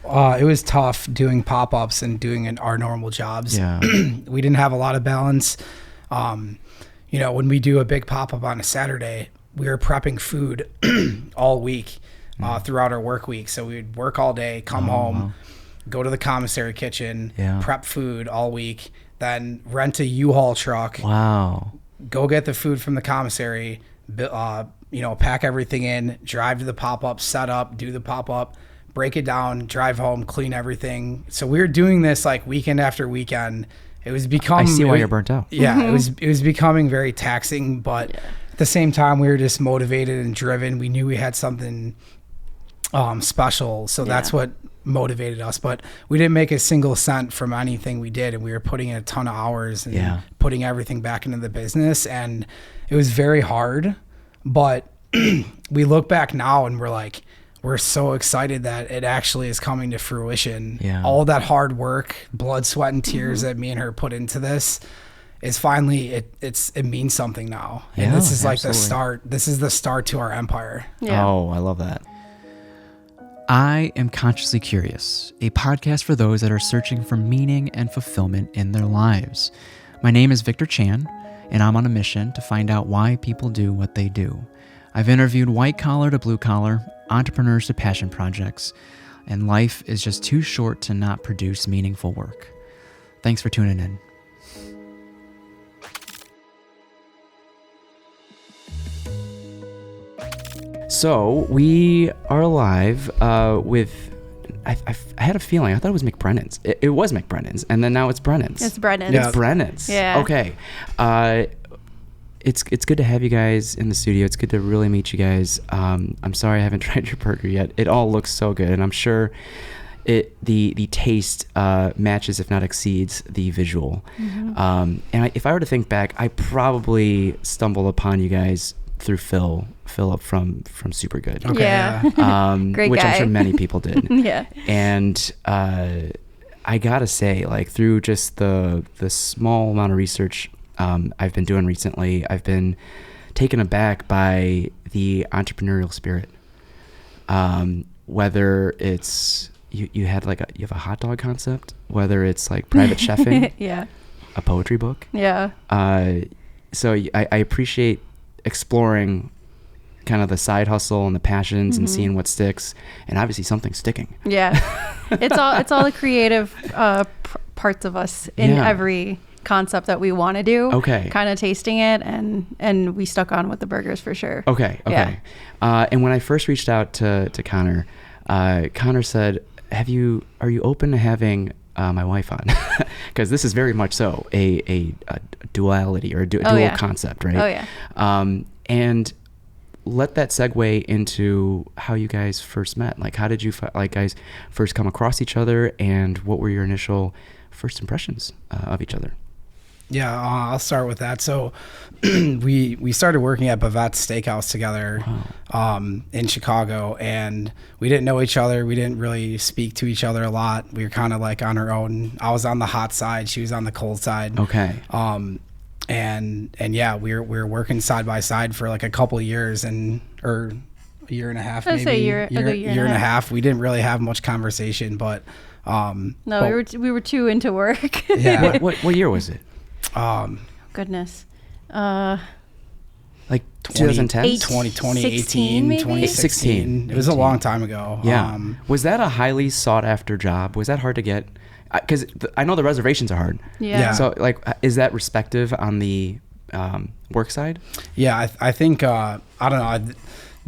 It was tough doing pop-ups and doing our normal jobs. Yeah. We didn't have a lot of balance. When we do a big pop-up on a Saturday, we were prepping food all week throughout our work week. So we'd work all day, come home, go to the commissary kitchen, prep food all week, then rent a U-Haul truck. Wow. Go get the food from the commissary, pack everything in, drive to the pop-up, set up, do the pop-up, break it down, drive home, clean everything. So we were doing this like weekend after weekend. It was becoming. I see why you're burnt out. Yeah, it was becoming very taxing, but at the same time, we were just motivated and driven. We knew we had something special, so that's what motivated us. But we didn't make a single cent from anything we did, and we were putting in a ton of hours and putting everything back into the business, and it was very hard. But we look back now and we're so excited that it actually is coming to fruition. Yeah. All that hard work, blood, sweat, and tears that me and her put into this is finally, it means something now. Yeah, and this is like absolutely. the start. This is the start to our empire. Yeah. Oh, I love that. I Am Consciously Curious, a podcast for those that are searching for meaning and fulfillment in their lives. My name is Victor Chan, and I'm on a mission to find out why people do what they do. I've interviewed white collar to blue collar, entrepreneurs to passion projects, and life is just too short to not produce meaningful work. Thanks for tuning in. So we are live with, I had a feeling, I thought it was McBrennan's. It was McBrennan's, and then now it's Brennan's. It's Brennan's. Yeah. It's Brennan's. Yeah. Okay. It's good to have you guys in the studio. It's good to really meet you guys. I'm sorry I haven't tried your burger yet. It all looks so good, and I'm sure the taste matches, if not exceeds, the visual. Mm-hmm. If I were to think back, I probably stumbled upon you guys through Philip from Super Goode. Okay, yeah. Great which guy. I'm sure many people did. Yeah. And I gotta say, like, through just the small amount of research I've been doing recently, I've been taken aback by the entrepreneurial spirit. Whether it's you have a hot dog concept, whether it's like private chefing, Yeah. a poetry book. Yeah. So I appreciate exploring kind of the side hustle and the passions and seeing what sticks, and obviously something's sticking. Yeah. It's all the creative parts of us in every concept that we want to do. Okay. Kind of tasting it, and we stuck on with the burgers for sure. Okay. Yeah. And when I first reached out to Connor, Connor said, are you open to having my wife on? Because this is very much so a duality or a dual concept, right? Oh yeah. And let that segue into how you guys first met. Like, how did you guys first come across each other, and what were your initial first impressions of each other? Yeah, I'll start with that. So we started working at Bavettes Steakhouse together in Chicago, and we didn't know each other. We didn't really speak to each other a lot. We were kind of like on our own. I was on the hot side. She was on the cold side. Okay. And yeah, we were working side by side for like a couple of years or a year and a half, maybe. I'd say a year and a half. We didn't really have much conversation, but we were too into work. Yeah. What year was it? Goodness. Like 2010? 2018, 16 maybe? 2016. It was a long time ago. Yeah. Was that a highly sought after job? Was that hard to get? Because I know the reservations are hard. Yeah. So, like, is that respective on the work side? Yeah, I think I don't know.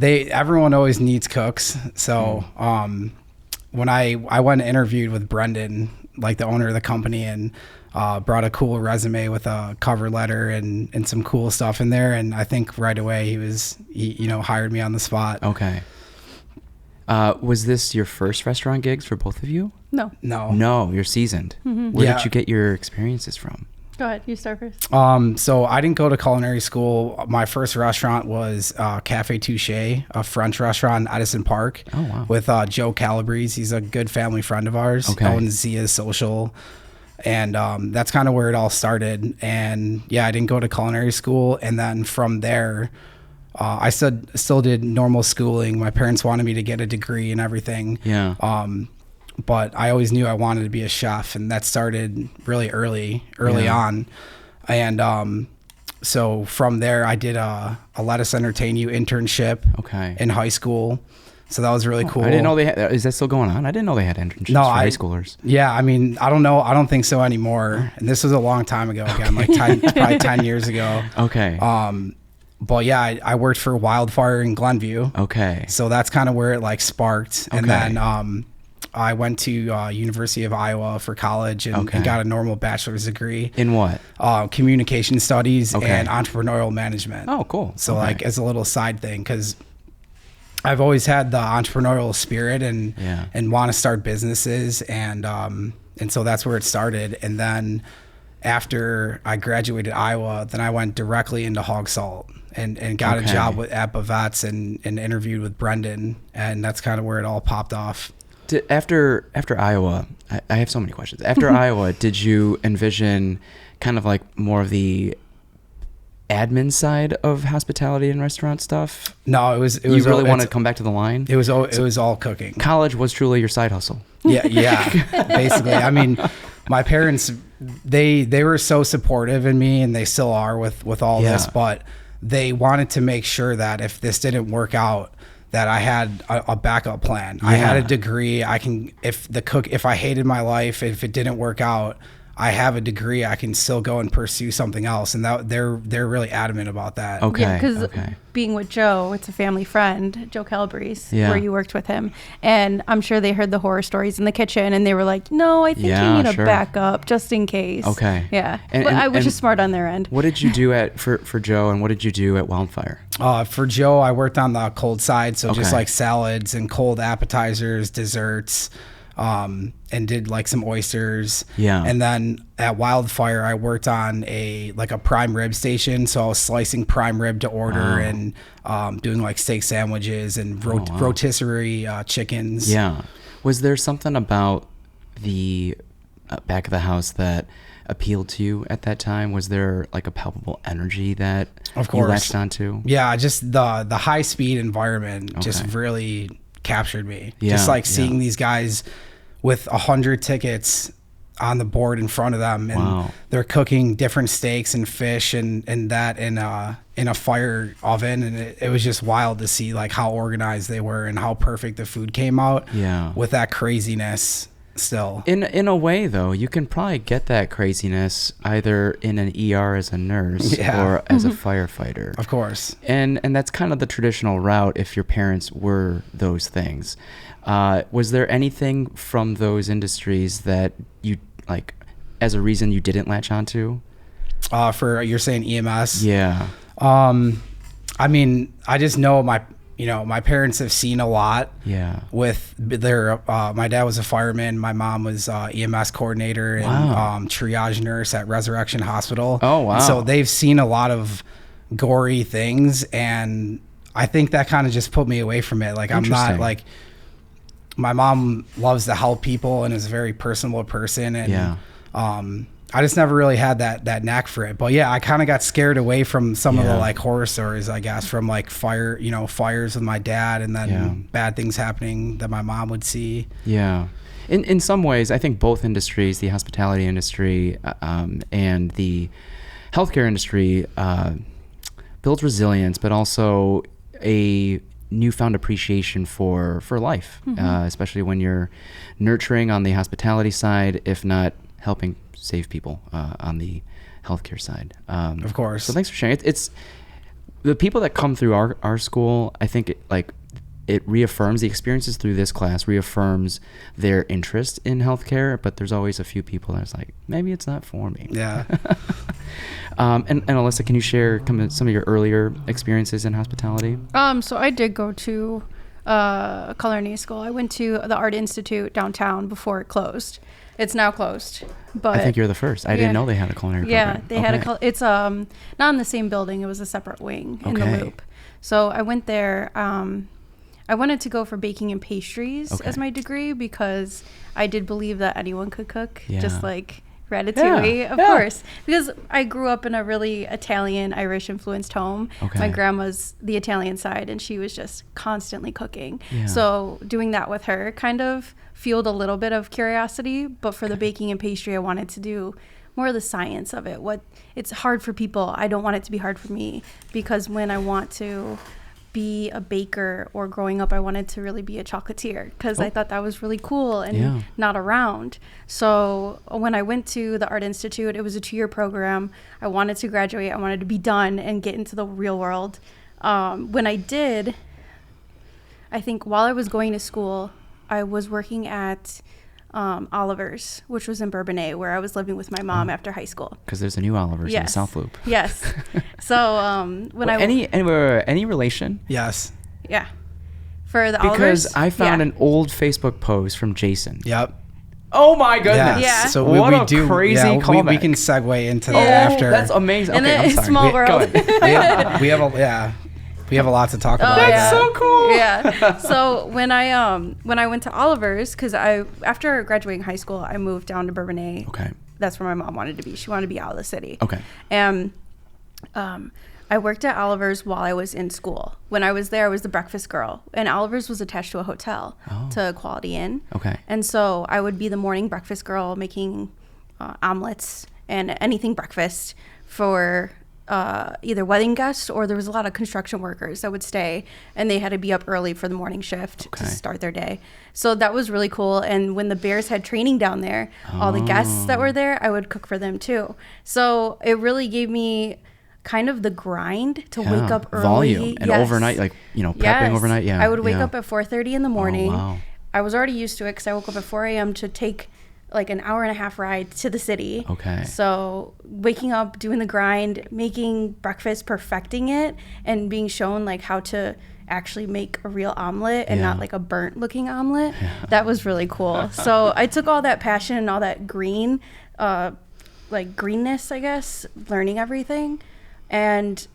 Everyone always needs cooks. So when I went and interviewed with Brendan, like the owner of the company, and brought a cool resume with a cover letter and some cool stuff in there, and I think right away he hired me on the spot. Okay. Was this your first restaurant gigs for both of you? No. You're seasoned. Where did you get your experiences from? Go ahead, you start first. So I didn't go to culinary school. My first restaurant was Cafe Touche, a French restaurant in Edison Park. Oh, wow. With Joe Calabrese. He's a good family friend of ours. Okay. Owns Zia's Social. And that's kind of where it all started. And yeah, I didn't go to culinary school. And then from there, I still did normal schooling. My parents wanted me to get a degree and everything. Yeah. but I always knew I wanted to be a chef, and that started really early on. And so from there, I did a Let Us Entertain You internship in high school. So that was really cool. I didn't know they had. Is that still going on? I didn't know they had internships for high schoolers. Yeah, I mean, I don't know. I don't think so anymore. And this was a long time ago. Again, like probably 10 years ago. Okay. But yeah, I worked for Wildfire in Glenview. Okay. So that's kind of where it like sparked. And then I went to University of Iowa for college and got a normal bachelor's degree. In what? Communication studies and entrepreneurial management. Oh, cool. So like as a little side thing, because I've always had the entrepreneurial spirit and want to start businesses. And so that's where it started. And then after I graduated Iowa, then I went directly into hog salt and got a job at Bavettes and interviewed with Brendan. And that's kind of where it all popped off. After Iowa, I have so many questions. After Iowa, did you envision kind of like more of the admin side of hospitality and restaurant stuff? No, it was. You really want to come back to the line? It was all cooking. College was truly your side hustle. Yeah, basically. I mean, my parents, they were so supportive in me, and they still are with all this, but they wanted to make sure that if this didn't work out, that I had a backup plan. I had a degree. If I hated my life, if it didn't work out, I have a degree. I can still go and pursue something else. And that they're really adamant about that. Okay. Yeah, because being with Joe, it's a family friend, Joe Calabrese, where you worked with him. And I'm sure they heard the horror stories in the kitchen, and they were like, no, I think you need a backup just in case. Okay. Yeah. But I was just smart on their end. What did you do for Joe, and what did you do at Wildfire? For Joe, I worked on the cold side. So just like salads and cold appetizers, desserts, and did like some oysters. Yeah. And then at Wildfire, I worked on a prime rib station. So I was slicing prime rib to order and doing like steak sandwiches and rotisserie chickens. Yeah. Was there something about the back of the house that appealed to you at that time? Was there like a palpable energy that you latched onto? Yeah, just the high speed environment just really captured me. Just like seeing these guys with 100 tickets on the board in front of them, and they're cooking different steaks and fish and that in a fire oven, and it was just wild to see like how organized they were and how perfect the food came out with that craziness. Still, in a way though, you can probably get that craziness either in an ER as a nurse or as a firefighter. Of course. And that's kind of the traditional route if your parents were those things. Was there anything from those industries that you like as a reason you didn't latch onto? You're saying EMS? Yeah. I mean, I just know my parents have seen a lot with their, my dad was a fireman. My mom was EMS coordinator and triage nurse at Resurrection Hospital. Oh, wow. And so they've seen a lot of gory things. And I think that kind of just put me away from it. Like, I'm not like, my mom loves to help people and is a very personable person. And I just never really had that knack for it. But yeah, I kind of got scared away from some of the like horror stories, I guess, from like fires with my dad, and then bad things happening that my mom would see. Yeah. In some ways, I think both industries, the hospitality industry and the healthcare industry, builds resilience, but also a newfound appreciation for life, especially when you're nurturing on the hospitality side, if not helping save people on the healthcare side. Of course. So thanks for sharing. It's the people that come through our school, I think it reaffirms the experiences through this class, reaffirms their interest in healthcare, but there's always a few people that's like, maybe it's not for me. Yeah. And Alyssa, can you share some of your earlier experiences in hospitality? So I did go to culinary school. I went to the Art Institute downtown before it closed. It's now closed, but I think you're the first. I didn't know they had a culinary program. Yeah, they had it's not in the same building. It was a separate wing in the Loop. So I went there. I wanted to go for baking and pastries as my degree because I did believe that anyone could cook, just like Ratatouille, of course, because I grew up in a really Italian, Irish influenced home. Okay. My grandma's the Italian side, and she was just constantly cooking. Yeah. So doing that with her kind of fueled a little bit of curiosity. But for the baking and pastry, I wanted to do more of the science of it. It's hard for people. I don't want it to be hard for me, because when I want to be a baker, or growing up I wanted to really be a chocolatier, because I thought that was really cool and not around. So when I went to the Art Institute, it was a 2-year program. I wanted to graduate. I wanted to be done and get into the real world. When I did, I think while I was going to school, I was working at Oliver's, which was in Bourbonnais, where I was living with my mom after high school. Because there's a new Oliver's in the South Loop. Yes. So any relation? Yes. Yeah. For the Oliver's. Because I found an old Facebook post from Jason. Yep. Oh my goodness! Yeah. So what a crazy callback. We can segue into that after. That's amazing. Okay, I'm sorry. Small world. We have a lot to talk about. That's so cool. Yeah. So when I went to Oliver's, because after graduating high school, I moved down to Bourbonnais. Okay. That's where my mom wanted to be. She wanted to be out of the city. Okay. And I worked at Oliver's while I was in school. When I was there, I was the breakfast girl, and Oliver's was attached to a hotel, to Quality Inn. Okay. And so I would be the morning breakfast girl, making omelets and anything breakfast for either wedding guests, or there was a lot of construction workers that would stay, and they had to be up early for the morning shift to start their day. So that was really cool. And when the Bears had training down there, all the guests that were there, I would cook for them too. So it really gave me kind of the grind to wake up early. Volume and overnight, like, prepping overnight. Yeah. I would wake up at 4:30 in the morning. Oh, wow. I was already used to it, because I woke up at 4 a.m. to take like an hour and a half ride to the city. Okay. So waking up, doing the grind, making breakfast, perfecting it, and being shown like how to actually make a real omelet and not like a burnt looking omelet. That was really cool. So I took all that passion and all that greenness, I guess, learning everything. And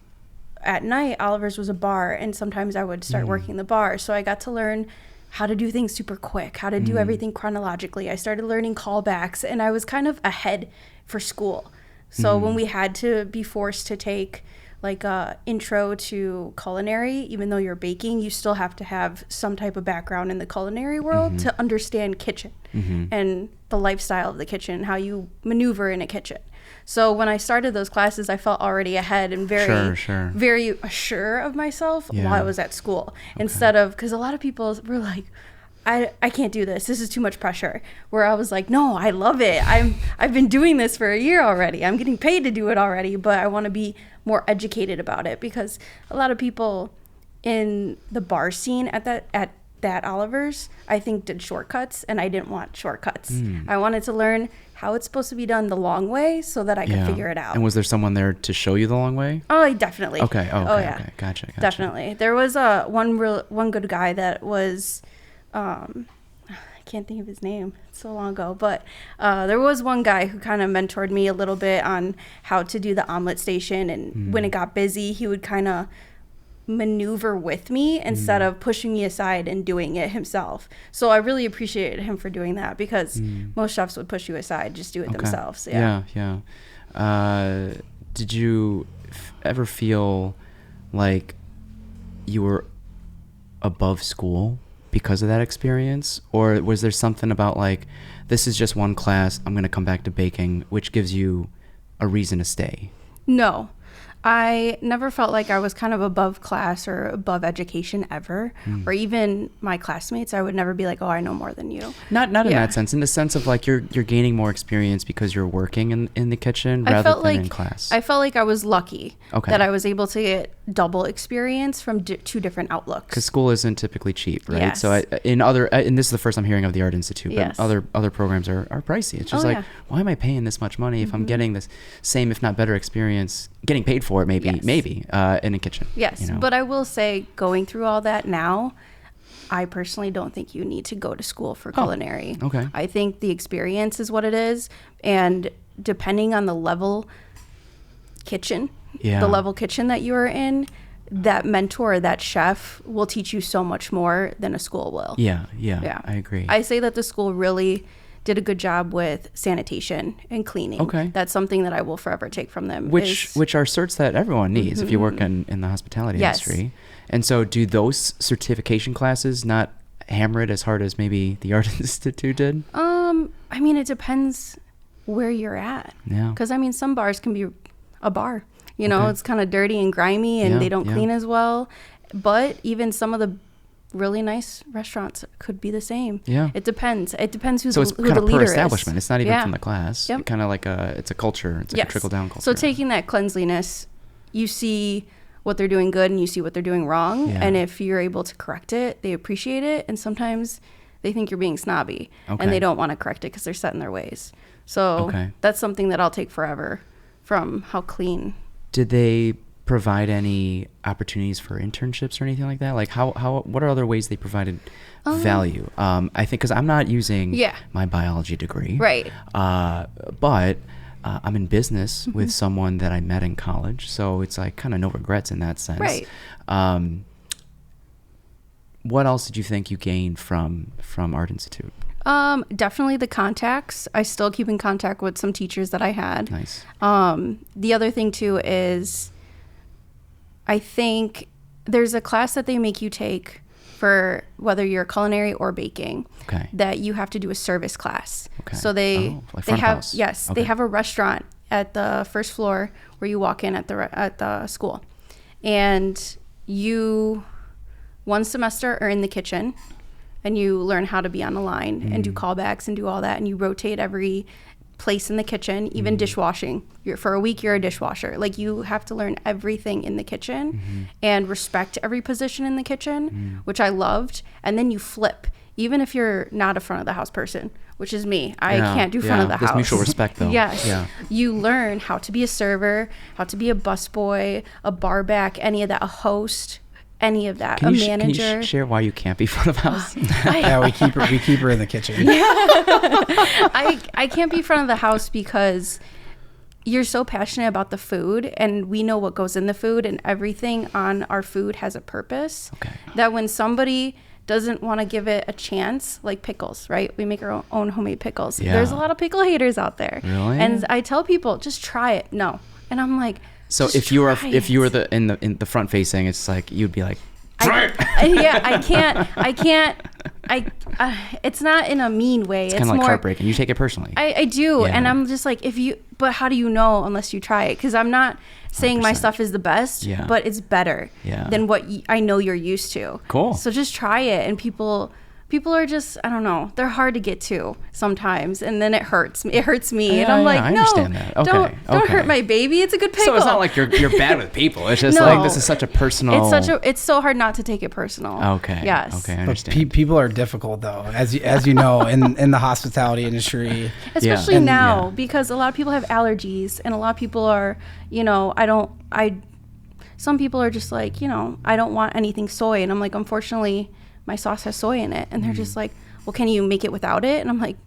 at night, Oliver's was a bar, and sometimes I would start working the bar. So I got to learn how to do things super quick, how to do everything chronologically. I started learning callbacks, and I was kind of ahead for school. So when we had to be forced to take like a intro to culinary, even though you're baking, you still have to have some type of background in the culinary world to understand kitchen and the lifestyle of the kitchen, how you maneuver in a kitchen. So when I started those classes, I felt already ahead and very sure of myself while I was at school. Instead of, because a lot of people were like, I can't do this. This is too much pressure. Where I was like, no, I love it. I've been doing this for a year already. I'm getting paid to do it already, but I want to be more educated about it, because a lot of people in the bar scene at that Oliver's, I think, did shortcuts, and I didn't want shortcuts. I wanted to learn how it's supposed to be done the long way so that I could figure it out. And was there someone there to show you the long way? Oh, definitely. Okay. Okay. Gotcha. Definitely. There was one good guy that was, I can't think of his name. It's so long ago, but there was one guy who kind of mentored me a little bit on how to do the omelet station, and when it got busy, he would kind of maneuver with me instead of pushing me aside and doing it himself. So I really appreciated him for doing that, because most chefs would push you aside, just do it themselves. Yeah. Did you ever feel like you were above school because of that experience, or was there something about like, this is just one class, I'm going to come back to baking, which gives you a reason to stay? No. I never felt like I was kind of above class or above education ever, or even my classmates. I would never be like, oh, I know more than you. Not in that sense. In the sense of like you're gaining more experience because you're working in the kitchen rather than in class. I felt like I was lucky that I was able to get double experience from two different outlooks. Because school isn't typically cheap, right? Yes. So and this is the first I'm hearing of the Art Institute, but other programs are pricey. It's just why am I paying this much money if I'm getting this same, if not better experience, getting paid for it maybe in a kitchen? Yes, but I will say, going through all that now, I personally don't think you need to go to school for culinary. Okay. I think the experience is what it is, and depending on the level kitchen that you are in, that mentor, that chef will teach you so much more than a school will. Yeah, I agree. I say that the school really did a good job with sanitation and cleaning. Okay. That's something that I will forever take from them. Which are certs that everyone needs if you work in the hospitality industry. And so do those certification classes not hammer it as hard as maybe the Art Institute did? I mean, it depends where you're at. Yeah. Because, I mean, some bars can be a bar. You know, it's kind of dirty and grimy and they don't clean as well. But even some of the really nice restaurants could be the same. Yeah. It depends. It depends who the leader is. So it's kind of per establishment. It's not even from the class. Yep. Kind of like it's a culture. It's like a trickle-down culture. So taking that cleanliness, you see what they're doing good and you see what they're doing wrong. Yeah. And if you're able to correct it, they appreciate it. And sometimes they think you're being snobby and they don't want to correct it because they're set in their ways. So that's something that I'll take forever from how clean. Did they provide any opportunities for internships or anything like that? Like what are other ways they provided value? I think because I'm not using my biology degree. Right. But I'm in business with someone that I met in college. So it's like kind of no regrets in that sense. Right. What else did you think you gained from Art Institute? Definitely the contacts. I still keep in contact with some teachers that I had. Nice. The other thing too is I think there's a class that they make you take for whether you're culinary or baking that you have to do a service class. So they have they have a restaurant at the first floor where you walk in at the school, and you one semester are in the kitchen and you learn how to be on the line and do callbacks and do all that, and you rotate every place in the kitchen, even dishwashing. For a week you're a dishwasher. Like, you have to learn everything in the kitchen and respect every position in the kitchen, which I loved. And then you flip, even if you're not a front of the house person, which is me. I can't do front of the house. There's mutual respect though. Yes. Yeah. You learn how to be a server, how to be a busboy, a bar back, any of that, a host, any of that, manager. Can you share why you can't be front of house? We keep her in the kitchen. I can't be front of the house because you're so passionate about the food, and we know what goes in the food, and everything on our food has a purpose. That when somebody doesn't want to give it a chance, like pickles, right? We make our own homemade pickles. There's a lot of pickle haters out there. Really? And I tell people, just try it. No. And I'm like, so if you were in the front facing, it's like you'd be like, I can't. It's not in a mean way. It's kind of like heartbreaking. You take it personally. I do, and I'm just like, but how do you know unless you try it? Because I'm not saying 100%. My stuff is the best, but it's better than what I know you're used to. Cool. So just try it, and people are just, I don't know, they're hard to get to sometimes, and then it hurts me, and I'm like, I no, understand that. Don't hurt my baby. It's a good pickle. So it's not like you're bad with people. It's just like, this is such a personal. It's so hard not to take it personal. Okay. Yes. Okay, I understand. But people are difficult though, as you know, in the hospitality industry, especially now, because a lot of people have allergies, and a lot of people are, some people are just like, I don't want anything soy, and I'm like, unfortunately, my sauce has soy in it. And they're just like, well, can you make it without it? And I'm like,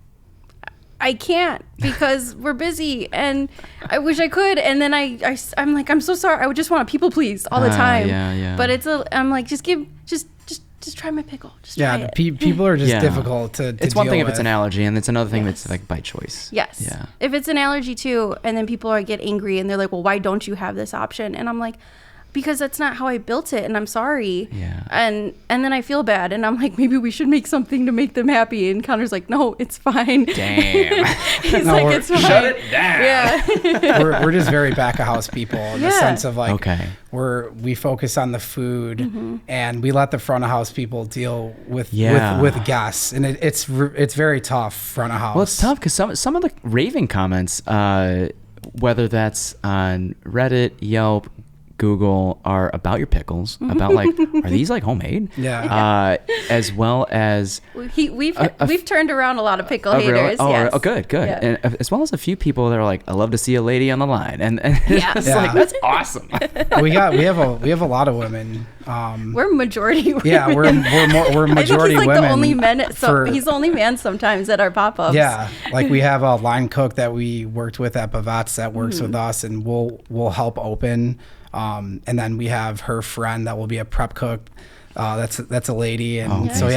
I can't, because we're busy, and I wish I could. And then I'm like, I'm so sorry. I would just want to people please all the time. But I'm like, just try my pickle. Just try it. People are just difficult to It's one thing with. If it's an allergy, and it's another thing that's like by choice. Yes. Yeah. If it's an allergy too, and then people get angry and they're like, well, why don't you have this option? And I'm like, because that's not how I built it, and I'm sorry. Yeah. And then I feel bad, and I'm like, maybe we should make something to make them happy. And Connor's like, no, it's fine. Damn. He's like, it's fine. Shut it down. Yeah. we're just very back of house people in the sense of like, we focus on the food, and we let the front of house people deal with guests, and it's very tough front of house. Well, it's tough because some of the raving comments, whether that's on Reddit, Yelp, Google, are about your pickles, about like, are these like homemade? As well as we've turned around a lot of pickle haters. Oh, good. Yeah. And as well as a few people that are like, I love to see a lady on the line, and it's like, that's awesome. we have a lot of women. We're majority women. Yeah, we're majority I think he's like women. The only men. He's the only man sometimes at our pop-ups. Yeah, like we have a line cook that we worked with at Bavettes that works with us, and we'll help open. And then we have her friend that will be a prep cook That's a lady, and so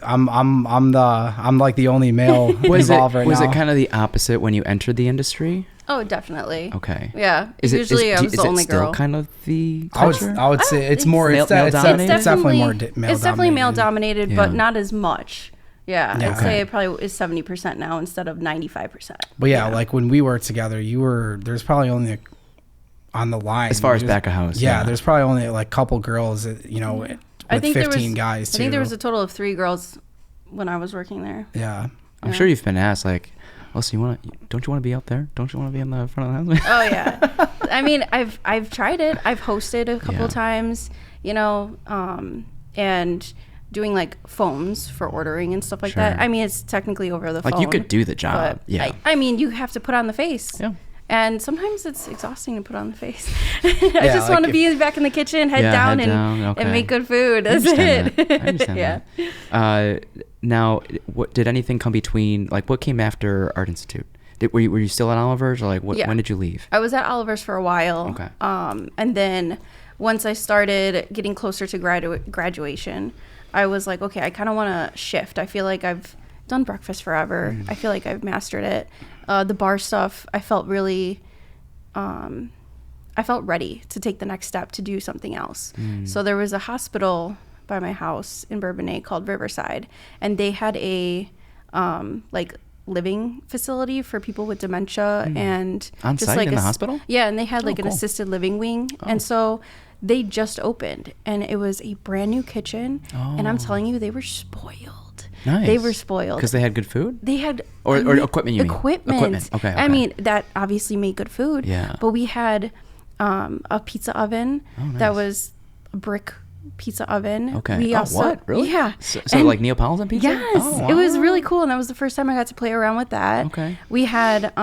I'm like the only male involved right now. Was it kind of the opposite when you entered the industry? Oh, definitely. Okay. Yeah. Usually I was the only girl. Is it still kind of the culture? I would say it's more male dominated. It's definitely more male dominated. It's definitely male dominated, but not as much. Yeah, I'd say it probably is 70% now instead of 95%. But like when we worked together, there's probably only on the line as far as back of house. Yeah, there's probably only like a couple girls, with 15 guys too. I think there was a total of 3 girls when I was working there. Yeah. I'm sure you've been asked like, Alyssa, don't you want to be out there? Don't you want to be in the front of the house? Oh yeah. I mean, I've tried it. I've hosted a couple times, and doing like phones for ordering and stuff like that. I mean, it's technically over the phone. Like you could do the job. Yeah. I mean, you have to put on the face. Yeah. And sometimes it's exhausting to put on the face. I just want to be back in the kitchen, head down and make good food. That's it. I understand that. Now, did anything come between, like what came after Art Institute? Were you still at Oliver's, or like when did you leave? I was at Oliver's for a while. Okay. And then once I started getting closer to graduation, I was like, okay, I kind of want to shift. I feel like I've done breakfast forever. I feel like I've mastered it. The bar stuff, I felt really, I felt ready to take the next step to do something else. So there was a hospital by my house in Bourbonnais called Riverside, and they had a like living facility for people with dementia and on just site like in the hospital. Yeah, and they had like an assisted living wing, and so they just opened, and it was a brand new kitchen, and I'm telling you, they were spoiled. Nice. They were spoiled because they had good food. They had or equipment. You mean equipment? Okay. I mean that obviously made good food. Yeah. But we had a pizza oven that was a brick pizza oven. Okay. We also, what? Really? Yeah. So like Neapolitan pizza? Yes. Oh, wow. It was really cool, and that was the first time I got to play around with that. Okay. We had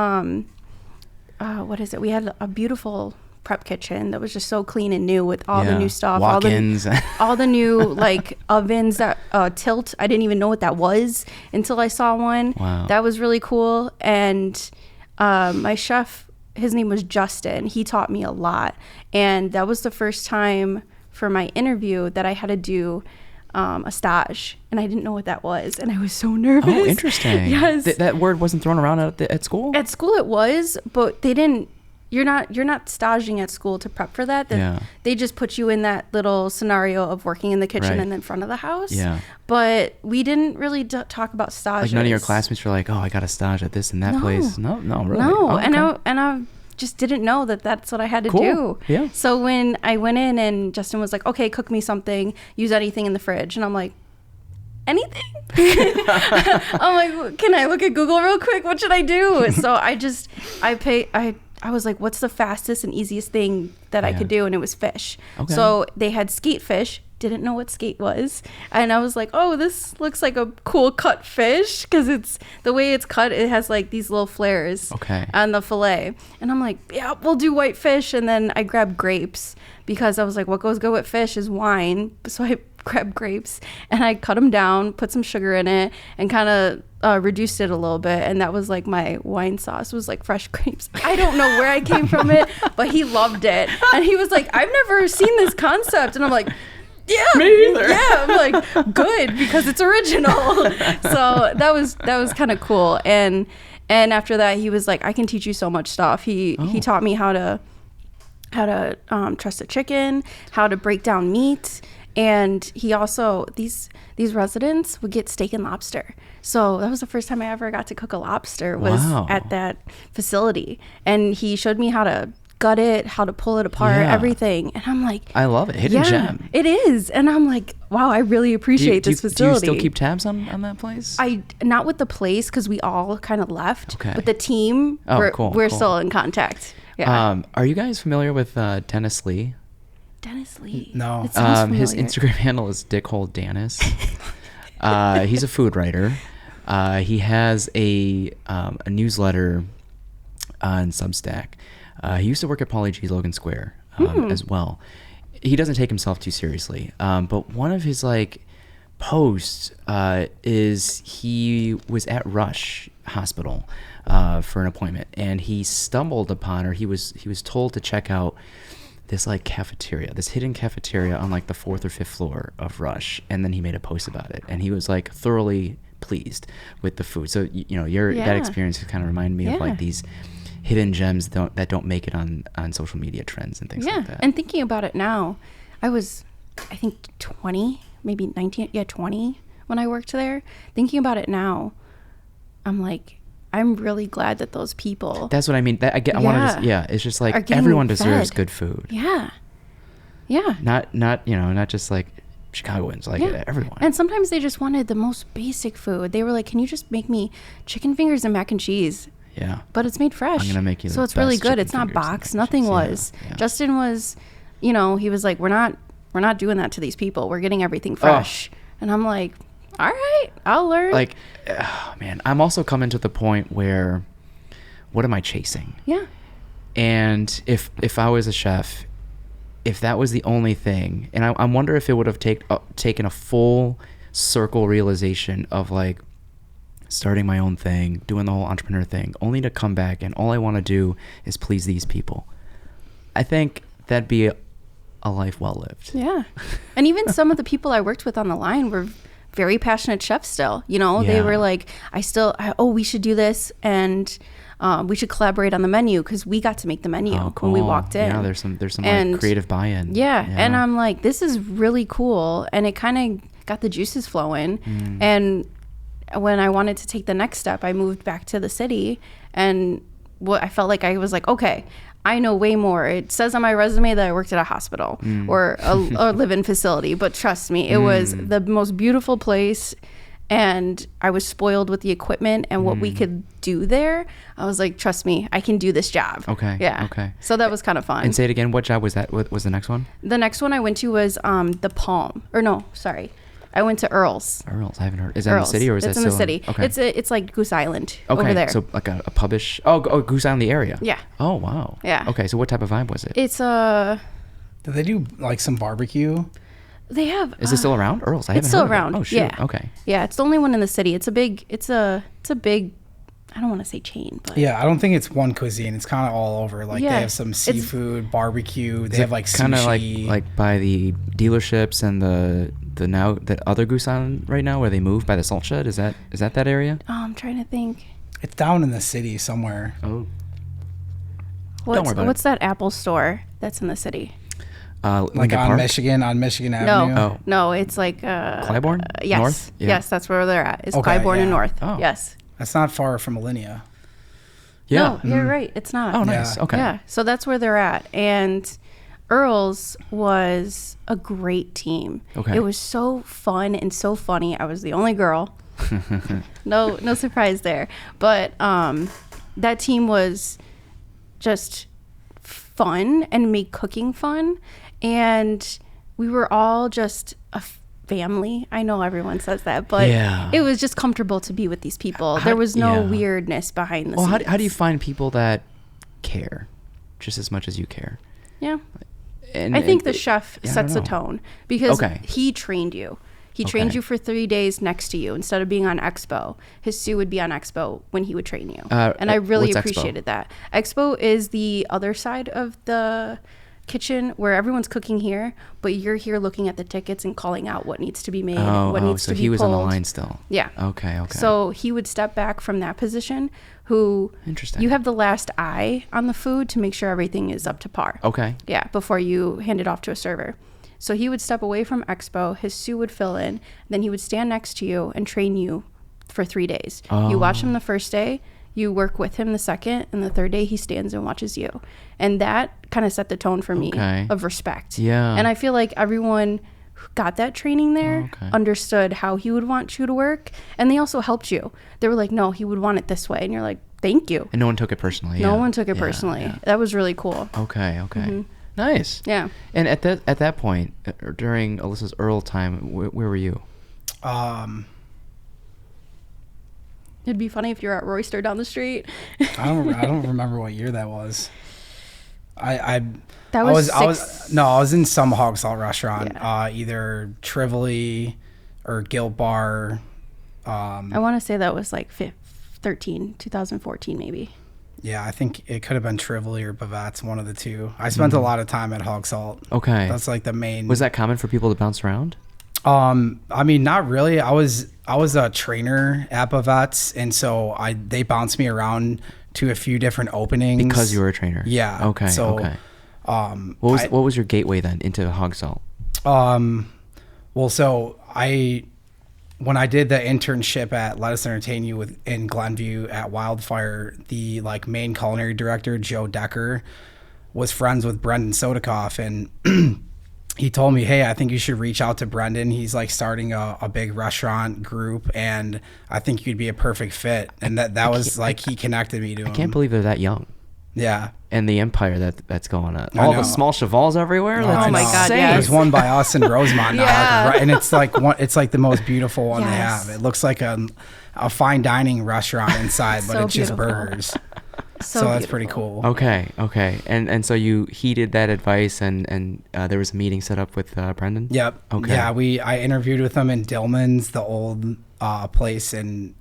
what is it? We had a beautiful prep kitchen that was just so clean and new with all the new stuff, walk-ins, all the new like ovens that tilt. I didn't even know what that was until I saw one. Wow. That was really cool. And my chef, his name was Justin. He taught me a lot, and that was the first time for my interview that I had to do a stage, and I didn't know what that was, and I was so nervous. Oh, interesting. Yes. That word wasn't thrown around at school? At school it was, but they didn't. You're not staging at school to prep for that. They just put you in that little scenario of working in the kitchen and in front of the house. Yeah. But we didn't really talk about stages. Like none of your classmates were like, oh, I got a stage at this and that place. No, really. No, oh, okay. and I just didn't know that that's what I had to do. Yeah. So when I went in and Justin was like, okay, cook me something, use anything in the fridge. And I'm like, anything? I'm like, can I look at Google real quick? What should I do? So I was like, what's the fastest and easiest thing that I could do? And it was fish. Okay. So they had skate fish. Didn't know what skate was. And I was like, oh, this looks like a cool cut fish, because it's the way it's cut. It has like these little flares on the fillet. And I'm like, yeah, we'll do white fish. And then I grabbed grapes, because I was like, what goes good with fish is wine. So I grabbed grapes and I cut them down, put some sugar in it, and kind of reduced it a little bit. And that was like my wine sauce, was like fresh grapes. I don't know where I came from it, but he loved it. And he was like, I've never seen this concept. And I'm like, yeah, me either. Yeah, I'm like, good, because it's original. So that was kind of cool. And after that, he was like, I can teach you so much stuff. He taught me how to truss a chicken, how to break down meat. And he also, these residents would get steak and lobster. So that was the first time I ever got to cook a lobster, was at that facility. And he showed me how to gut it, how to pull it apart, everything. And I'm like, I love it. Hidden gem. It is. And I'm like, wow, I really appreciate this facility. Do you still keep tabs on that place? Not with the place, because we all kind of left. Okay. But the team, we're still in contact. Yeah. Are you guys familiar with Dennis Lee? Dennis Lee? No. His Instagram handle is Dickhole Danis. He's a food writer. He has a newsletter on Substack. He used to work at Pauly G's Logan Square as well. He doesn't take himself too seriously, but one of his like posts is he was at Rush Hospital for an appointment, and he stumbled upon, or he was told to check out this like cafeteria, this hidden cafeteria on like the 4th or 5th floor of Rush, and then he made a post about it, and he was like thoroughly pleased with the food. So that experience kind of reminded me of like these hidden gems that don't make it on social media trends and things like that. And thinking about it now, I think 20, maybe 19, 20 when I worked there. Thinking about it now, I'm like, I'm really glad that those people. That's what I mean. It's just like everyone deserves good food. Yeah. Not just like Chicagoans, like everyone. And sometimes they just wanted the most basic food. They were like, "Can you just make me chicken fingers and mac and cheese?" Yeah. But it's made fresh. I'm gonna make you. So it's really good. It's not boxed. Nothing was. Yeah. Justin was, he was like, "We're not doing that to these people. We're getting everything fresh." And I'm like, all right, I'll learn. Like, oh, man, I'm also coming to the point where, what am I chasing? Yeah. And if I was a chef, if that was the only thing, and I wonder if it would have taken a full circle realization of like starting my own thing, doing the whole entrepreneur thing, only to come back and all I want to do is please these people. I think that'd be a life well lived. Yeah. And even some of the people I worked with on the line were very passionate chefs still, they were like, we should do this, and we should collaborate on the menu, because we got to make the menu when we walked in. Yeah, there's some like creative buy-in. Yeah, and I'm like, this is really cool, and it kind of got the juices flowing. And when I wanted to take the next step, I moved back to the city, and I felt like I was like, okay, I know way more. It says on my resume that I worked at a hospital or a live-in facility, but trust me, it was the most beautiful place, and I was spoiled with the equipment and what we could do there. I was like, trust me, I can do this job. Okay. Yeah. Okay. So that was kind of fun. And say it again. What job was that? What was the next one? The next one I went to was the Palm. Or no, sorry. I went to Earl's. Earl's, I haven't heard. Is that in the city, or is that still? It's in the city. Okay. It's like Goose Island over there. So like a pubish. Oh, Goose Island, the area. Yeah. Oh, wow. Yeah. Okay, so what type of vibe was it? It's Do they do like some barbecue? They have. Is it still around? Earl's. I haven't it's still heard around. Oh shoot. Yeah. Okay. Yeah, it's the only one in the city. It's a big. It's a big. I don't want to say chain, but yeah, I don't think it's one cuisine. It's kind of all over. Like they have some seafood, barbecue. They have like sushi. Kind of like by the dealerships and the other Goose Island right now where they moved by the salt shed. Is that area? Oh, I'm trying to think. It's down in the city somewhere. Oh. What's that Apple store that's in the city? Like on Michigan Avenue? No, it's like Clybourne? Yes. North? Yeah. Yes, that's where they're at. It's Clybourne and North. Oh. Yes. That's not far from Alinea. Yeah. No, you're right. It's not. Oh, nice. Yeah. Okay. Yeah. So that's where they're at. And Earl's was a great team. Okay. It was so fun and so funny. I was the only girl. No surprise there. But that team was just fun and made cooking fun. And we were all just a family. I know everyone says that, but it was just comfortable to be with these people. There was no weirdness behind the scenes. How do you find people that care just as much as you care? Yeah. I think the chef sets the tone, because he trained you. He trained you for 3 days next to you. Instead of being on Expo, his Sue would be on Expo when he would train you. And I really appreciated that. Expo is the other side of the kitchen where everyone's cooking here, but you're here looking at the tickets and calling out what needs to be made, what needs to be pulled. So he was on the line still. Yeah. Okay. So he would step back from that position, Interesting. You have the last eye on the food to make sure everything is up to par. Okay. Yeah, before you hand it off to a server. So he would step away from Expo, his Sue would fill in, then he would stand next to you and train you for 3 days. You watch him the first day, you work with him the second, and the third day he stands and watches you. And that kind of set the tone for me of respect. Yeah. And I feel like everyone who got that training there understood how he would want you to work, and they also helped you. They were like, no, he would want it this way, and you're like, thank you. And no one took it personally. No one took it personally. Yeah. That was really cool. Okay. Mm-hmm. Nice. Yeah. And at that point, during Alyssa's Earl time, where were you? It'd be funny if you're at Royster down the street. I don't remember what year that was. I was in some hog salt restaurant, either Trivoli or Guild Bar. I want to say that was like 2014 maybe. Yeah, I think it could have been Trivoli or Bavettes, one of the two. I spent a lot of time at Hog Salt. Okay. That's like the main. Was that common for people to bounce around? I mean, not really. I was a trainer at Bavettes, and so they bounced me around to a few different openings. Because you were a trainer? Yeah. Okay, so, okay. What was your gateway then into Hog Salt? Well, so when I did the internship at Let Us Entertain You in Glenview at Wildfire, the like main culinary director, Joe Decker, was friends with Brendan Sodakoff, and he told me, hey, I think you should reach out to Brendan. He's like starting a big restaurant group, and I think you'd be a perfect fit. And that was like, he connected me to him. I can't believe they're that young. Yeah. And the empire that's going on. All the small chevals everywhere. Oh my God! Yes. There's one by us in Rosemont now, and it's like the most beautiful one they have. It looks like a fine dining restaurant inside, but it's just burgers. So that's pretty cool. Okay. And so you heeded that advice, and there was a meeting set up with Brendan? Yep. Okay. Yeah, I interviewed with him in Dillman's, the old place in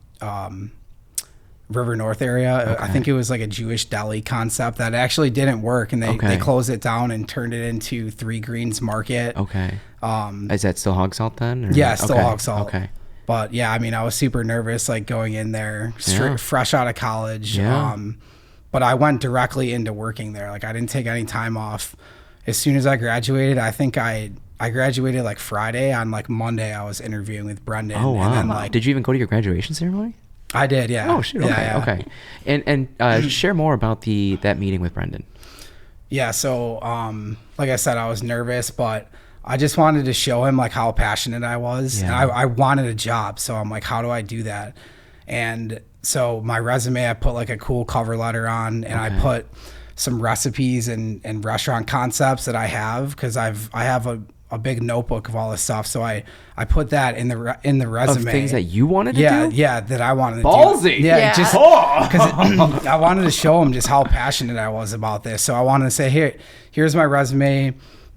River North area. Okay. I think it was like a Jewish deli concept that actually didn't work, and they closed it down and turned it into Three Greens Market. Okay. Is that still Hog Salt then? Or? Yeah, still Hog Salt. Okay. But yeah, I mean, I was super nervous, like going in there, fresh out of college. Yeah. But I went directly into working there. Like I didn't take any time off. As soon as I graduated, I think I graduated like Friday. On like Monday, I was interviewing with Brendan. Oh wow! And then, did you even go to your graduation ceremony? I did, yeah. Oh shit! Okay. And share more about that meeting with Brendan. Yeah. So like I said, I was nervous, but I just wanted to show him like how passionate I was, and I wanted a job. So I'm like, how do I do that? And so my resume, I put like a cool cover letter on, and I put some recipes and restaurant concepts that I have, because I have a big notebook of all this stuff. So I put that in the resume. Of things that you wanted to do? Yeah, that I wanted to do. Ballsy. Yeah. Just because I wanted to show him just how passionate I was about this. So I wanted to say, here's my resume.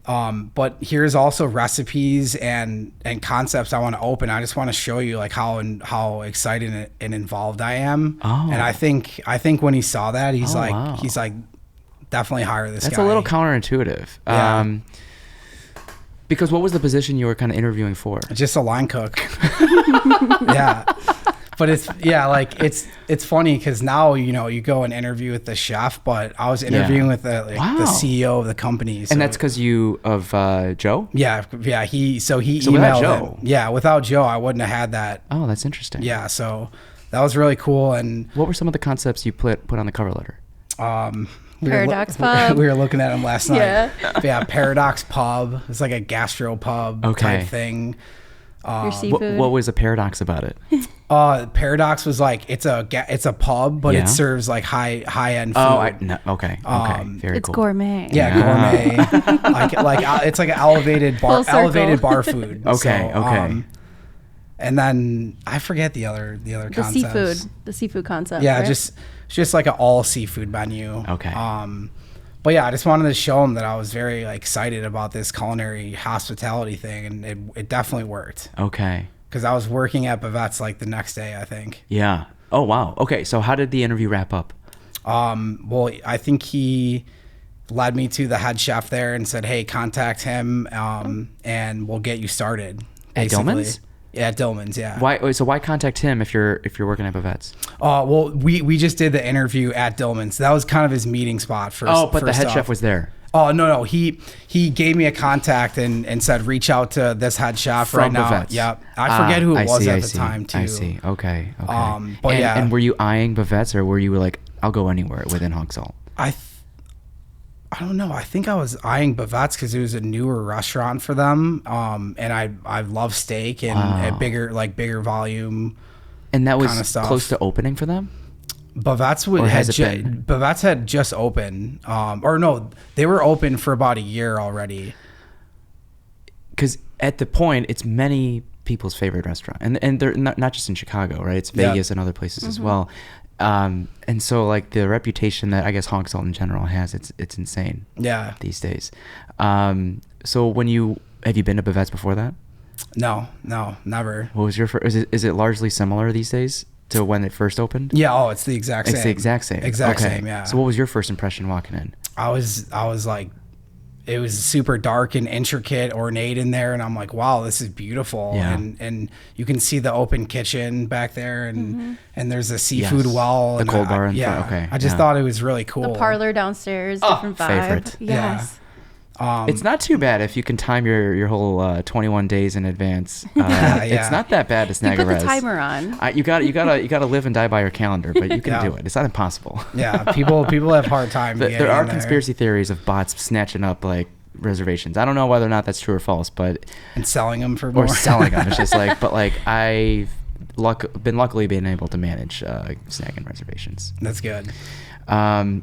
But here's also recipes and concepts I want to open. I just want to show you like how excited and involved I am. Oh. And I think when he saw that, he's like, definitly hire this guy. That's a little counterintuitive. Yeah. Because what was the position you were kind of interviewing for? Just a line cook. Yeah. But it's funny because now, you go and interview with the chef, but I was interviewing with the CEO of the company. So. And that's because of Joe? Yeah. He emailed Joe. Yeah. Without Joe, I wouldn't have had that. Oh, that's interesting. Yeah. So that was really cool. And what were some of the concepts you put on the cover letter? Paradox Pub. We were looking at them last night. Yeah. Paradox Pub. It's like a gastro pub type thing. Your seafood. What was a paradox about it? Paradox was like it's a pub, but it serves like high end food. Okay. Very cool. It's gourmet. Yeah, gourmet. like it's like an elevated bar food. Okay. Okay. And then I forget the other concepts. The seafood concept. Yeah, right? just like an all seafood menu. Okay. But yeah, I just wanted to show him that I was very excited about this culinary hospitality thing, and it definitely worked. Okay. Because I was working at Bavettes like the next day, I think. Yeah. Oh wow. Okay. So how did the interview wrap up? Well, I think he led me to the head chef there and said, "Hey, contact him, and we'll get you started." At Dillman's? Yeah, at Dillman's, yeah. Why contact him if you're working at Bavettes? Well, we just did the interview at Dillman's. That was kind of his meeting spot for. Oh, but the head chef was there. Oh no, he gave me a contact and said reach out to this head chef from right now. Bavettes. Yep, I forget who it was at the time too. I see. Okay. But and were you eyeing Bavettes, or were you like, I'll go anywhere within Hog Salt? I don't know. I think I was eyeing Bavettes because it was a newer restaurant for them, and I love steak and a bigger volume. And that was close to opening for them. Bavettes had just opened, or no, they were open for about a year already. Because at the point, it's many people's favorite restaurant, and they're not just in Chicago, right? It's Vegas and other places as well. And so like the reputation that I guess Hog Salt in general has, it's insane. Yeah. These days. So have you been to Bavettes before that? No, never. What was your first? Is it largely similar these days? to when it first opened? Yeah. Oh, it's the exact same. It's the exact same. Exact same. Yeah. So what was your first impression walking in? I was like, it was super dark and intricate, ornate in there, and I'm like, wow, this is beautiful. Yeah. And you can see the open kitchen back there, and there's a seafood well, the and cold bar in front. Okay. I just thought it was really cool. The parlor downstairs, different vibe. Favorite. Yes. It's not too bad if you can time your whole 21 days in advance. It's not that bad to snag a res. You put the timer on. You gotta live and die by your calendar, but you can do it. It's not impossible. Yeah, people have hard time. There are conspiracy theories of bots snatching up like reservations. I don't know whether or not that's true or false, but and selling them for more. Or selling them. It's just like, but like I've luckily been able to manage snagging reservations. That's good.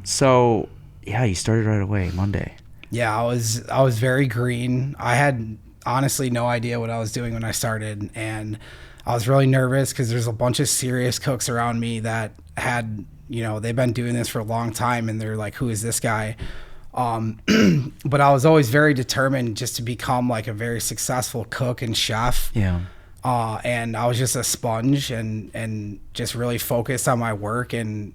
So yeah, you started right away Monday. Yeah, I was very green. I had honestly no idea what I was doing when I started, and I was really nervous because there's a bunch of serious cooks around me that had, they've been doing this for a long time, and they're like, who is this guy? But I was always very determined just to become like a very successful cook and chef. Yeah. And I was just a sponge and just really focused on my work and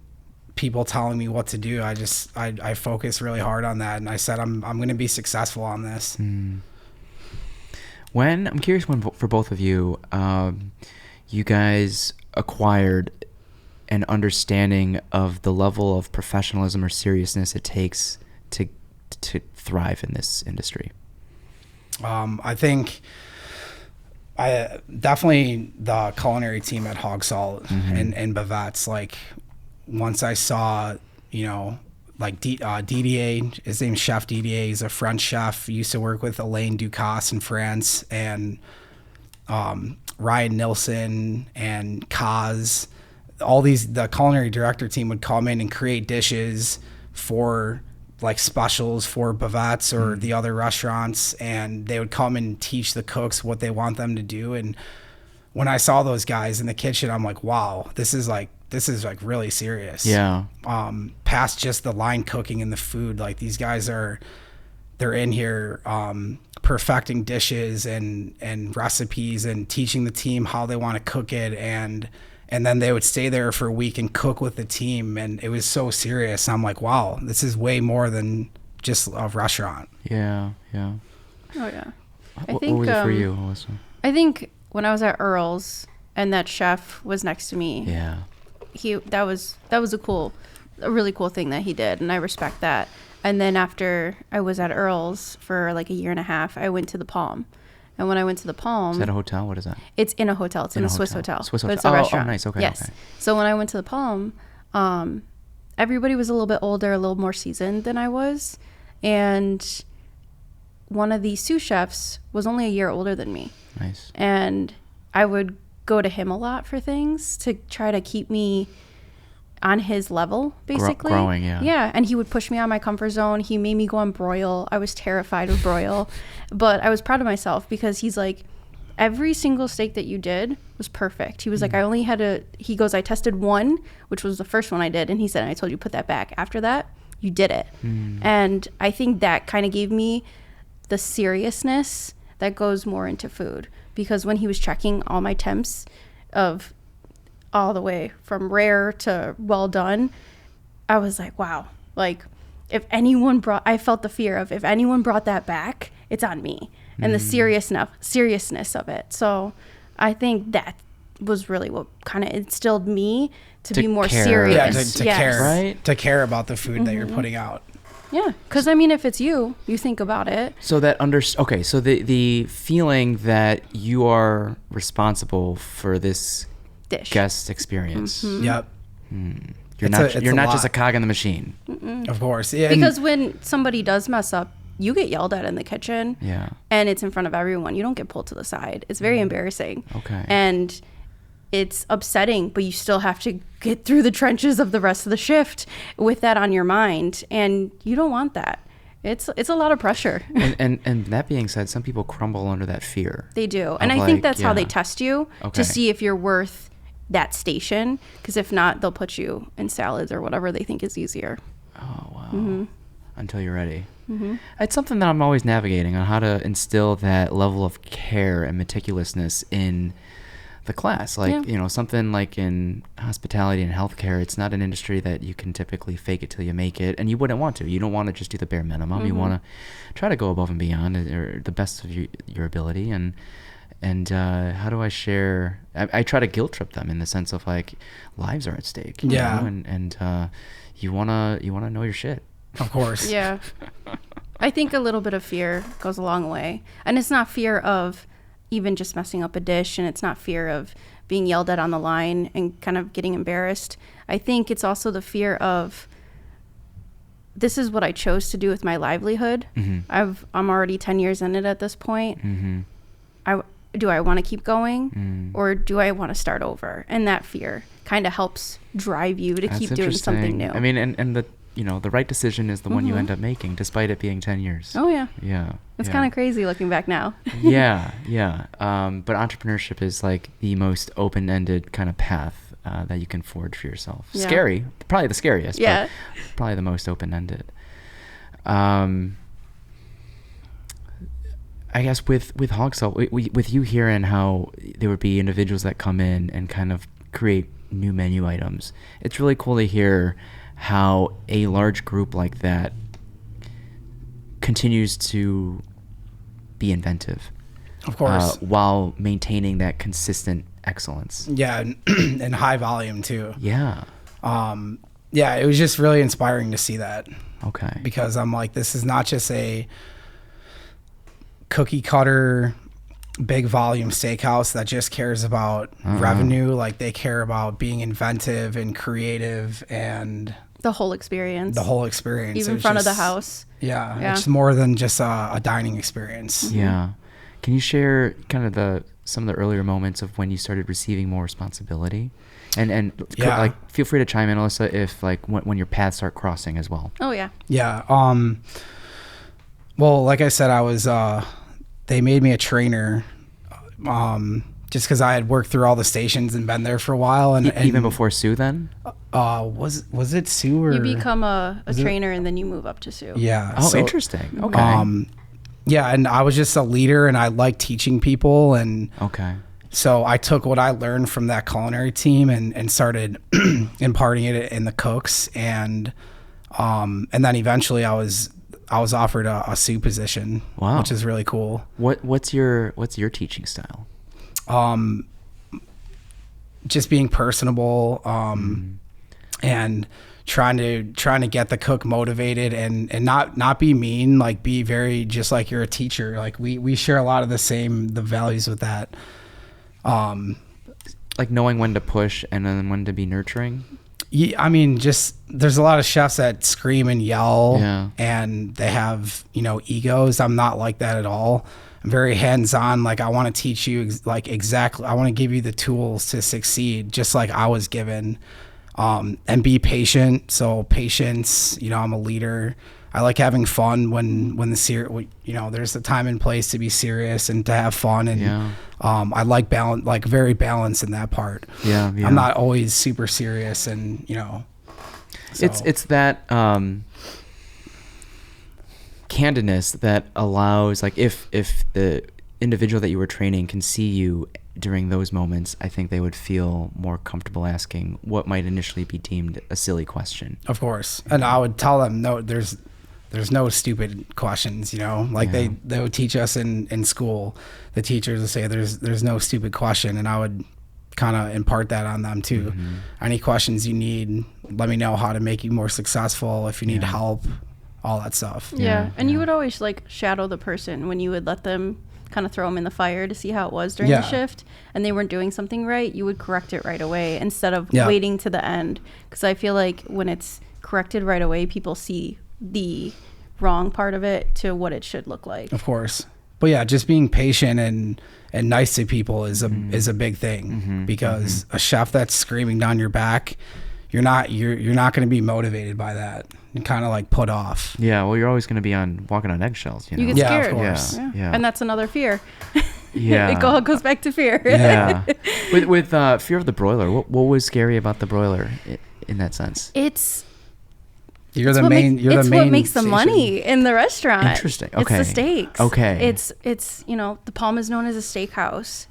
people telling me what to do. I focused really hard on that, and I said I'm going to be successful on this. I'm curious when for both of you, you guys acquired an understanding of the level of professionalism or seriousness it takes to thrive in this industry. I think definitely the culinary team at Hog Salt and Bavettes, like once I saw, like Didier, his name's Chef Didier, he's a French chef. He used to work with Alain Ducasse in France, and Ryan Nilsson and Kaz. The culinary director team would come in and create dishes for like specials for Bavettes or the other restaurants, and they would come and teach the cooks what they want them to do. And when I saw those guys in the kitchen, I'm like, wow, this is really serious. Yeah. Past just the line cooking and the food, like these guys they're in here perfecting dishes and recipes and teaching the team how they want to cook it, and then they would stay there for a week and cook with the team, and it was so serious. I'm like, wow, this is way more than just a restaurant. Yeah. Oh yeah. What was it for you, Alyssa? I think when I was at Earl's and that chef was next to me. Yeah. That was a really cool thing that he did, and I respect that. And then after I was at Earl's for like a year and a half, I went to the Palm. And when I went to the Palm, is that a hotel? What is that? It's in a hotel. It's in a Swiss hotel. Swiss hotel. But it's a restaurant. Oh, nice. Okay. Yes. Okay. So when I went to the Palm, everybody was a little bit older, a little more seasoned than I was, and one of the sous chefs was only a year older than me. Nice. And I would go to him a lot for things to try to keep me on his level, basically. Growing, yeah. Yeah, and he would push me out of my comfort zone. He made me go on broil. I was terrified of broil, but I was proud of myself because he's like, every single steak that you did was perfect. He was like, he goes, I tested one, which was the first one I did, and he said, I told you put that back. After that, you did it. And I think that kind of gave me the seriousness that goes more into food, because when he was checking all my temps of all the way from rare to well done, I was like, wow, like I felt the fear of if anyone brought that back, it's on me, and the seriousness of it. So I think that was really what kind of instilled me to be more serious. Yeah, to care, right? To care about the food that you're putting out. Yeah, because I mean, if it's you think about it. So that so the feeling that you are responsible for this dish guest experience. Yep. You're not just a cog in the machine. Of course, yeah. Because when somebody does mess up, you get yelled at in the kitchen. Yeah. And it's in front of everyone. You don't get pulled to the side. It's very embarrassing. Okay. And it's upsetting, but you still have to get through the trenches of the rest of the shift with that on your mind, and you don't want that. It's a lot of pressure. And that being said, some people crumble under that fear. They do. And I think that's how they test you to see if you're worth that station, because if not, they'll put you in salads or whatever they think is easier. Oh, wow. Until you're ready. It's something that I'm always navigating on, how to instill that level of care and meticulousness in the class. Like, something like in hospitality and healthcare, it's not an industry that you can typically fake it till you make it. And you wouldn't want to. You don't want to just do the bare minimum. Mm-hmm. You want to try to go above and beyond, or the best of your ability. And how do I share? I try to guilt trip them in the sense of like, lives are at stake. You know? And you wanna know your shit. Of course. Yeah. I think a little bit of fear goes a long way. And it's not fear of even just messing up a dish, and it's not fear of being yelled at on the line and kind of getting embarrassed. I think it's also the fear of, this is what I chose to do with my livelihood. Mm-hmm. I'm already 10 years in it at this point. Mm-hmm. Do I want to keep going, or do I want to start over? And that fear kind of helps drive you to keep doing something new. I mean, and the the right decision is the one you end up making, despite it being 10 years. Oh yeah. Yeah. It's kind of crazy looking back now. Yeah. But entrepreneurship is like the most open-ended kind of path that you can forge for yourself. Yeah. Scary, probably the scariest. Yeah. But probably the most open-ended. I guess with Hog Salt, with you hearing how there would be individuals that come in and kind of create new menu items, it's really cool to hear how a large group like that continues to be inventive. Of course. While maintaining that consistent excellence. Yeah, and high volume too. Yeah. Yeah, it was just really inspiring to see that. Okay. Because I'm like, this is not just a cookie cutter big volume steakhouse that just cares about revenue. Like, they care about being inventive and creative and the whole experience. Even front of the house. Yeah. It's more than just a dining experience. Yeah. Can you share kind of some of the earlier moments of when you started receiving more responsibility? And like, feel free to chime in, Alyssa, if like when your paths start crossing as well. Oh yeah. Yeah. Well, like I said, I was they made me a trainer just because I had worked through all the stations and been there for a while. And even before Sue then? Was it Sue or... You become a trainer and then you move up to Sue. Yeah. Oh, so, interesting. Okay. Yeah, and I was just a leader and I liked teaching people. And okay. So I took what I learned from that culinary team and started imparting it in the cooks. And then eventually I was offered a Sue position. Wow. Which is really cool. What's your teaching style? Just being personable, and trying to get the cook motivated and not be mean, like be very just like you're a teacher. Like we share a lot of the values with that. Like knowing when to push and then when to be nurturing. Yeah, I mean, just there's a lot of chefs that scream and yell, and they have egos. I'm not like that at all. I'm very hands-on. Like, I want to teach you exactly. I want to give you the tools to succeed, just like I was given, and be patient. So patience. I'm a leader. I like having fun when there's a time and place to be serious and to have fun. And I like balance, like very balanced in that part. Yeah. I'm not always super serious, and So. It's that candidness that allows, like, if the individual that you were training can see you during those moments, I think they would feel more comfortable asking what might initially be deemed a silly question. Of course. And I would tell them, no, there's no stupid questions, they would teach us in school. The teachers would say there's no stupid question, and I would kind of impart that on them too. Mm-hmm. Any questions you need, let me know how to make you more successful. If you need help, all that stuff. Yeah. And you would always shadow the person when you would let them kind of throw them in the fire to see how it was during the shift, and they weren't doing something right, you would correct it right away instead of waiting to the end. Because I feel like when it's corrected right away, people see the wrong part of it to what it should look like. Of course. But yeah, just being patient and nice to people is a big thing, because a chef that's screaming down your back, you're not going to be motivated by that and kind of put off. Yeah, well, you're always going to be walking on eggshells. You get scared. Of course. Yeah. And that's another fear. Yeah, it all goes back to fear. Yeah, with fear of the broiler, what was scary about the broiler in that sense? It's what makes the money in the restaurant. Interesting. Okay. It's the steaks. Okay. It's the Palm is known as a steakhouse.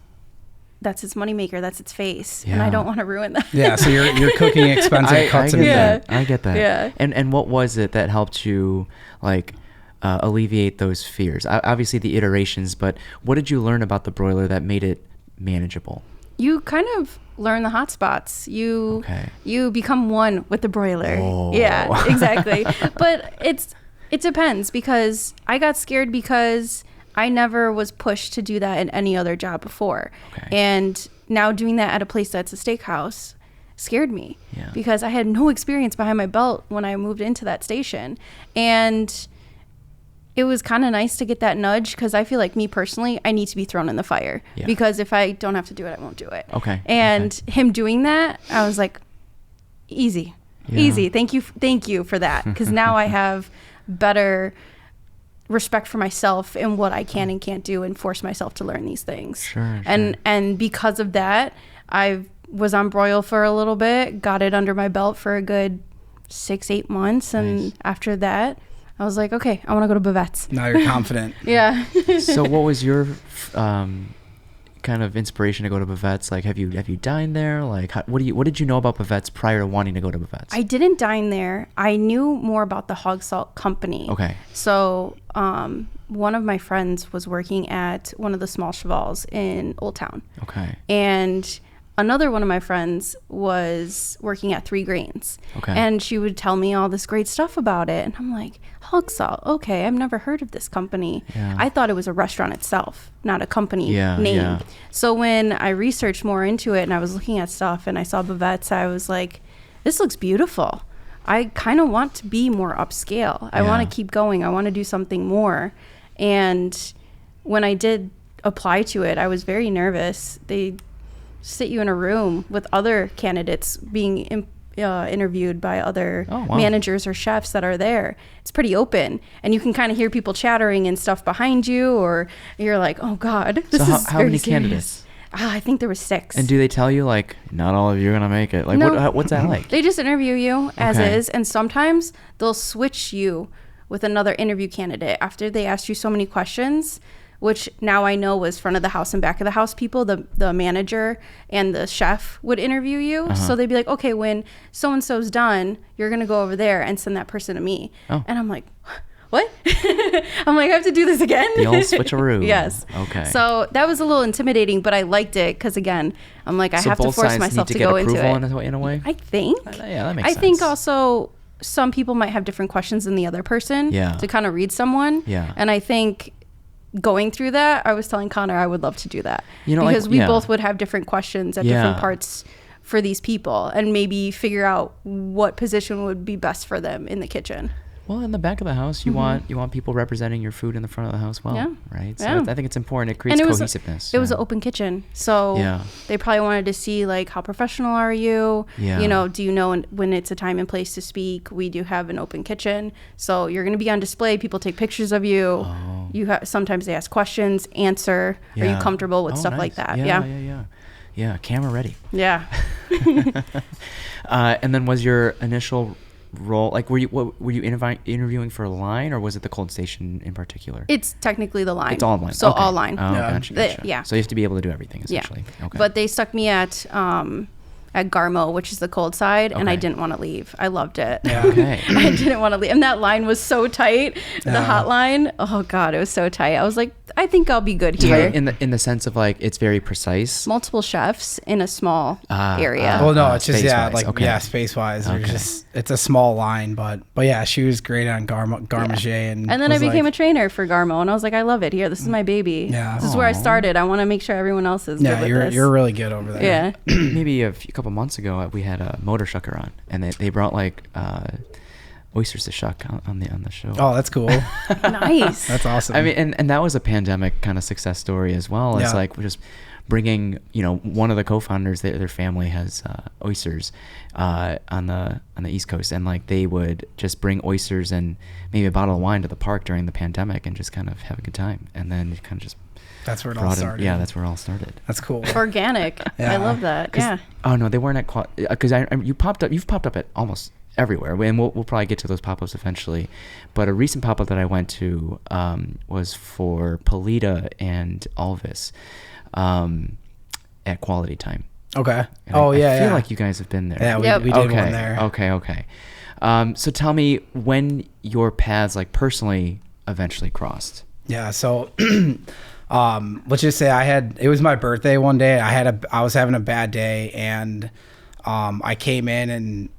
that's its moneymaker. That's its face. Yeah. And I don't want to ruin that. Yeah. So your cooking expensive cuts into that. I get that. Yeah. And what was it that helped you like alleviate those fears? Obviously the iterations, but what did you learn about the broiler that made it manageable? You kind of learn the hot spots. You become one with the broiler. Oh. Yeah, exactly. But it depends, because I got scared because I never was pushed to do that in any other job before. Okay. And now doing that at a place that's a steakhouse scared me because I had no experience behind my belt when I moved into that station. And it was kind of nice to get that nudge, because I feel like, me personally, I need to be thrown in the fire because if I don't have to do it, I won't do it. Okay. And him doing that, I was like, easy. Thank you for that. Because now I have better respect for myself and what I can and can't do, and force myself to learn these things. Sure. And because of that, I was on broil for a little bit, got it under my belt for a good 6-8 months. And after that, I was like, okay, I want to go to Bavettes. Now you're confident. Yeah. So what was your kind of inspiration to go to Bavettes? Like, have you dined there? Like, what did you know about Bavettes prior to wanting to go to Bavettes? I didn't dine there. I knew more about the hog salt company. Okay. So one of my friends was working at one of the small chevals in Old Town. Okay. And another one of my friends was working at 3 Grains. Okay. And she would tell me all this great stuff about it. And I'm like, hog salt, okay, I've never heard of this company. Yeah. I thought it was a restaurant itself, not a company name. Yeah. So when I researched more into it and I was looking at stuff and I saw Bavettes, I was like, this looks beautiful. I kind of want to be more upscale. I want to keep going. I want to do something more. And when I did apply to it, I was very nervous. They sit you in a room with other candidates being interviewed by other managers or chefs that are there. It's pretty open, and you can kind of hear people chattering and stuff behind you, or you're like, oh God, this is how many candidates? I think there were 6. And do they tell you, like, not all of you are gonna make it? Like, no. What's that like? They just interview you as is, and sometimes they'll switch you with another interview candidate after they asked you so many questions, which now I know was front of the house and back of the house people. The manager and the chef would interview you. So they'd be like, okay, when so-and-so's done, you're going to go over there and send that person to me. Oh. And I'm like, what? I'm like, I have to do this again? The old switcheroo. Yes. Okay. So that was a little intimidating, but I liked it because, again, I'm like, I have to force myself to go into it. In a way? I think. Yeah, that makes sense. I think also some people might have different questions than the other person to kind of read someone. Yeah. And I think going through that, I was telling Connor I would love to do that, because we both would have different questions at different parts for these people, and maybe figure out what position would be best for them in the kitchen. Well, in the back of the house, you want people representing your food in the front of the house right? So I think it's important. It creates cohesiveness. It was an open kitchen, so they probably wanted to see, like, how professional are you? You know, do you know when it's a time and place to speak? We do have an open kitchen, so you're going to be on display. People take pictures of you. Sometimes they ask questions, answer. Are you comfortable with stuff like that? Yeah, camera ready. Yeah. And then was your initial role, like, were you interviewing for a line, or was it the cold station in particular? It's technically the line. It's all line. So all line. Oh, gotcha. So you have to be able to do everything, essentially. Yeah. Okay. But they stuck me at Gourmet, which is the cold side, and I didn't want to leave. I loved it. Yeah. Okay. I didn't want to leave. And that line was so tight. The hotline, oh God, it was so tight. I was like, I think I'll be good here. In the sense of, like, it's very precise. Multiple chefs in a small area. Well, no, it's just space wise. It's a small line, but yeah, she was great on Gourmet, and then I became a trainer for Gourmet, and I was like, I love it here. This is my baby. Yeah, this is where I started. I want to make sure everyone else is good with this. You're really good over there. Yeah. Maybe a couple months ago, we had a motor shucker on, and they brought, like, oysters to shuck on the show. Oh, that's cool. Nice. That's awesome. I mean, and that was a pandemic kind of success story as well. It's like, we're just bringing, one of the co-founders, their family has oysters on the East Coast, and, like, they would just bring oysters and maybe a bottle of wine to the park during the pandemic and just kind of have a good time, and then kind of just that's where it all started. That's where it all started. That's cool. Organic. I love that. Yeah. Oh no, they weren't at because you've popped up at almost everywhere, and we'll probably get to those pop-ups eventually. But a recent pop-up that I went to was for Polita and Alvis, at Quality Time. Okay. And I feel like you guys have been there. Yeah, we did one there. Okay. So tell me when your paths like personally eventually crossed. Yeah. So, let's just say it was my birthday one day. I was having a bad day, and I came in, and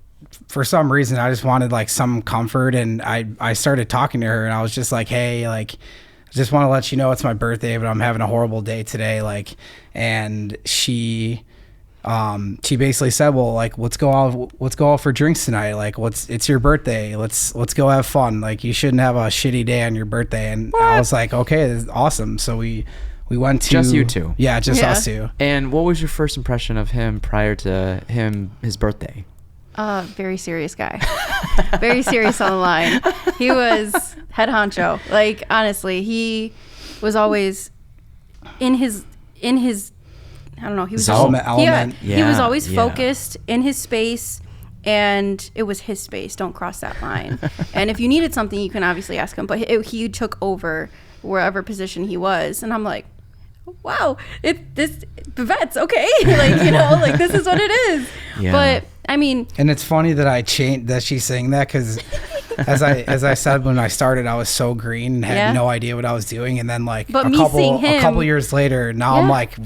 for some reason I just wanted like some comfort, and I started talking to her, and I was just like, hey, like, I just want to let you know it's my birthday, but I'm having a horrible day today. Like, and she basically said, well, like, let's go out for drinks tonight. Like, it's your birthday. Let's go have fun. Like, you shouldn't have a shitty day on your birthday. And I was like, okay, this is awesome. So we went to just you two. Yeah, just us two. And what was your first impression of him prior to his birthday? Very serious guy. Very serious on the line. He was head honcho. Like, honestly, he was always in his I don't know. He was element. He was always focused in his space, and it was his space. Don't cross that line. And if you needed something, you can obviously ask him. But he took over wherever position he was, and I'm like, wow, this Bavettes, okay, like, you know, like, this is what it is. Yeah. But I mean, and it's funny that she's saying that, because as I said when I started, I was so green and had no idea what I was doing, and then like a couple years later, now I'm like,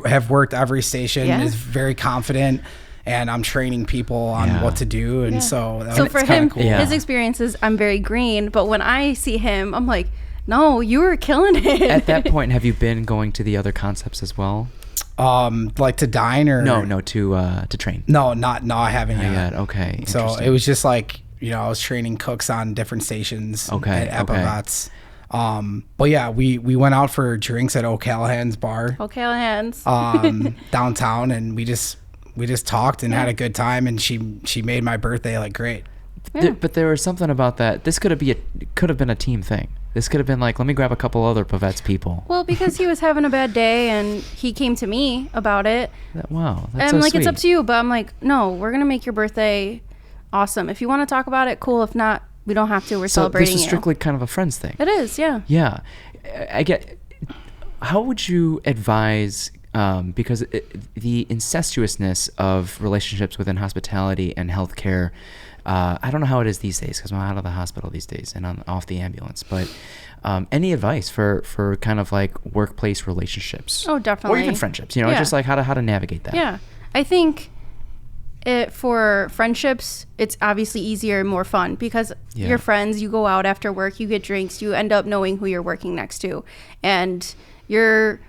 have worked every station, is very confident, and I'm training people on what to do, and so for him, cool. His experiences, I'm very green, but when I see him, I'm like, no, you were killing it. At that point, have you been going to the other concepts as well? Like to dine or no to train? No, I haven't yet. Okay. So it was just like, you know, I was training cooks on different stations at Bavettes. But yeah, we went out for drinks at O'Callahan's bar. O'Callahan's. Downtown, and we just talked and had a good time, and she made my birthday like great. Yeah. But there was something about that. This could have been a team thing. This could have been like, let me grab a couple other Bavettes people. Well, because he was having a bad day and he came to me about it. Wow, that's so like, sweet. It's up to you. But I'm like, no, we're gonna make your birthday awesome. If you want to talk about it, cool. If not, we don't have to. We're celebrating. This is strictly kind of a friends thing. It is, yeah. Yeah, I get. How would you advise? Because the incestuousness of relationships within hospitality and healthcare. I don't know how it is these days, because I'm out of the hospital these days and I'm off the ambulance. But any advice for kind of like workplace relationships? Oh, definitely. Or even friendships, you know, just like how to navigate that. Yeah, I think for friendships, it's obviously easier and more fun, because you're friends, you go out after work, you get drinks, you end up knowing who you're working next to. And you're,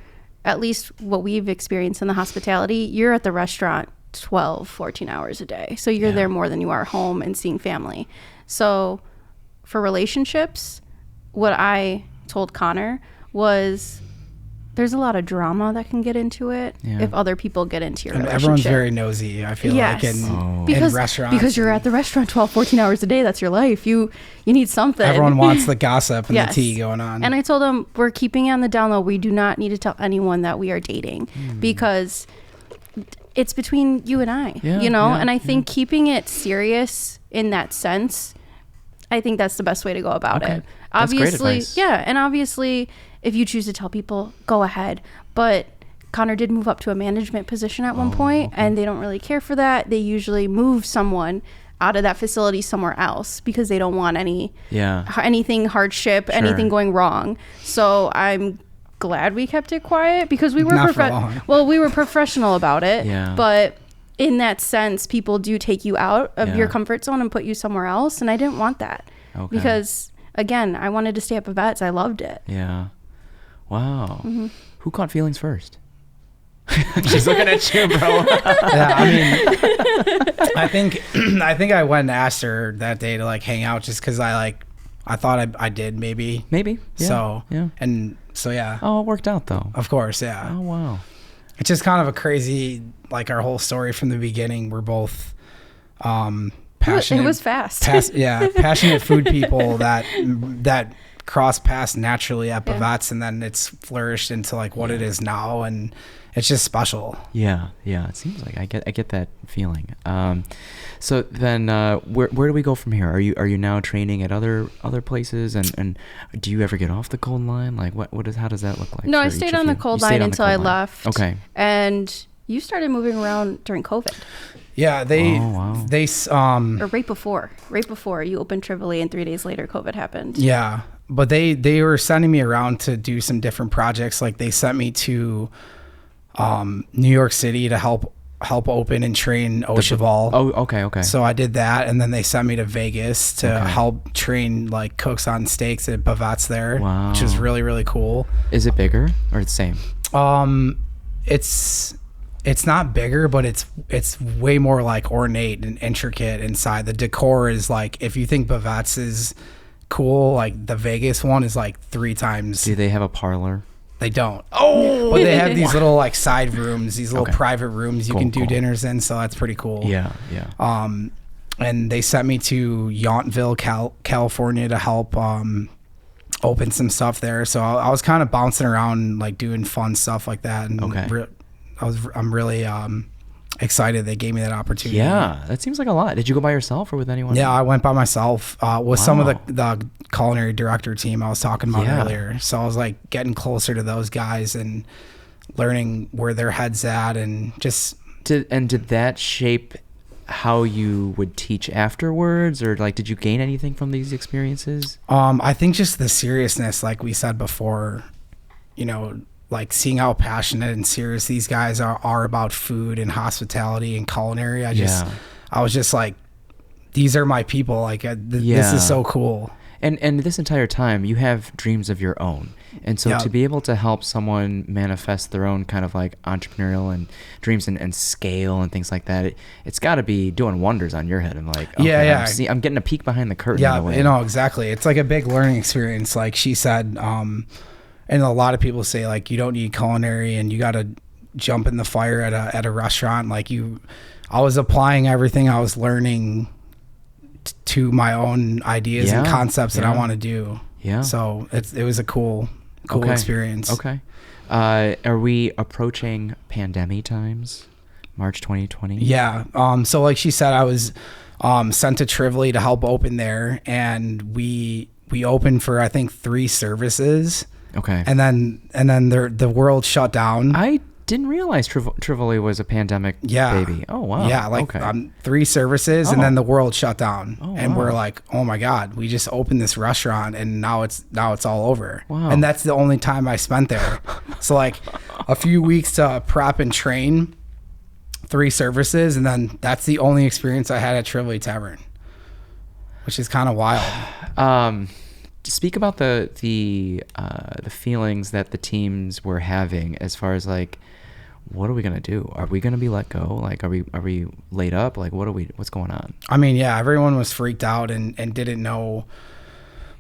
at least what we've experienced in the hospitality, you're at the restaurant 12, 14 hours a day. So you're there more than you are home and seeing family. So for relationships, what I told Connor was, there's a lot of drama that can get into it if other people get into your relationship. Everyone's very nosy, I feel like, in restaurants. Because you're at the restaurant 12, 14 hours a day. That's your life. You need something. Everyone wants the gossip and the tea going on. And I told him, we're keeping it on the down low. We do not need to tell anyone that we are dating, because it's between you and I, you know? And I think keeping it serious in that sense, I think that's the best way to go about it. Obviously, that's great advice. Yeah. And obviously, if you choose to tell people, go ahead. But Connor did move up to a management position at one point, and they don't really care for that. They usually move someone out of that facility somewhere else because they don't want anything hardship, anything going wrong. So I'm glad we kept it quiet, because we were we were professional about it. But in that sense, people do take you out of your comfort zone and put you somewhere else, and I didn't want that, because again, I wanted to stay at Bavettes. I loved it. Wow. Who caught feelings first? She's looking at you, bro. I mean, I think I went and asked her that day to like hang out, just because I thought I did maybe. So Oh, it worked out though. Of course, yeah. Oh wow. It's just kind of a crazy, like, our whole story from the beginning. We're both passionate. It was fast. Passionate food people that crossed paths naturally at Bavettes, and then it's flourished into like what it is now, and it's just special. Yeah, it seems like I get that feeling. So then, where do we go from here? Are you now training at other places, and do you ever get off the cold line? Like how does that look like? No, I stayed on the cold line until I left. Okay. And you started moving around during COVID. Yeah, they or right before you opened Trivoli, and 3 days later COVID happened. Yeah, but they were sending me around to do some different projects. Like they sent me to New York City to help open and train Ocheval. Okay. So I did that, and then they sent me to Vegas to help train like cooks on steaks at Bavettes there, which was really, really cool. Is it bigger or the same? It's not bigger, but it's way more like ornate and intricate inside. The decor is like, if you think Bavettes is cool, like the Vegas one is like 3 times. Do they have a parlor? They don't. Oh, but they have these little like side rooms, these little private rooms you can do dinners in. So that's pretty cool. Yeah. And they sent me to Yountville, California to help open some stuff there. So I was kind of bouncing around, like doing fun stuff like that. And I'm really excited they gave me that opportunity. Yeah, that seems like a lot. Did you go by yourself or with anyone? Yeah, I went by myself with some of the culinary director team I was talking about earlier. So I was like getting closer to those guys and learning where their head's at, and just did that shape how you would teach afterwards, or like did you gain anything from these experiences? I think just the seriousness, like we said before, like seeing how passionate and serious these guys are about food and hospitality and culinary. I was just like, these are my people. Like this is so cool. And this entire time you have dreams of your own. And so to be able to help someone manifest their own kind of like entrepreneurial and dreams and scale and things like that, it's got to be doing wonders on your head. I'm like, I'm getting a peek behind the curtain. Yeah, exactly. It's like a big learning experience. Like she said, and a lot of people say like you don't need culinary and you got to jump in the fire at a restaurant. Like I was applying everything I was learning to my own ideas and concepts that I want to do. Yeah. So it was a cool experience. Okay. Are we approaching pandemic times? March 2020? Yeah. So like she said, I was sent to Trivoli to help open there, and we opened for I think 3 services. Okay. And then the world shut down. I didn't realize Trivoli was a pandemic baby. Oh, wow. Yeah, like 3 services, and then the world shut down. And we're like, oh my God, we just opened this restaurant, and now it's all over. Wow. And that's the only time I spent there. So like a few weeks to prep and train, 3 services, and then that's the only experience I had at Trivoli Tavern, which is kind of wild. Speak about the feelings that the teams were having as far as like, what are we gonna do? Are we gonna be let go? Like, are we laid up? Like, what's going on? I mean, yeah, everyone was freaked out and didn't know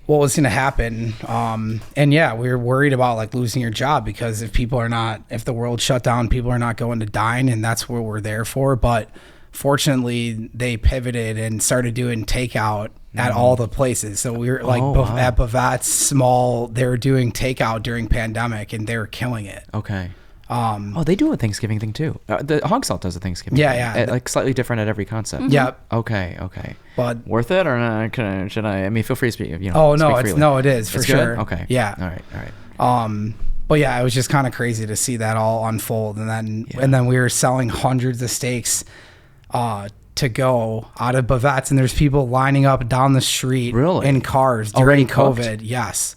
what was gonna happen. And yeah, we were worried about like losing your job, because if the world shut down, people are not going to dine, and that's what we're there for. But fortunately, they pivoted and started doing takeout at all the places. So we were like at Bavettes small, they were doing takeout during pandemic, and they were killing it. Okay. They do a Thanksgiving thing too. The Hog Salt does a Thanksgiving thing. Like slightly different at every concept. Mm-hmm. Yep. Okay. But worth it or not? Should I? I mean, feel free to speak. It is for sure. Good? Okay. Yeah. All right. But yeah, it was just kind of crazy to see that all unfold, and then we were selling hundreds of steaks to go out of Bavettes, and there's people lining up down the street in cars during COVID. Yes.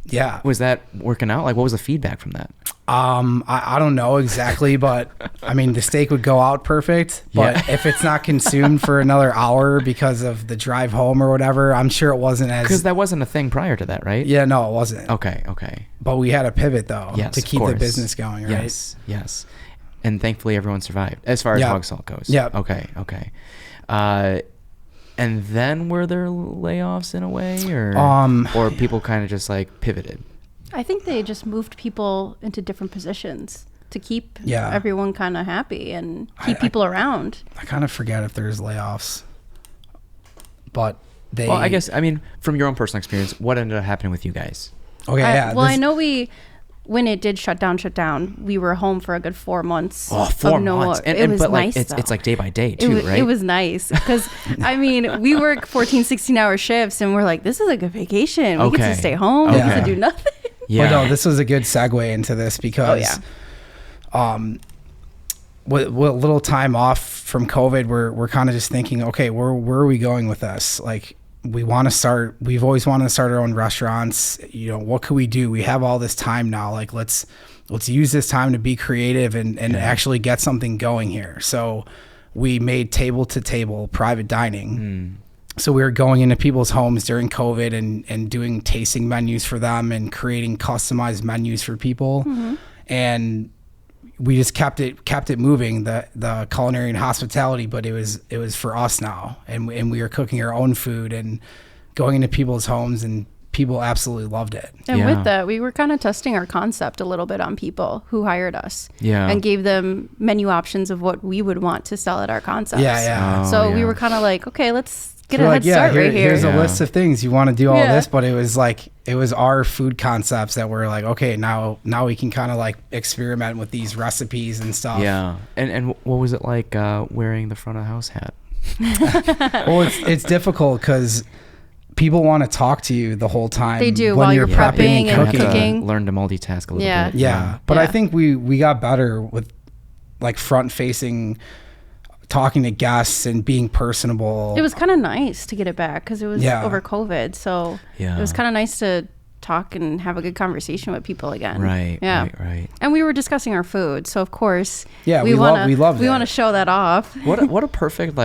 Yeah. Was that working out? Like, what was the feedback from that? I don't know exactly, but I mean, the steak would go out perfect, but if it's not consumed for another hour because of the drive home or whatever, I'm sure it wasn't as... Because that wasn't a thing prior to that, right? Yeah, no, it wasn't. Okay. But we had a pivot, though, to keep the business going, right? Yes. And thankfully, everyone survived, as far as Hog Salt goes. Yeah. Okay. And then were there layoffs in a way, or people kind of just like pivoted? I think they just moved people into different positions to keep everyone kind of happy and keep people around. I kind of forget if there's layoffs, but Well, I guess, I mean, from your own personal experience, what ended up happening with you guys? Okay, yeah. Well, I know when it did shut down, we were home for a good 4 months. Oh, 4 months. It was but nice, it's like day by day too, right? It was nice because, I mean, we work 14, 16-hour shifts and we're like, this is like a vacation. We get to stay home. We get to do nothing. Yeah. But no, this was a good segue into this because with a little time off from COVID, we're kind of just thinking, okay, where are we going with this? Like, we've always wanted to start our own restaurants. You know, what could we do? We have all this time now. Like, let's use this time to be creative and actually get something going here. So we made table to table private dining. So we were going into people's homes during COVID and doing tasting menus for them and creating customized menus for people. And we just kept it moving, the culinary and hospitality, but it was for us now, and we were cooking our own food and going into people's homes, and people absolutely loved it. And with that, we were kind of testing our concept a little bit on people who hired us, and gave them menu options of what we would want to sell at our concepts. So we were kind of like, okay, let's get a head start right here. Here's a list of things you want to do all this, but it was our food concepts that were like, okay, now we can kind of like experiment with these recipes and stuff. Yeah. And what was it like wearing the front of the house hat? Well, it's difficult because people want to talk to you the whole time. They do while you're prepping and cooking. Learn to multitask a little bit. Yeah. But I think we got better with like front facing, talking to guests and being personable. It was kind of nice to get it back because it was over COVID. So it was kind of nice to talk and have a good conversation with people again. Right. And we were discussing our food. So of course, we want to show that off. What a perfect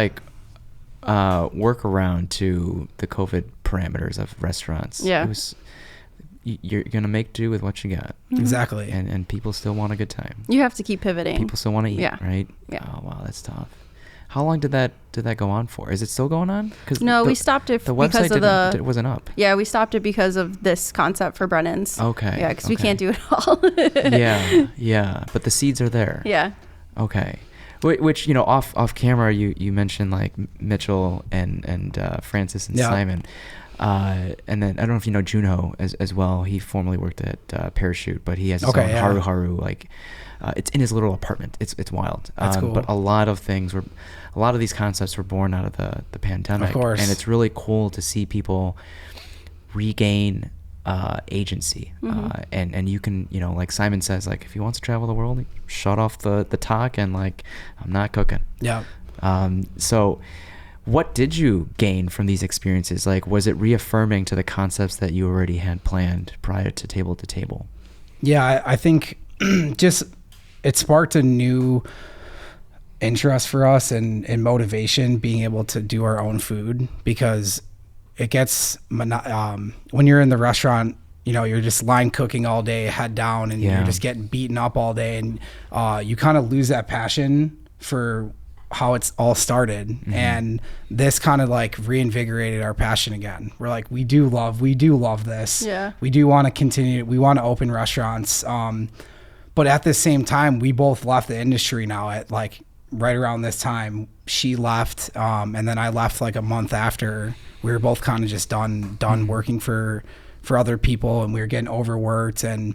workaround to the COVID parameters of restaurants. Yeah. You're going to make do with what you got. Exactly. And people still want a good time. You have to keep pivoting. People still want to eat, right? Yeah. Oh, wow, that's tough. How long did that go on for? Is it still going on? We stopped it the because website wasn't up. Yeah, we stopped it because of this concept for Brennan's. Okay. Yeah, because we can't do it all. Yeah. But the seeds are there. Yeah. Okay. Which, off camera, you mentioned like Mitchell and Francis and Simon. And then I don't know if you know Junho as well. He formerly worked at Parachute, but he has his own Haru like it's in his little apartment. It's wild. That's cool. But a lot of these concepts were born out of the pandemic. Of course. And it's really cool to see people regain agency. And you can, like Simon says, like if he wants to travel the world, shut off the talk and like, I'm not cooking. Yeah. So what did you gain from these experiences? Like, was it reaffirming to the concepts that you already had planned prior to Table to Table? Yeah, I think just it sparked a new interest for us and motivation being able to do our own food, because it gets when you're in the restaurant, you're just line cooking all day, head down, and you're just getting beaten up all day, and you kind of lose that passion for how it's all started. And this kind of like reinvigorated our passion again. We're like, we do love this. Yeah. We do want to continue. We want to open restaurants. But at the same time, we both left the industry now at like right around this time. She left, and then I left like a month after. We were both kind of just done working for other people, and we were getting overworked and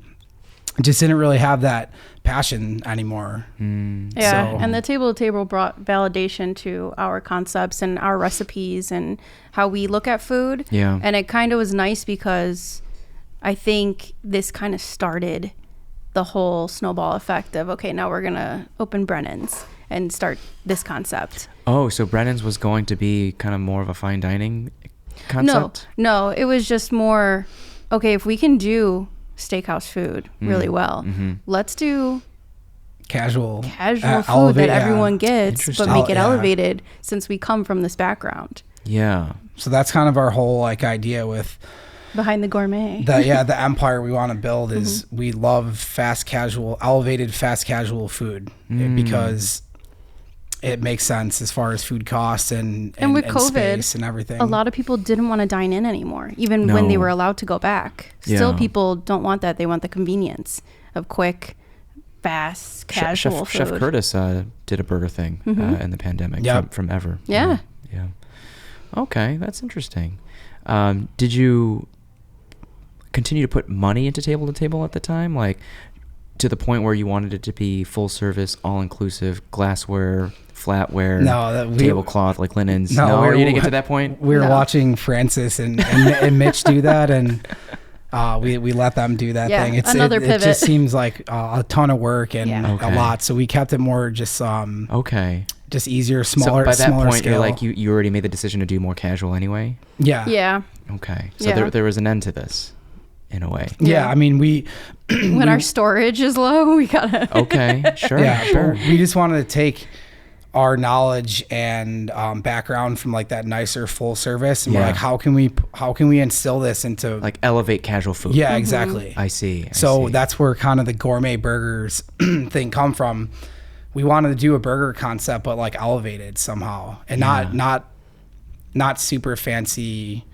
just didn't really have that passion anymore. And the Table to Table brought validation to our concepts and our recipes and how we look at food. And it kind of was nice because I think this kind of started the whole snowball effect of, okay, now we're gonna open Brennan's and start this concept. Oh, so Brennan's was going to be kind of more of a fine dining concept? No, it was just more, okay, if we can do steakhouse food really well, let's do casual food that everyone gets, but make it elevated, since we come from this background. So that's kind of our whole like idea with behind the gourmet. The empire we want to build is we love elevated fast casual food, because it makes sense as far as food costs and with COVID, space and everything. A lot of people didn't want to dine in anymore, even when they were allowed to go back. Still, people don't want that. They want the convenience of quick, fast, casual food. Chef Curtis did a burger thing in the pandemic from Ever. Okay, that's interesting. Did you continue to put money into table to table at the time, like to the point where you wanted it to be full service, all inclusive, glassware, flatware, tablecloth, like linens? No, you didn't get to that point. We were watching Francis and Mitch do that, and we let them do that thing. Another pivot. It just seems like a ton of work and a lot, so we kept it more just just easier, smaller. So by that point, scale. You're like you already made the decision to do more casual anyway. Yeah. Okay, so there was an end to this. In a way. Yeah, I mean, when our storage is low, we gotta. Okay, sure. Yeah, sure. We just wanted to take our knowledge and background from like that nicer full service, and we're like, how can we instill this into like elevate casual food? Yeah, exactly. I see. That's where kind of the gourmet burgers thing come from. We wanted to do a burger concept, but like elevated somehow, and not super fancy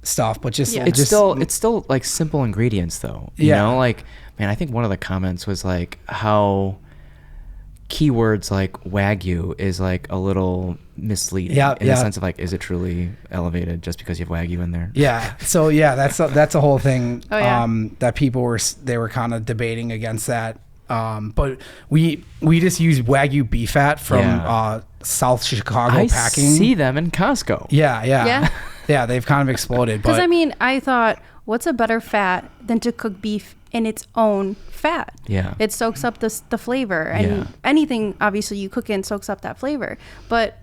stuff, but just it's still like simple ingredients though. You know, like, man, I think one of the comments was like how keywords like Wagyu is like a little misleading in the sense of like, is it truly elevated just because you have Wagyu in there? Yeah. So that's a whole thing that people were kind of debating against that. But we just use Wagyu beef fat from South Chicago Packing. I see them in Costco. Yeah. Yeah, they've kind of exploded. Because I mean, I thought, what's a better fat than to cook beef in its own fat? Yeah, it soaks up the flavor, and anything obviously you cook in soaks up that flavor. But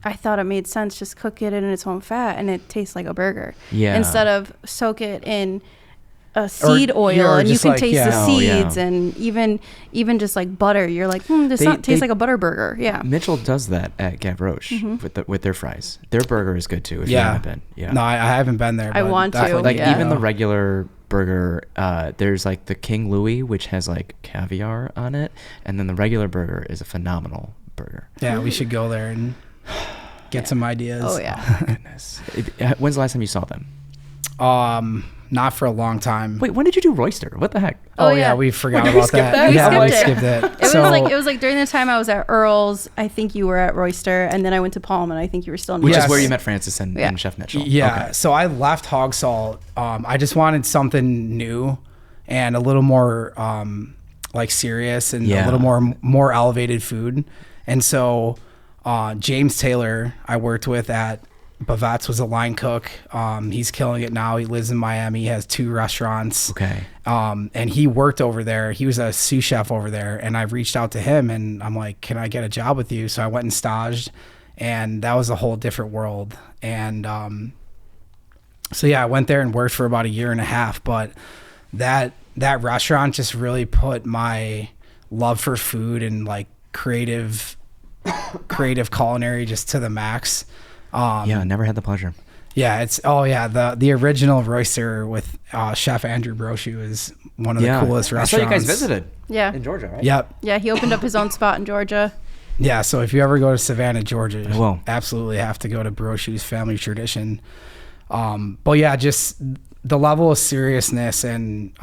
I thought it made sense just cook it in its own fat, and it tastes like a burger. Yeah, instead of soak it in a seed oil, and you can taste the seeds, and even just like butter. You're like, this tastes like a butter burger. Yeah, Mitchell does that at Gavroche with their fries. Their burger is good too. If you haven't been, no, I haven't been there. I want to. Like even the regular burger, there's like the King Louis, which has like caviar on it, and then the regular burger is a phenomenal burger. Yeah, we should go there and get some ideas. Oh yeah, oh, goodness. When's the last time you saw them? Not for a long time. Wait, when did you do Royster? What the heck? Oh yeah, we forgot about that. We skipped it. It was like during the time I was at Earl's, I think you were at Royster, and then I went to Palm, and I think you were still in. Which is where you met Francis and Chef Mitchell. Yeah. Okay. So I left Hog Salt. I just wanted something new and a little more like serious and a little more elevated food. And so James Taylor, I worked with at Bavettes, was a line cook. He's killing it now. He lives in Miami. He has 2 restaurants. Okay. And he worked over there. He was a sous chef over there. And I reached out to him and I'm like, can I get a job with you? So I went and staged, and that was a whole different world. And so I went there and worked for about 1.5 years. But that restaurant just really put my love for food and like creative culinary just to the max. Never had the pleasure. Yeah, the original Royster with Chef Andrew Brochu is one of the coolest restaurants. I saw you guys visited. Yeah. In Georgia, right? Yep. Yeah, he opened up his own spot in Georgia. Yeah, so if you ever go to Savannah, Georgia, you absolutely have to go to Brochu's Family Tradition. But yeah, just the level of seriousness and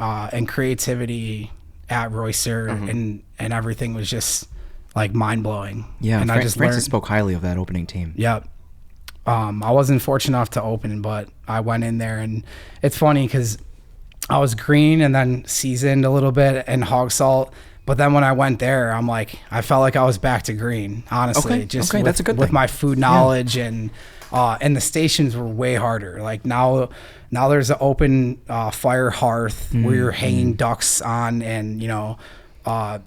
creativity at Royster and everything was just like mind blowing. Yeah, and Francis spoke highly of that opening team. Yep. I wasn't fortunate enough to open, but I went in there, and it's funny because I was green and then seasoned a little bit in Hog Salt. But then when I went there, I'm like, I felt like I was back to green, honestly. That's a good with thing. My food knowledge and the stations were way harder. Like now there's an open fire hearth where you're hanging ducks on, and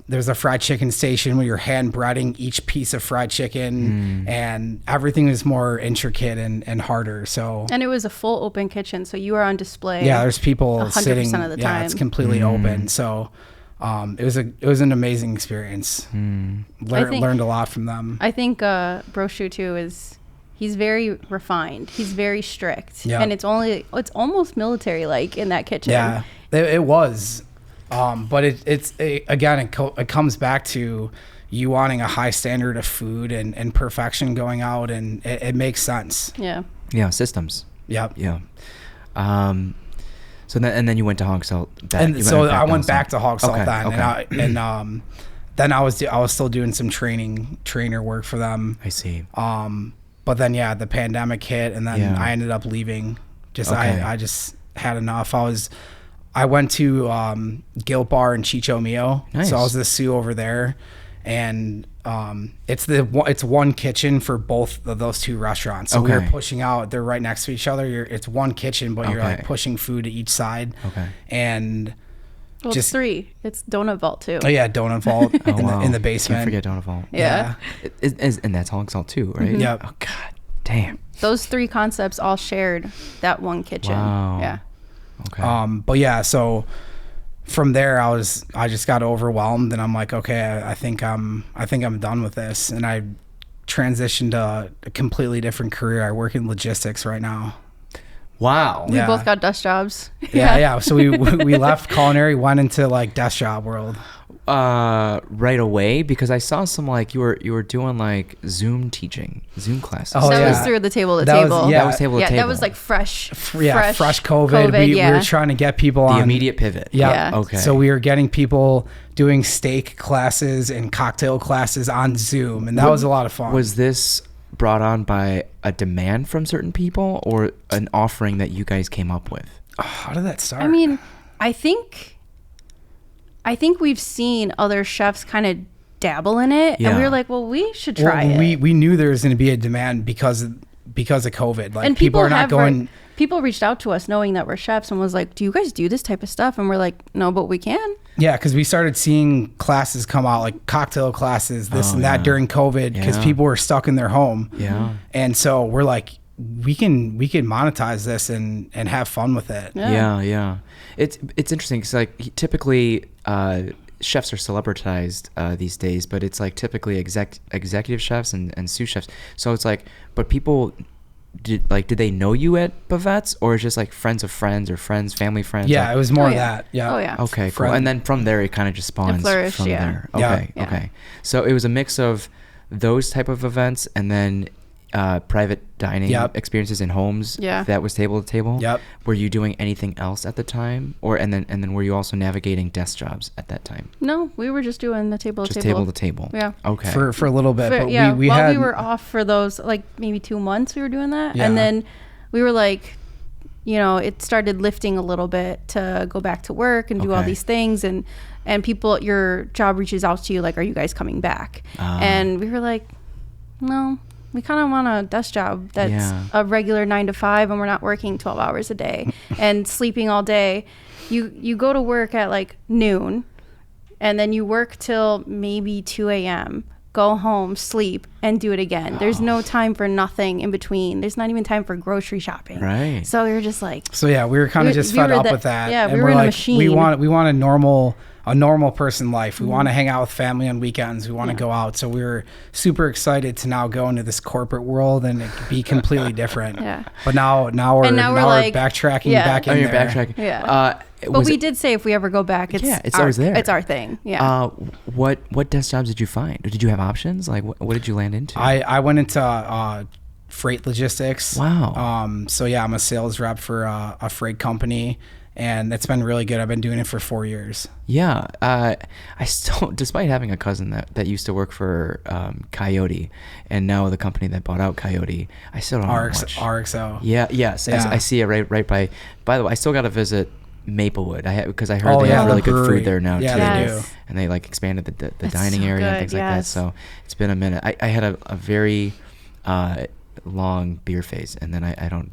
there's a fried chicken station where you're hand breading each piece of fried chicken, and everything is more intricate and harder. And it was a full open kitchen, so you were on display. Yeah, there's people 100% sitting. Of the time. Yeah, it's completely open. So it was an amazing experience. Learned a lot from them. I think Brochu too he's very refined. He's very strict, and it's almost military like in that kitchen. Yeah, it was. But it comes back to you wanting a high standard of food and perfection going out, and it makes sense. Yeah. Yeah. Systems. Yep. Yeah. So then you went to Hog Salt. I went back to Hog Salt then, okay. Then I was still doing some trainer work for them. I see. But but then the pandemic hit, and then I ended up leaving. I just had enough. I went to Guilt Bar in Chicho Mio. Nice. So I was the sous over there, and it's one kitchen for both of those two restaurants. So we were pushing out. They're right next to each other. It's one kitchen, but you're like pushing food to each side. Okay. And it's 3. It's Donut Vault too. Oh yeah, Donut Vault in the basement. Can't forget Donut Vault. Yeah. And that's Hong Salt too, right? Mm-hmm. Yep. Oh God, damn. Those 3 concepts all shared that one kitchen. Wow. Yeah. Okay. But so from there I just got overwhelmed, and I'm like, okay, I think I'm done with this, and I transitioned to a completely different career. I work in logistics right now. Wow. We both got desk jobs. Yeah. So we left culinary, went into like desk job world. Right away, because I saw some like you were doing like Zoom classes. Oh, that was through the table to table. That was table to table. That was like fresh COVID. We were trying to get people on the immediate pivot. Yeah. Okay. So we were getting people doing steak classes and cocktail classes on Zoom, and that was a lot of fun. Was this brought on by a demand from certain people, or an offering that you guys came up with? How did that start? I mean, I think we've seen other chefs kind of dabble in it, and we were like, well, we should try it. We knew there was going to be a demand because of COVID. Like, and people are not going. People reached out to us knowing that we're chefs and was like, do you guys do this type of stuff? And we're like, no, but we can. Yeah, because we started seeing classes come out, like cocktail classes, this and that during COVID, because people were stuck in their home. Yeah. And so we're like, we can monetize this and have fun with it. Yeah. It's interesting because like typically chefs are celebritized these days, but it's like typically executive chefs and sous chefs. So it's like, but people. Did they know you at Bavettes, or it's just like friends of friends or family friends? Yeah, like, it was more of that. Yeah. Oh yeah. Okay, cool. And then from there, it kind of just spawns from there. Okay, yeah. Okay. So it was a mix of those type of events, and then private dining experiences in homes. Yeah. That was table to table. Yep. Were you doing anything else at the time, and then were you also navigating desk jobs at that time? No, we were just doing the table to table. Just table to table. Yeah. Okay. For a little bit, but we were off for those like maybe 2 months. We were doing that, and then we were like, it started lifting a little bit to go back to work and do all these things, and people, your job reaches out to you like, are you guys coming back? And we were like, no. We kind of want a desk job that's a regular 9 to 5, and we're not working 12 hours a day and sleeping all day. You go to work at like noon, and then you work till maybe 2 a.m., go home, sleep, and do it again. There's no time for nothing in between. There's not even time for grocery shopping. Right. So we were just like... So yeah, we were kind of just fed up with that. Yeah, and we were in a machine. We want a normal person life. We want to hang out with family on weekends. We want to go out. So we were super excited to now go into this corporate world and it be completely different. Yeah. But now we're like, backtracking back in there. You're backtracking. Yeah. But we did say if we ever go back, it's always there. It's our thing. Yeah. What desk jobs did you find? Did you have options? Like what did you land into? I went into freight logistics. Wow. So yeah, I'm a sales rep for a freight company. And it's been really good. I've been doing it for 4 years. Yeah. I still, despite having a cousin that used to work for Coyote, and now the company that bought out Coyote, I still don't know much. RXO. Yeah. Yes. Yeah. I see it right by the way, I still got to visit Maplewood. Because I heard they have really good food there now too. Yeah, they do. And they like expanded the dining area and things like that. So it's been a minute. I had a very long beer phase, and then I don't.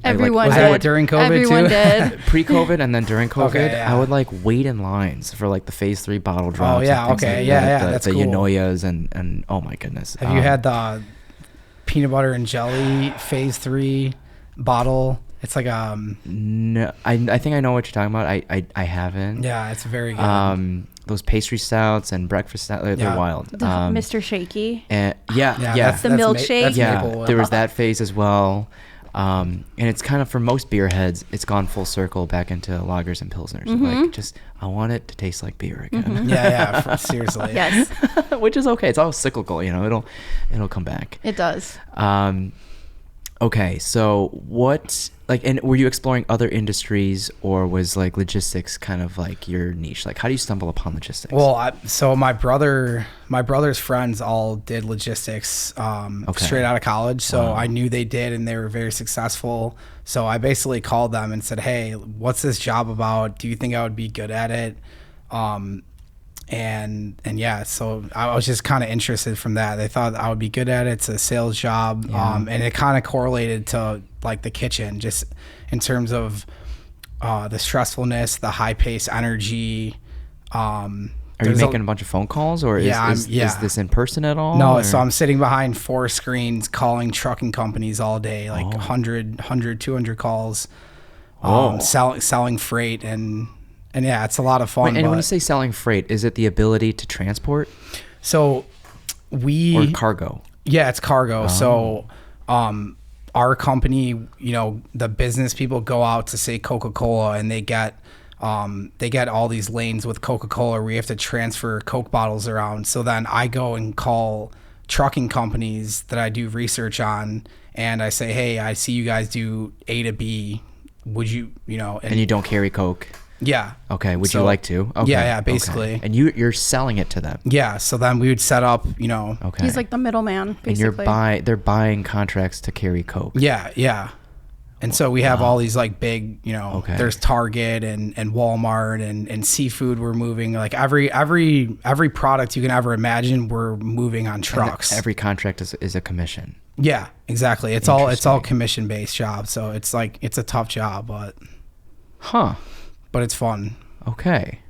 Everyone was that during COVID Everyone too? did. Pre-COVID and then during COVID, Okay, yeah. I would like wait in lines for like the phase 3 bottle drops. Oh yeah, and things okay, like yeah, that, that's the cool. Unoyas and oh my goodness. Have you had the peanut butter and jelly phase 3 bottle? It's like no, I think I know what you're talking about. I haven't. Yeah, it's very good. Those pastry stouts and breakfast stouts, they're wild. Mr. Shaky. And yeah. That's the milkshake. There was that phase as well. And it's kind of, for most beer heads, it's gone full circle back into lagers and pilsners. Like, I want it to taste like beer again. Mm-hmm. Yeah, seriously. Yes. Which is okay. It's all cyclical, it'll come back. It does. Okay, so what, like, and were you exploring other industries, or was like logistics kind of like your niche? Like, how do you stumble upon logistics? Well, so my brother's friends all did logistics straight out of college. So I knew they did, and they were very successful. So I basically called them and said, hey, what's this job about? Do you think I would be good at it? And yeah, so I was just kind of interested from that. They thought I would be good at it. It's a sales job. And it kind of correlated to like the kitchen, just in terms of the stressfulness, the high pace energy. Are you making a bunch of phone calls, or is this in person at all? No, or? So I'm sitting behind 4 screens calling trucking companies all day, like 100, 200 calls, selling freight and yeah, it's a lot of fun. Wait, and when you say selling freight, is it the ability to transport? So or cargo? Yeah, it's cargo. So our company, the business people go out to, say, Coca-Cola, and they get all these lanes with Coca-Cola where we have to transfer Coke bottles around. So then I go and call trucking companies that I do research on, and I say, hey, I see you guys do A to B. Would you, and you don't carry Coke? Yeah. Okay. Would you like to? Okay. Yeah, basically. Okay. And you're selling it to them. Yeah. So then we would set up, Okay. He's like the middleman, basically. And they're buying contracts to carry Coke. Yeah. And so we have all these like big, there's Target and Walmart and seafood we're moving. Like every product you can ever imagine, we're moving on trucks. And every contract is a commission. Yeah, exactly. It's all commission based job. So it's like, it's a tough job, but but it's fun. Okay.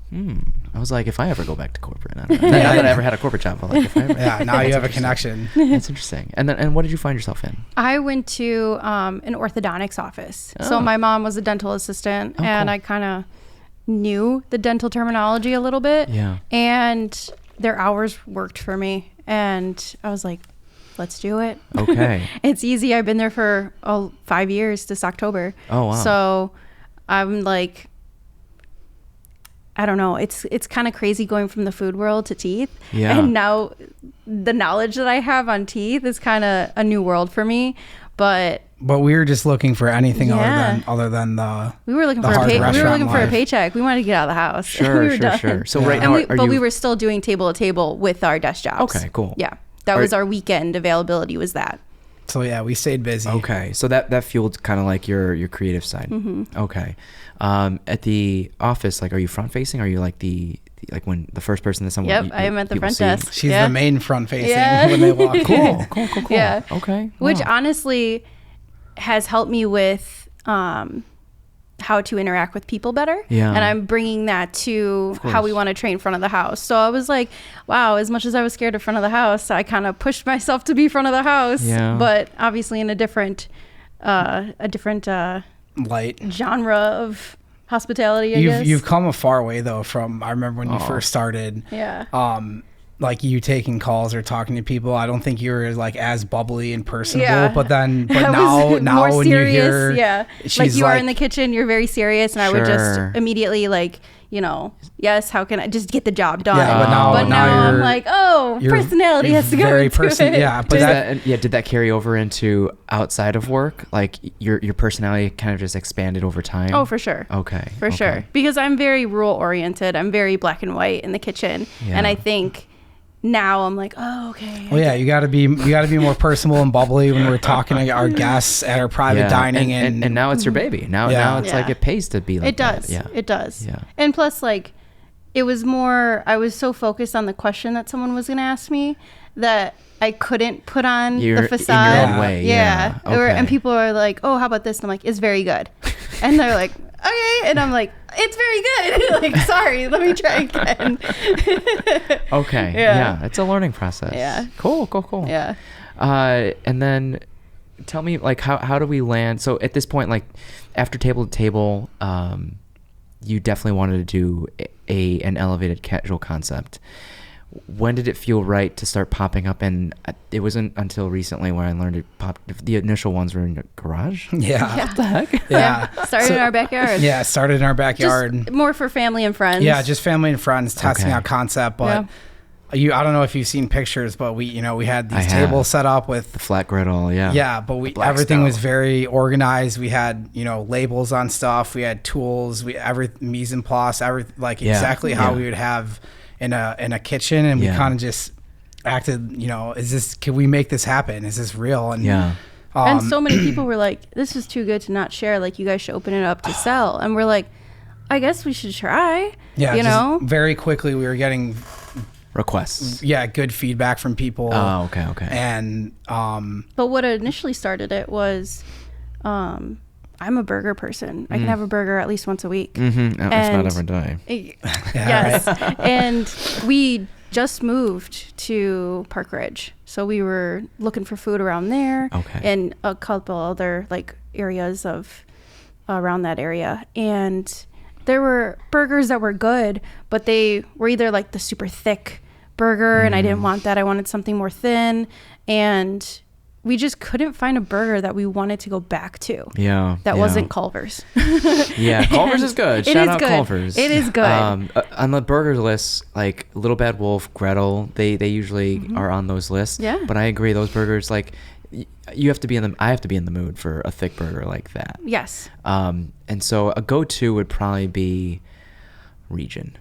I was like, if I ever go back to corporate, I don't know. Not that I ever had a corporate job, but like, if I ever, now you have a connection. That's interesting. And what did you find yourself in? I went to an orthodontics office. So my mom was a dental assistant, and I kind of knew the dental terminology a little bit. Yeah. And their hours worked for me, and I was like, let's do it. Okay. It's easy. I've been there for 5 years this October. Oh, wow. So I'm like, I don't know. It's kind of crazy going from the food world to teeth. Yeah. And now the knowledge that I have on teeth is kind of a new world for me. But we were just looking for anything other than the. We were looking for a paycheck. We wanted to get out of the house. Sure. So right now, we were still doing table to table with our desk jobs. Okay, cool. Yeah, that was our weekend availability. Was that? So yeah, we stayed busy. Okay, so that fueled kind of like your creative side. Mm-hmm. Okay, at the office, like, are you front facing? Are you like like when the first person that someone? Yep, I am at the front desk. She's the main front facing when they walk. Cool. Yeah. Okay. Wow. Which honestly has helped me with how to interact with people better. Yeah. And I'm bringing that to how we want to train front of the house. So I was like, wow, as much as I was scared of front of the house, I kind of pushed myself to be front of the house. Yeah. But obviously in a different light genre of hospitality, I guess. You've come a far way though from, I remember when you first started. Yeah. Like you taking calls or talking to people, I don't think you were like as bubbly and personable. But now when you hear, she's like you are in the kitchen, you're very serious, and I would just immediately like, yes, how can I just get the job done? Yeah, but now I'm like, personality has to go into it. Yeah, but did that carry over into outside of work? Like your personality kind of just expanded over time? Oh, for sure. Okay. For sure. Because I'm very rule oriented. I'm very black and white in the kitchen, and I think. Now I'm like, okay. Well, yeah, you got to be more personable and bubbly when we're talking to our guests at our private dining, and now it's your baby. Now it's like it pays to be like it does. That. Yeah, it does. Yeah, and plus, like, it was more. I was so focused on the question that someone was going to ask me that I couldn't put on the facade. In your own way. Yeah. Okay. And people are like, "Oh, how about this?" And I'm like, "It's very good," and they're like. Okay, and I'm like, it's very good. Like, sorry, let me try again. Okay, yeah, it's a learning process. Yeah, cool. Yeah. And then tell me, like, how do we land? So at this point, like, after table to table, you definitely wanted to do an elevated casual concept. When did it feel right to start popping up? And it wasn't until recently when I learned it popped. The initial ones were in the garage. Yeah. What the heck? Yeah. Started in our backyard. Yeah, started in our backyard. Just more for family and friends. Yeah, just family and friends testing out concept. But I don't know if you've seen pictures, but we had these tables set up with the flat griddle. Yeah, but everything was very organized. We had, labels on stuff. We had tools. Every mise en place, exactly how we would have in a kitchen, and we kind of just acted, can we make this happen? Is this real? And and so many people were like, this is too good to not share. Like, you guys should open it up to sell. And we're like, I guess we should try. Yeah, very quickly we were getting requests. Yeah, good feedback from people. Oh, okay. And but what initially started it was, I'm a burger person. I can have a burger at least once a week. Mm-hmm. If not every day. Yes. And we just moved to Park Ridge, so we were looking for food around there. And a couple other areas of around that area, and there were burgers that were good, but they were either the super thick burger, and I didn't want that. I wanted something more thin, and we just couldn't find a burger that we wanted to go back to. That wasn't Culver's. Culver's is good. Shout out Culver's. It is good. On the burger lists, Little Bad Wolf, Gretel, they usually are on those lists. Yeah. But I agree, those burgers, you have to be I have to be in the mood for a thick burger like that. Yes. And so a go-to would probably be Region.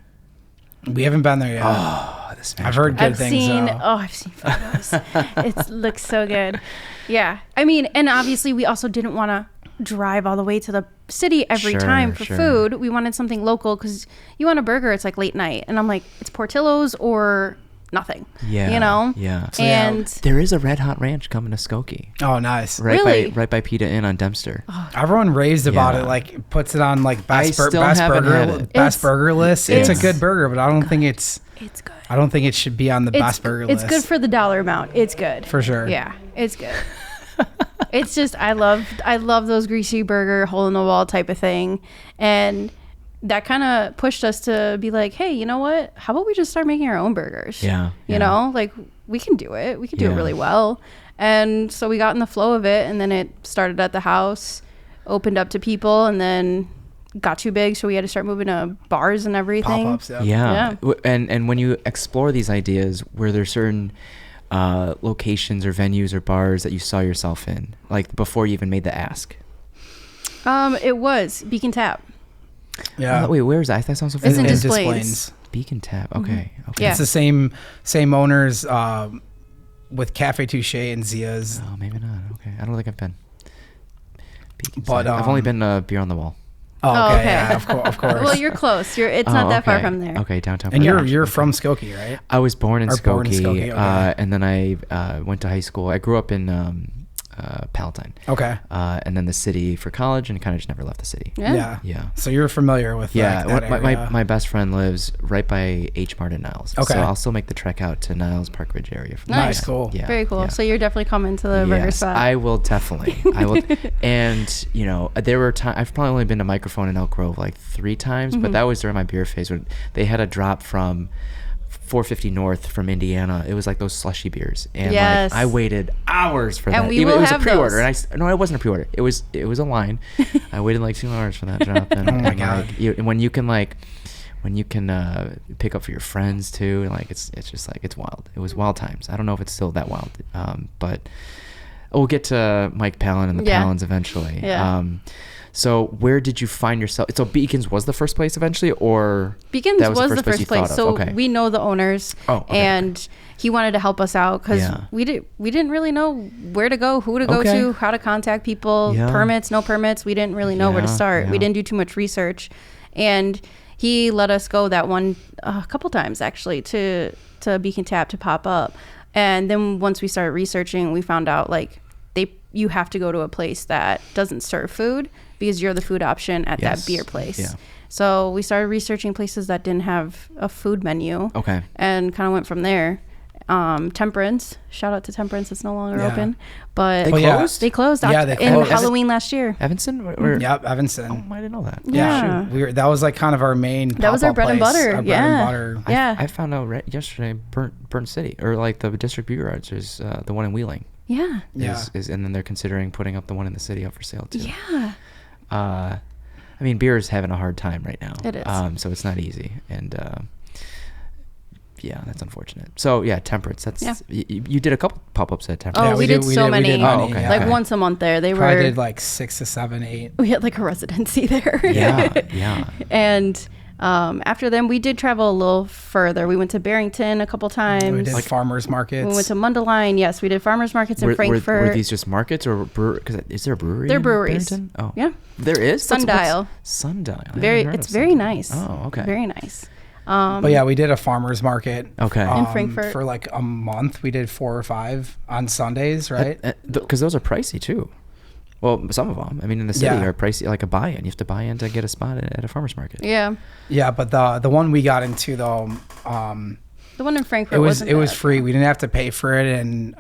We haven't been there yet. Oh, this I've heard good things. I've seen photos. It looks so good. Yeah. I mean, and obviously we also didn't want to drive all the way to the city every time for food. We wanted something local, because you want a burger, it's late night. And I'm like, it's Portillo's or nothing. Yeah. So and there is a Red Hot Ranch coming to Skokie. Oh, nice. Really? Right by Pita Inn on Dempster. Everyone raves about it, puts it on best burger list. It's a good burger, but I don't think it's good. I don't think it should be on the best burger list. It's good for the dollar amount. It's good. For sure. Yeah, it's good. It's just, I love those greasy burger, hole in the wall type of thing. And that kind of pushed us to be like, hey, you know what? How about we just start making our own burgers? Yeah. You know, we can do it. We can do it really well. And so we got in the flow of it, and then it started at the house, opened up to people, and then got too big, so we had to start moving to bars and everything. Pop-ups, yeah. And when you explore these ideas, were there certain locations or venues or bars that you saw yourself in, before you even made the ask? It was Beacon Tap. Yeah. Wait, where is that? That sounds so familiar. familiar. It's in Des Plaines. Beacon Tap. Okay. Okay. Yeah. It's the same owners with Cafe Touche and Zia's. Oh, maybe not. Okay. I don't think I've been. Beacon But Tap. I've only been Beer on the Wall. Oh, okay. Yeah, of course. Well, you're close. It's not that far from there. Okay, downtown. And you're from Skokie, right? I was born in Skokie, okay. And then I went to high school. I grew up in Palatine. Okay. And then the city for college, and kind of just never left the city. Yeah. So you're familiar with that area. My best friend lives right by H Mart in Niles. Okay. So I'll still make the trek out to Niles Park Ridge area. From Nice. Cool. Yeah. Very cool. Yeah. So you're definitely coming to the burger spot. I will definitely. I will. And there were times I've probably only been to Microphone in Elk Grove 3 times, but that was during my beer phase when they had a drop from 450 North from Indiana. It was those slushy beers, and I waited hours for that. And we will it was have a pre-order, those. and it wasn't a pre-order. It was a line. I waited 2 hours for that drop. And, oh my god! And when you can pick up for your friends too, and it's just it's wild. It was wild times. I don't know if it's still that wild, but we'll get to Mike Palin and the Palins eventually. Yeah. So where did you find yourself? So Beacons was the first place eventually, or Beacons was the first place. So okay. We know the owners, and he wanted to help us out because we didn't really know where to go, who to go to, how to contact people, permits, no permits. We didn't really know where to start. We didn't do too much research, and he let us go that a couple times actually to Beacon Tap to pop up, and then once we started researching, we found out you have to go to a place that doesn't serve food because you're the food option at that beer place. Yeah. So we started researching places that didn't have a food menu. Okay. And kind of went from there. Temperance. Shout out to Temperance. It's no longer open. But they closed? They closed in Halloween last year. Evanston? Yep, Evanston. Oh, I didn't know that. Yeah. That was kind of our main That was our bread and butter. Our bread and butter. Yeah. I found out yesterday Burnt City, or the district beer yards, is the one in Wheeling. Yeah. And then they're considering putting up the one in the city up for sale too. Yeah. I mean, beer is having a hard time right now. It is. So it's not easy. And that's unfortunate. So yeah, Temperance. That's you did a couple pop-ups at Temperance. Oh, we did so many. Like once a month there. They probably did like 6 to 7, 8. We had like a residency there. Yeah. And after them, we did travel a little further. We went to Barrington a couple times. We did farmers markets. We went to Mundelein. Yes, we did farmers markets in Frankfurt. Were these just markets or because is there a brewery? They're breweries. Barrington? Oh, yeah. There is Sundial. Sundial. It's very nice. Oh, okay. Very nice. But yeah, we did a farmers market. Okay. In Frankfurt for like a month. We did 4 or 5 on Sundays, right? Because those are pricey too. Well, some of them. I mean, in the city are pricey, like a buy-in. You have to buy in to get a spot at a farmer's market. Yeah. Yeah, but the one we got into though, the one in Frankfurt it was free. We didn't have to pay for it, and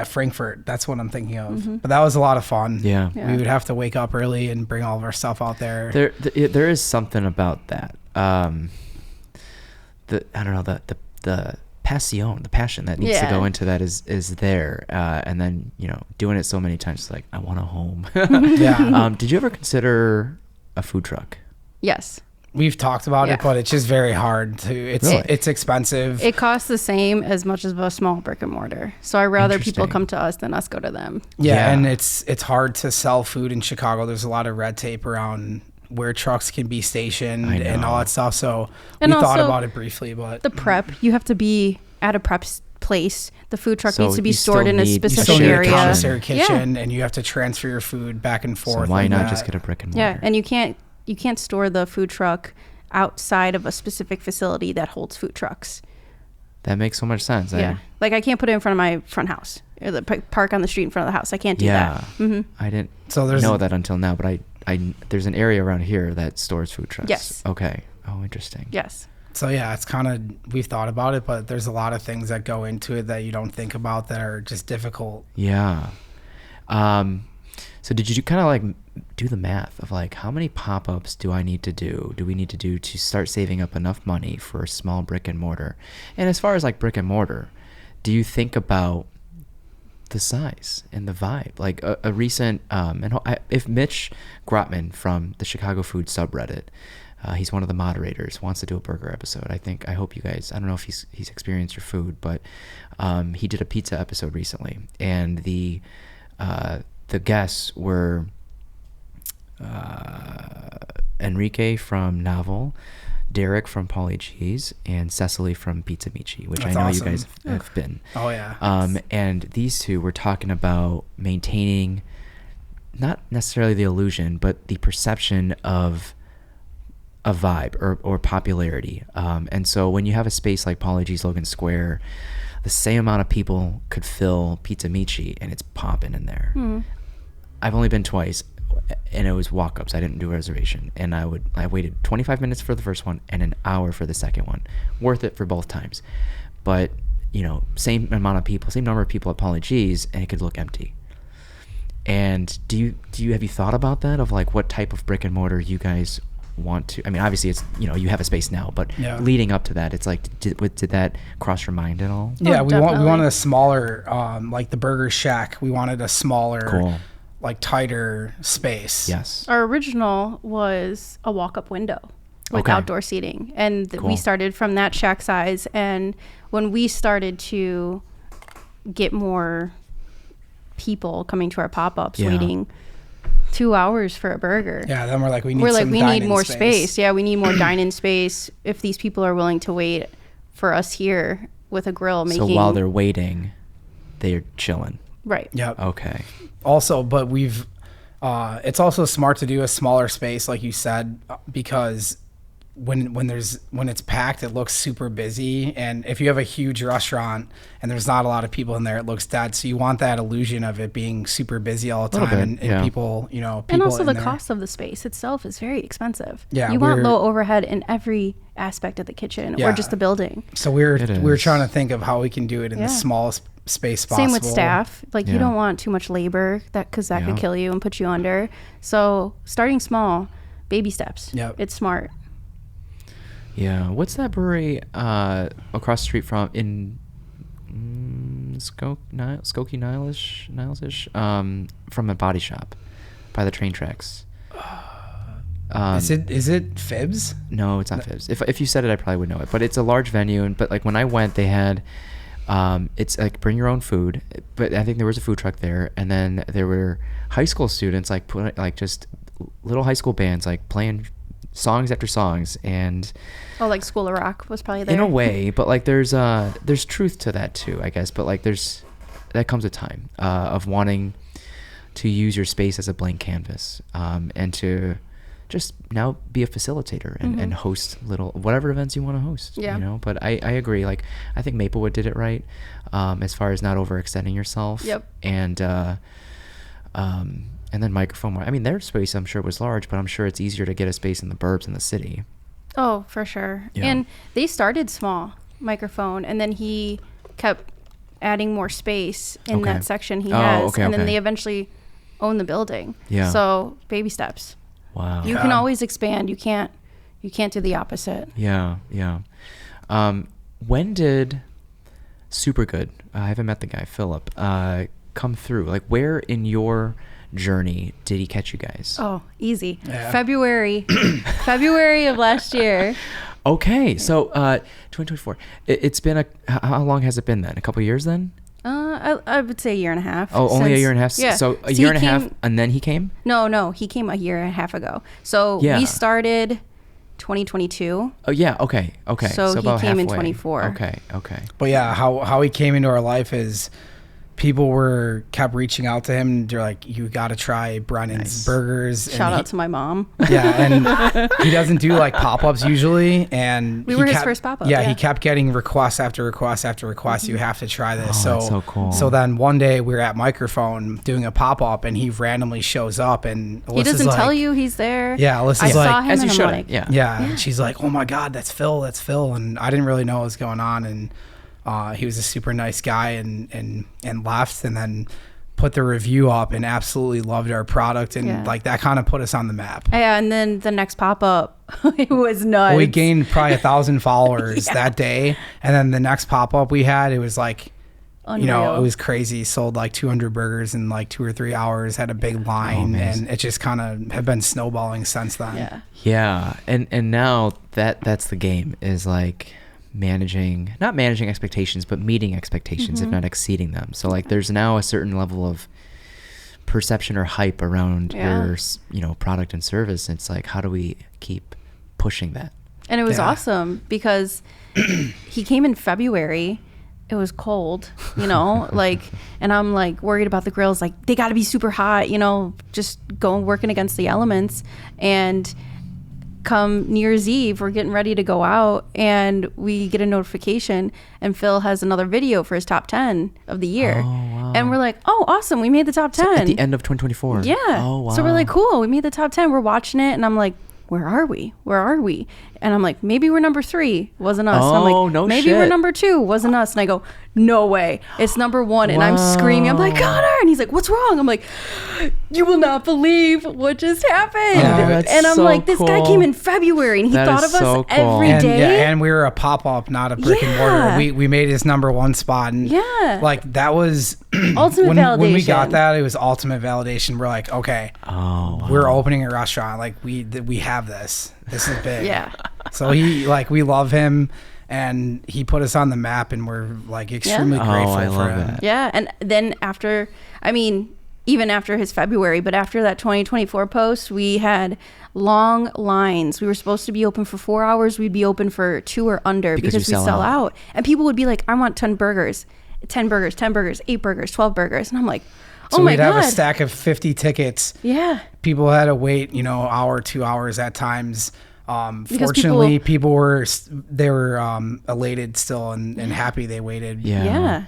Frankfurt. That's what I'm thinking of. Mm-hmm. But that was a lot of fun. Yeah. We would have to wake up early and bring all of our stuff out there. There is something about that. The passion that needs to go into that is there, and then doing it so many times, like I want a home. Yeah. Did you ever consider a food truck? Yes. We've talked about it, but it's just very hard to. It's expensive. It costs the same as much as a small brick and mortar. So I'd rather people come to us than us go to them. Yeah, and it's hard to sell food in Chicago. There's a lot of red tape around where trucks can be stationed and all that stuff. So we thought about it briefly, but the prep, you have to be at a prep place. The food truck needs to be stored in a specific area. You commissary kitchen, and you have to transfer your food back and forth. So why not just get a brick and mortar? Yeah, and you can't store the food truck outside of a specific facility that holds food trucks. That makes so much sense. Yeah, like I can't put it in front of my front house, or the park on the street in front of the house. I can't do that. Mm-hmm. I didn't know that until now, but I there's an area around here that stores food trucks. Yes. Okay. Oh, interesting. Yes. So yeah, it's kind of, we've thought about it, but there's a lot of things that go into it that you don't think about that are just difficult. Yeah. So did you kind of like do the math of like how many pop-ups do we need to do to start saving up enough money for a small brick and mortar? And as far as like brick and mortar, do you think about the size and the vibe? Like a recent, if Mitch Grotman from the Chicago Food subreddit, he's one of the moderators, wants to do a burger episode. I hope you guys, I don't know if he's experienced your food, but he did a pizza episode recently, and the guests were Enrique from Novel, Derek from Pauly G's, and Cecily from Pizza Michi, which I know awesome. You guys have been. Oh yeah. And these two were talking about maintaining not necessarily the illusion, but the perception of a vibe or popularity. And so when you have a space like Pauly G's Logan Square, the same amount of people could fill Pizza Michi, and it's popping in there. Mm. I've only been twice, and it was walk-ups. I didn't do a reservation, and I waited 25 minutes for the first one and an hour for the second one. Worth it for both times. But same amount of people, same number of people at Pauly G's, and it could look empty. And have you thought about that, of like what type of brick and mortar you guys want to? I mean, obviously it's you have a space now, but leading up to that, it's like did that cross your mind at all? Yeah, we wanted a smaller, like the Burger Shack. We wanted a smaller, cool, like tighter space. Yes. Our original was a walk-up window with outdoor seating, and cool. We started from that shack size. And when we started to get more people coming to our pop-ups, waiting 2 hours for a burger. Yeah, then we need more space. Yeah, we need more dine-in space. If these people are willing to wait for us here with a grill making. So while they're waiting, they're chilling. Right. Yep. Okay. Also, but it's also smart to do a smaller space, like you said, because when it's packed, it looks super busy. And if you have a huge restaurant and there's not a lot of people in there, it looks dead. So you want that illusion of it being super busy all the time, and people, and also the cost of the space itself is very expensive. Yeah, you want low overhead in every aspect of the kitchen or just the building. So we're trying to think of how we can do it in the smallest space possible. Same with staff. You don't want too much labor because that could kill you and put you under. So starting small, baby steps. Yep. It's smart. Yeah. What's that brewery across the street from in Skokie Niles-ish from a body shop by the train tracks? Is it Fibs? No, it's not Fibs. If you said it, I probably would know it. But it's a large venue, but like when I went, they had it's like bring your own food. But I think there was a food truck there, and then there were high school students like just little high school bands like playing songs after songs, and like School of Rock was probably there in a way. But like there's truth to that too, I guess. But like that comes a time of wanting to use your space as a blank canvas, and to just now be a facilitator and host little whatever events you want to host. Yeah. You know, but I agree. Like I think Maplewood did it right, as far as not overextending yourself. Yep. And then microphone. I mean, their space I'm sure was large, but I'm sure it's easier to get a space in the burbs in the city. Oh, for sure. Yeah. And they started small microphone, and then he kept adding more space in that section he has, and then they eventually own the building. Yeah. So baby steps. Wow. You can always expand. You can't do the opposite. Yeah. When did Super Goode, I haven't met the guy, Philip, come through? Like, where in your journey did he catch you guys? Oh, easy. Yeah. February of last year. Okay. So 2024. It's been how long has it been then? A couple of years then? I would say a year and a half. Oh, only a year and a half? Yeah. So a year and a half, and then he came? No, he came a year and a half ago. So we started 2022. Oh, yeah, okay. So he about came in halfway. 24. Okay. But yeah, how he came into our life is people kept reaching out to him. They're like, you got to try Brennan's burgers. Shout out to my mom. Yeah, and he doesn't do like pop-ups usually. And we were his first pop-up. Yeah, he kept getting requests after request after request. You have to try this. That's so cool. So then one day we were at Microphone doing a pop-up, and he randomly shows up, and Alyssa's he doesn't tell you he's there. Yeah, Alyssa's I saw him, as you should. Like, yeah. And she's like, oh my God, that's Phil. And I didn't really know what was going on, and he was a super nice guy and left, and then put the review up and absolutely loved our product, and like that kind of put us on the map. Yeah, and then the next pop-up, it was nuts. Well, we gained probably 1,000 followers that day, and then the next pop-up we had, it was like, unreal. It was crazy. Sold like 200 burgers in like 2 or 3 hours, had a big line, and it just kind of have been snowballing since then. Yeah. And now that's the game, is like not managing expectations, but meeting expectations, if not exceeding them. So like there's now a certain level of perception or hype around your product and service. It's like, how do we keep pushing that? And it was awesome because he came in February. It was cold, like, and I'm like worried about the grills. Like, they got to be super hot, just working against the elements. And come New Year's Eve, we're getting ready to go out, and we get a notification, and Phil has another video for his top 10 of the year. Oh, wow. And we're like, oh, awesome, we made the top 10. So at the end of 2024. Yeah. Oh, wow. So we're like, cool, we made the top 10. We're watching it, and I'm like, where are we? And I'm like, maybe we're number 3. Wasn't us. And I'm like, no maybe shit. we're number 2. Wasn't us. And I go, no way. It's number 1. And I'm screaming. I'm like, Connor. And he's like, what's wrong? I'm like, you will not believe what just happened. And I'm like, this guy came in February, and he thought of us every day. And we were a pop-up, not a brick and mortar. We made his number 1 spot. And like that was ultimate validation. When we got that, it was ultimate validation. We're like, okay, we're opening a restaurant. Like we have this. This is big. Yeah. So we love him, and he put us on the map, and we're like extremely grateful for him. That. Yeah. And then even after his February, but after that 2024 post, we had long lines. We were supposed to be open for 4 hours. We'd be open for 2 or under because we sell out. And people would be like, I want 10 burgers, 8 burgers, 12 burgers. And I'm like, oh my God. So we'd have a stack of 50 tickets. Yeah. People had to wait, hour, 2 hours at times. Fortunately, people were elated still and happy they waited. Yeah.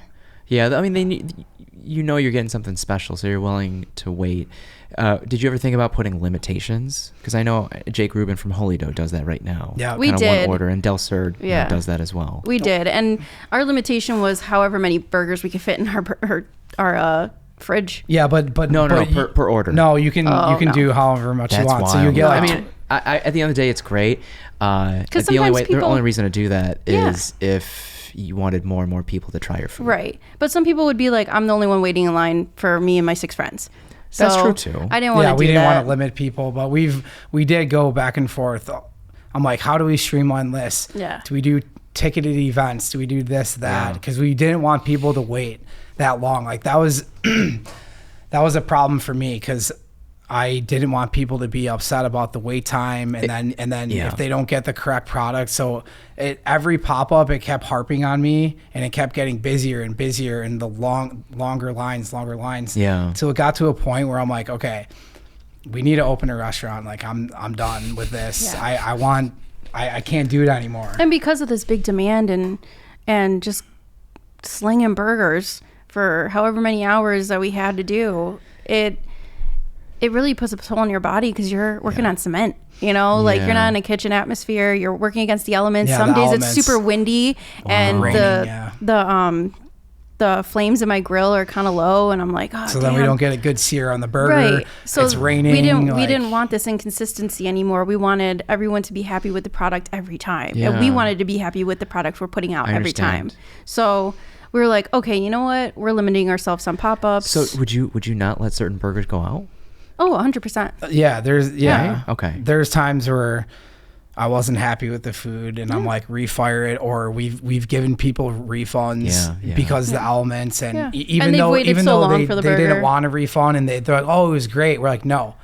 I mean, you're getting something special, so you're willing to wait. Did you ever think about putting limitations? Because I know Jake Rubin from Holy Dough does that right now. Yeah, we did. One order, and Del Sur does that as well. We did, and our limitation was however many burgers we could fit in our fridge. Yeah, but per order. No, you can do however much you want. Wild. So you get. I mean, at the end of the day, it's great. The only reason to do that is if you wanted more and more people to try your food. Right. But some people would be like, I'm the only one waiting in line for me and my 6 friends. So that's true too. I didn't want to do that. We didn't want to limit people, but we did go back and forth. I'm like, how do we streamline this? Yeah. Do we do ticketed events? Do we do this, that? Because we didn't want people to wait that long. Like that was a problem for me because I didn't want people to be upset about the wait time and then if they don't get the correct product. So every pop-up, it kept harping on me and it kept getting busier and busier and the longer lines. Yeah. So it got to a point where I'm like, okay, we need to open a restaurant. Like I'm done with this. Yeah. I can't do it anymore. And because of this big demand and just slinging burgers for however many hours that we had to do, it really puts a toll on your body because you're working on cement, you know, like you're not in a kitchen atmosphere. You're working against the elements. Some days it's super windy and the flames in my grill are kind of low and I'm like, oh, so then we don't get a good sear on the burger. Right. So it's raining. We didn't want this inconsistency anymore. We wanted everyone to be happy with the product every time. Yeah. And we wanted to be happy with the product we're putting out every time. So we were like, okay, you know what? We're limiting ourselves on pop-ups. So would you not let certain burgers go out? Oh, 100%. Yeah. Okay. There's times where I wasn't happy with the food and I'm like, refire it, or we've given people refunds because the elements and even though they didn't want a refund and they're like, oh, it was great. We're like, no,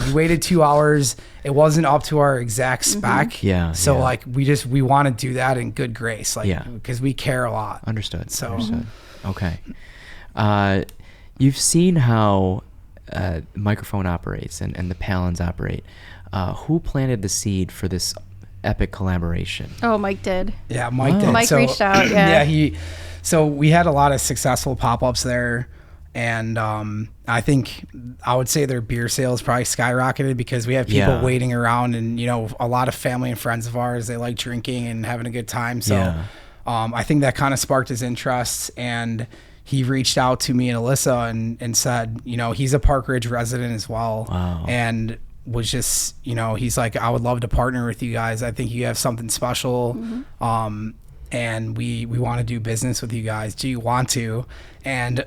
you waited 2 hours. It wasn't up to our exact spec. Yeah. So like we want to do that in good grace, like because we care a lot. Understood. So okay. You've seen how microphone operates and the Palins operate. Who planted the seed for this epic collaboration? Oh, Mike did. Yeah, Mike did. Mike reached out. Yeah. So we had a lot of successful pop-ups there, and I think I would say their beer sales probably skyrocketed because we have people waiting around, and you know, a lot of family and friends of ours, they like drinking and having a good time. So I think that kind of sparked his interest, and he reached out to me and Alyssa and said, you know, he's a Park Ridge resident as well. Wow. And was just, you know, he's like, I would love to partner with you guys. I think you have something special. And we want to do business with you guys. Do you want to? And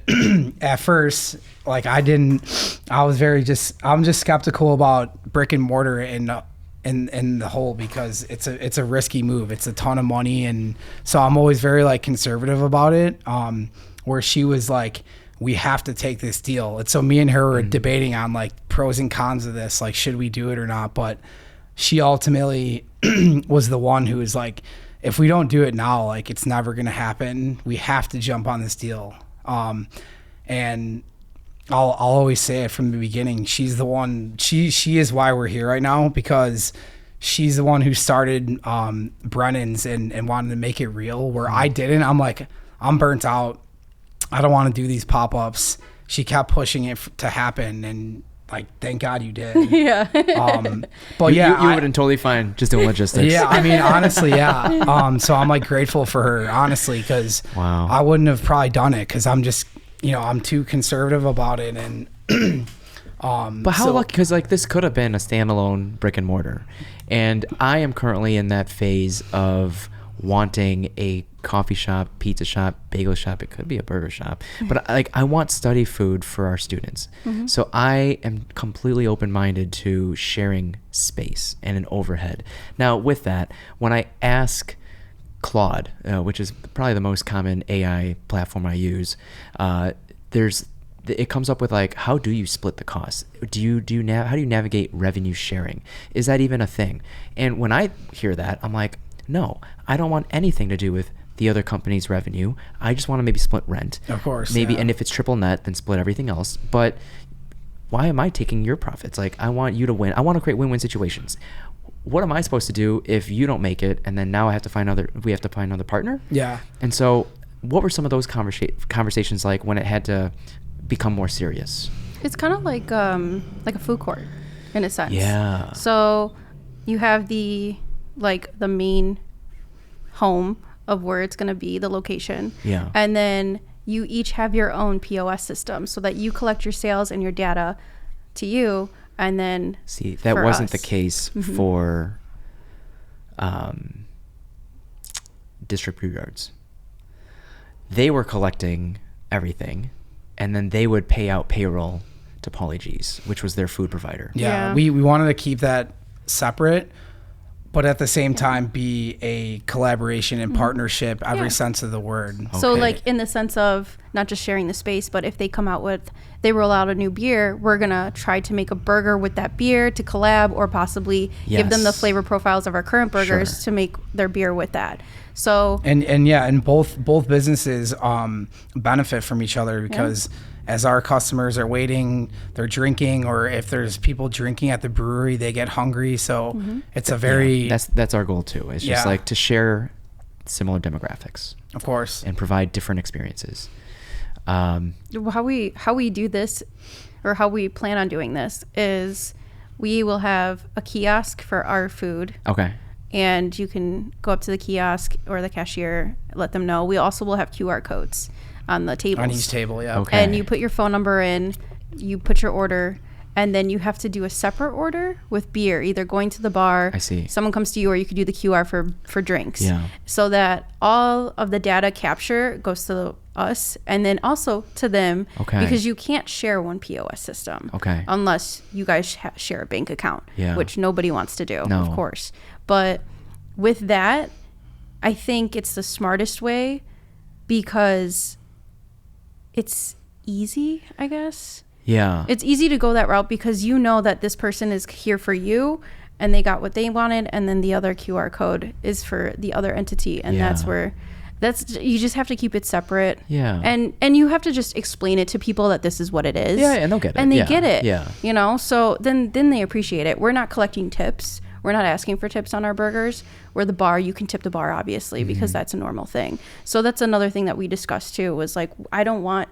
at first, like I'm just skeptical about brick and mortar in the whole, because it's a risky move. It's a ton of money. And so I'm always very like conservative about it. Where she was like, we have to take this deal. And so me and her were debating on like pros and cons of this, like, should we do it or not? But she ultimately was the one who was like, if we don't do it now, like it's never going to happen. We have to jump on this deal. And I'll always say it from the beginning. She's the one, she is why we're here right now, because she's the one who started Brennan's and wanted to make it real, where I didn't. I'm like, I'm burnt out. I don't want to do these pop-ups. She kept pushing it to happen, and like, thank God you did. Yeah. But you would have been totally fine just doing logistics. Yeah, I mean, honestly, yeah. So I'm like grateful for her, honestly, because I wouldn't have probably done it because I'm just, you know, I'm too conservative about it. And but how lucky, because like this could have been a standalone brick and mortar, and I am currently in that phase of wanting a coffee shop, pizza shop, bagel shop. It could be a burger shop, but like I want study food for our students. So I am completely open-minded to sharing space and an overhead. Now with that, when I ask Claude, which is probably the most common AI platform I use, it comes up with like, how do you split the cost? How do you navigate revenue sharing? Is that even a thing? And when I hear that, I'm like, no, I don't want anything to do with the other company's revenue. I just want to maybe split rent. Of course. Maybe, and if it's triple net, then split everything else. But why am I taking your profits? Like, I want you to win. I want to create win-win situations. What am I supposed to do if you don't make it, and then now we have to find another partner? Yeah. And so what were some of those conversations like when it had to become more serious? It's kind of like a food court in a sense. Yeah. So you have the main home of where it's going to be, the location. Yeah. And then you each have your own POS system so that you collect your sales and your data to you, and then see, that wasn't the case for district food yards. They were collecting everything, and then they would pay out payroll to Pauly G's, which was their food provider. Yeah. We wanted to keep that separate, but at the same time be a collaboration and partnership, every sense of the word. Okay. So like in the sense of not just sharing the space, but if they they roll out a new beer, we're going to try to make a burger with that beer to collab, or possibly give them the flavor profiles of our current burgers to make their beer with that. So and both businesses benefit from each other, because as our customers are waiting, they're drinking, or if there's people drinking at the brewery, they get hungry. So it's a very that's our goal too. It's just like to share similar demographics, of course, and provide different experiences. How we do this, or how we plan on doing this, is we will have a kiosk for our food. Okay. And you can go up to the kiosk or the cashier, let them know. We also will have QR codes on the tables. On each table, yeah. Okay. And you put your phone number in, you put your order, and then you have to do a separate order with beer, either going to the bar. I see. Someone comes to you, or you could do the QR for drinks. Yeah. So that all of the data capture goes to us and then also to them. Okay. Because you can't share one POS system. Okay. Unless you guys share a bank account, which nobody wants to do, no. of course. But with that, I think it's the smartest way, because it's easy, I guess. Yeah. It's easy to go that route, because you know that this person is here for you and they got what they wanted, and then the other QR code is for the other entity, and you just have to keep it separate. Yeah. And you have to just explain it to people that this is what it is. Yeah, and they'll get it. And they get it. Yeah. You know, so then they appreciate it. We're not collecting tips. We're not asking for tips on our burgers. We're the bar. You can tip the bar, obviously, because that's a normal thing. So that's another thing that we discussed too, was like, I don't want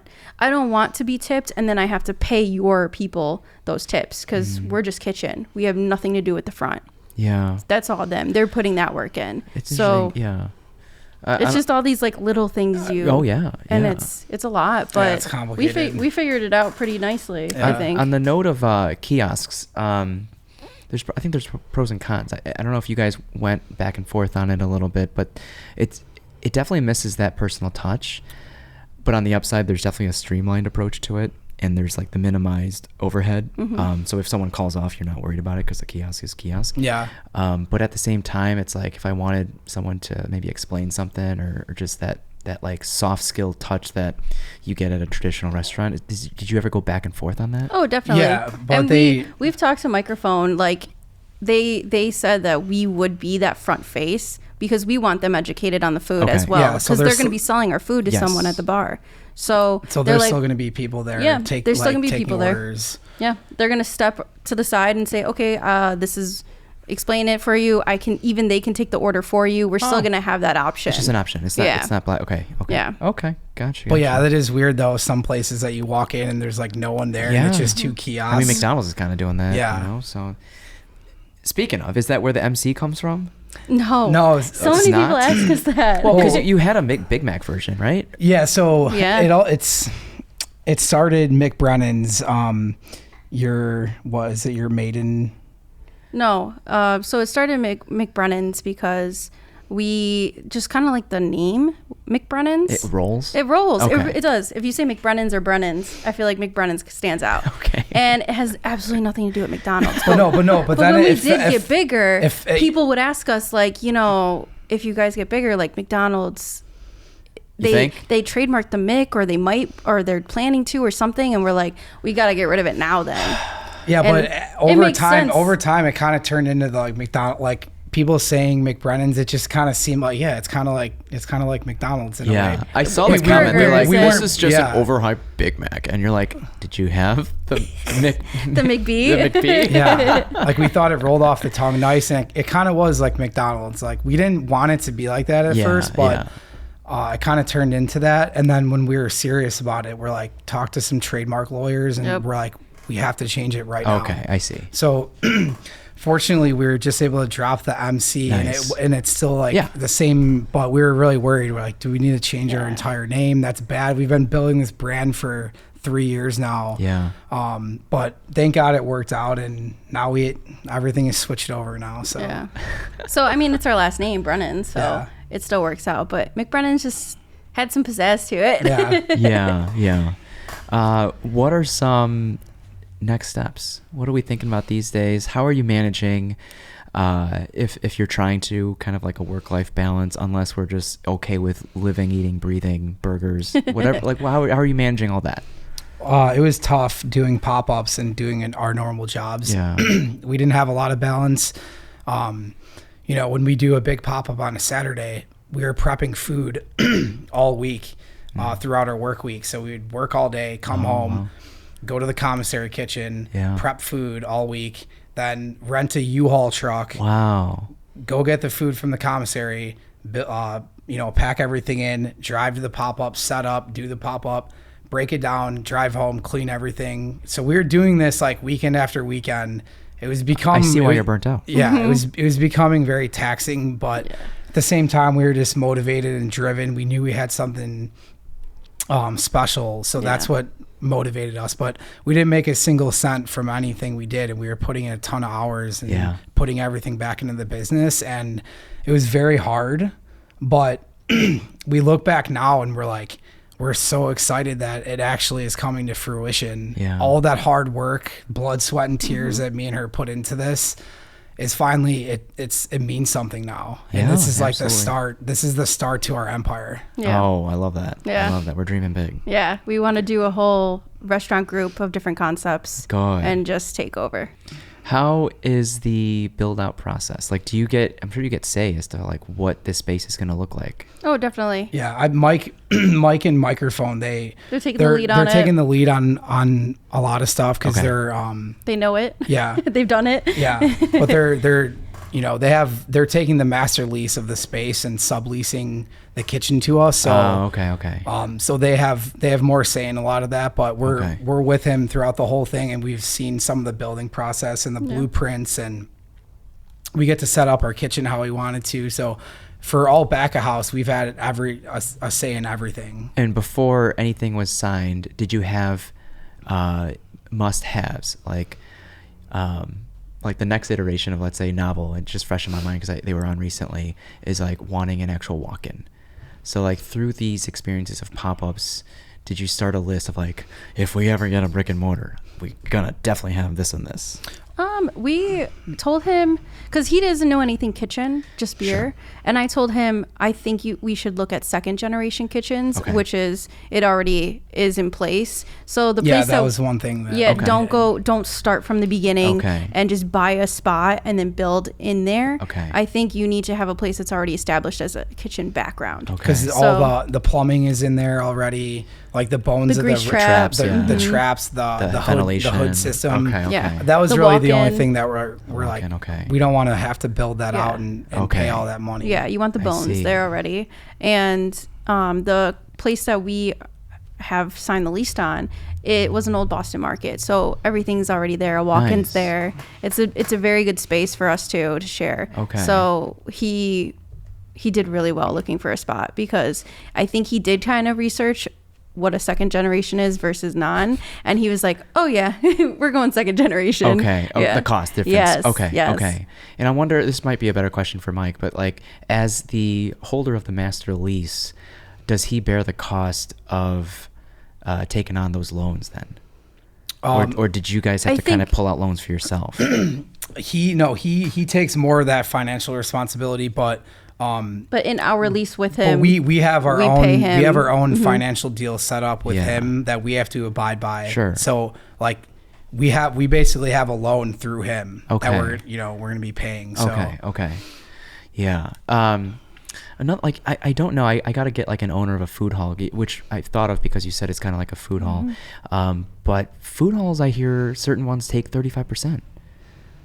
to be tipped, and then I have to pay your people those tips, because we're just kitchen. We have nothing to do with the front. Yeah. That's all them. They're putting that work in. It's It's just all these like little things and it's a lot, but it's complicated. we figured it out pretty nicely. I think. On the note of kiosks, I think there's pros and cons. I don't know if you guys went back and forth on it a little bit, but it definitely misses that personal touch. But on the upside, there's definitely a streamlined approach to it, and there's like the minimized overhead. So if someone calls off, you're not worried about it, because the kiosk is kiosk. Yeah. But at the same time, it's like if I wanted someone to maybe explain something, or just that like soft skill touch that you get at a traditional restaurant. Did you ever go back and forth on that? Oh, definitely. Yeah, but and we've talked to Microphone. Like they said that we would be that front face, because we want them educated on the food as well, because they're going to be selling our food to someone at the bar. So there's still going to be people there. Yeah, there's still going to be people orders. there. Yeah, they're going to step to the side and say, okay, this is. Explain it for you. They can take the order for you. We're still going to have that option. It's just an option. It's not black. Okay. Yeah. Okay. Gotcha. But yeah, that is weird though. Some places that you walk in and there's like no one there, and it's just two kiosks. I mean, McDonald's is kind of doing that. Yeah. You know, so speaking of, is that where the MC comes from? No. So many people ask us that. Well, because you had a Big Mac version, right? Yeah. So it started McBrennan's. Your maiden? No. So it started McBrennan's because we just kind of like the name McBrennan's. It rolls? It rolls. Okay. It does. If you say McBrennan's or Brennan's, I feel like McBrennan's stands out. Okay. And it has absolutely nothing to do with McDonald's. But then when we did get bigger, people would ask us, like, you know, if you guys get bigger, like McDonald's, they trademarked the Mick, or they might, or they're planning to, or something, and we're like, we got to get rid of it now then. Yeah, but over time, it kind of turned into the like McDonald's, like people saying McBrennan's. It just kind of seemed like it's kind of like McDonald's in a way. I saw the comment. They're like, this is just an overhyped Big Mac, and you're like, did you have the McB? The McB? Yeah, like we thought it rolled off the tongue nice, and it kind of was like McDonald's. Like we didn't want it to be like that at first, but. It kind of turned into that, and then when we were serious about it, we're like, talked to some trademark lawyers, and we're like, we have to change it right now. Okay, I see. So, fortunately, we were just able to drop the MC, and it's still like the same. But we were really worried. We're like, do we need to change our entire name? That's bad. We've been building this brand for 3 years now. Yeah. But thank God it worked out, and now everything is switched over now. So. Yeah. So I mean, it's our last name, Brennan. So it still works out. But McBrennan's just had some pizzazz to it. Yeah. Yeah. What are some next steps? What are we thinking about these days? How are you managing if you're trying to kind of like a work-life balance, unless we're just okay with living, eating, breathing burgers, whatever? Like, how are you managing all that? It was tough doing pop-ups and doing our normal jobs. Yeah. We didn't have a lot of balance. When we do a big pop-up on a Saturday, we were prepping food all week throughout our work week. So we'd work all day, come home, go to the commissary kitchen, prep food all week, then rent a U-Haul truck. Wow. Go get the food from the commissary, pack everything in, drive to the pop-up, set up, do the pop-up, break it down, drive home, clean everything. So we were doing this like weekend after weekend. It was becoming. I see why you're burnt out. Yeah, it was becoming very taxing, but at the same time, we were just motivated and driven. We knew we had something special, so that's what motivated us. But we didn't make a single cent from anything we did, and we were putting in a ton of hours and putting everything back into the business, and it was very hard. But we look back now, and we're so excited that it actually is coming to fruition. Yeah. All that hard work, blood, sweat, and tears that me and her put into this is finally, it means something now. And this is like the start. This is the start to our empire. Yeah. Oh, I love that. Yeah. I love that. We're dreaming big. Yeah. We want to do a whole restaurant group of different concepts and just take over. How is the build out process? Like, I'm sure you get say as to like what this space is going to look like. Oh, definitely. Yeah. Mike and Microphone, they're taking the lead on it. They're taking the lead on a lot of stuff because they know it. Yeah. They've done it. Yeah. But they're taking the master lease of the space and subleasing the kitchen to us. So okay. So they have more say in a lot of that, but we're with him throughout the whole thing, and we've seen some of the building process and the blueprints, and we get to set up our kitchen how we wanted to. So for all back of house, we've had a say in everything. And before anything was signed, did you have must-haves like the next iteration of, let's say, novel, and just fresh in my mind because they were on recently, is like wanting an actual walk-in. So like through these experiences of pop-ups, did you start a list of like, if we ever get a brick and mortar, we're gonna definitely have this and this? We told him, because he doesn't know anything kitchen, just beer. Sure. And I told him, I think we should look at second generation kitchens, which is, it already is in place. So the place that was one thing. Don't start from the beginning and just buy a spot and then build in there. Okay. I think you need to have a place that's already established as a kitchen background. Because all the plumbing is in there already. Like the bones the of the traps, the traps, the ventilation, hood system. Okay. Yeah. That was really the only thing that we're like, we don't want to have to build that out and pay all that money. Yeah, you want the bones there already. And the place that we have signed the lease on, it was an old Boston Market, so everything's already there. A walk-in's there. It's a very good space for us to share. Okay. So he did really well looking for a spot, because I think he did kind of research what a second generation is versus non, and he was like, oh yeah, we're going second generation. The cost difference. Yes. Okay. And I wonder, this might be a better question for Mike, but like, as the holder of the master lease, does he bear the cost of taking on those loans then, or did you guys have to kind of pull out loans for yourself? He takes more of that financial responsibility, but in our lease with him, we have our own financial deal set up with him that we have to abide by. Sure. So like we basically have a loan through him that we're going to be paying. So. Okay. Yeah. Another, like, I don't know. I got to get like an owner of a food hall, which I've thought of because you said it's kind of like a food hall. But food halls, I hear certain ones take 35%.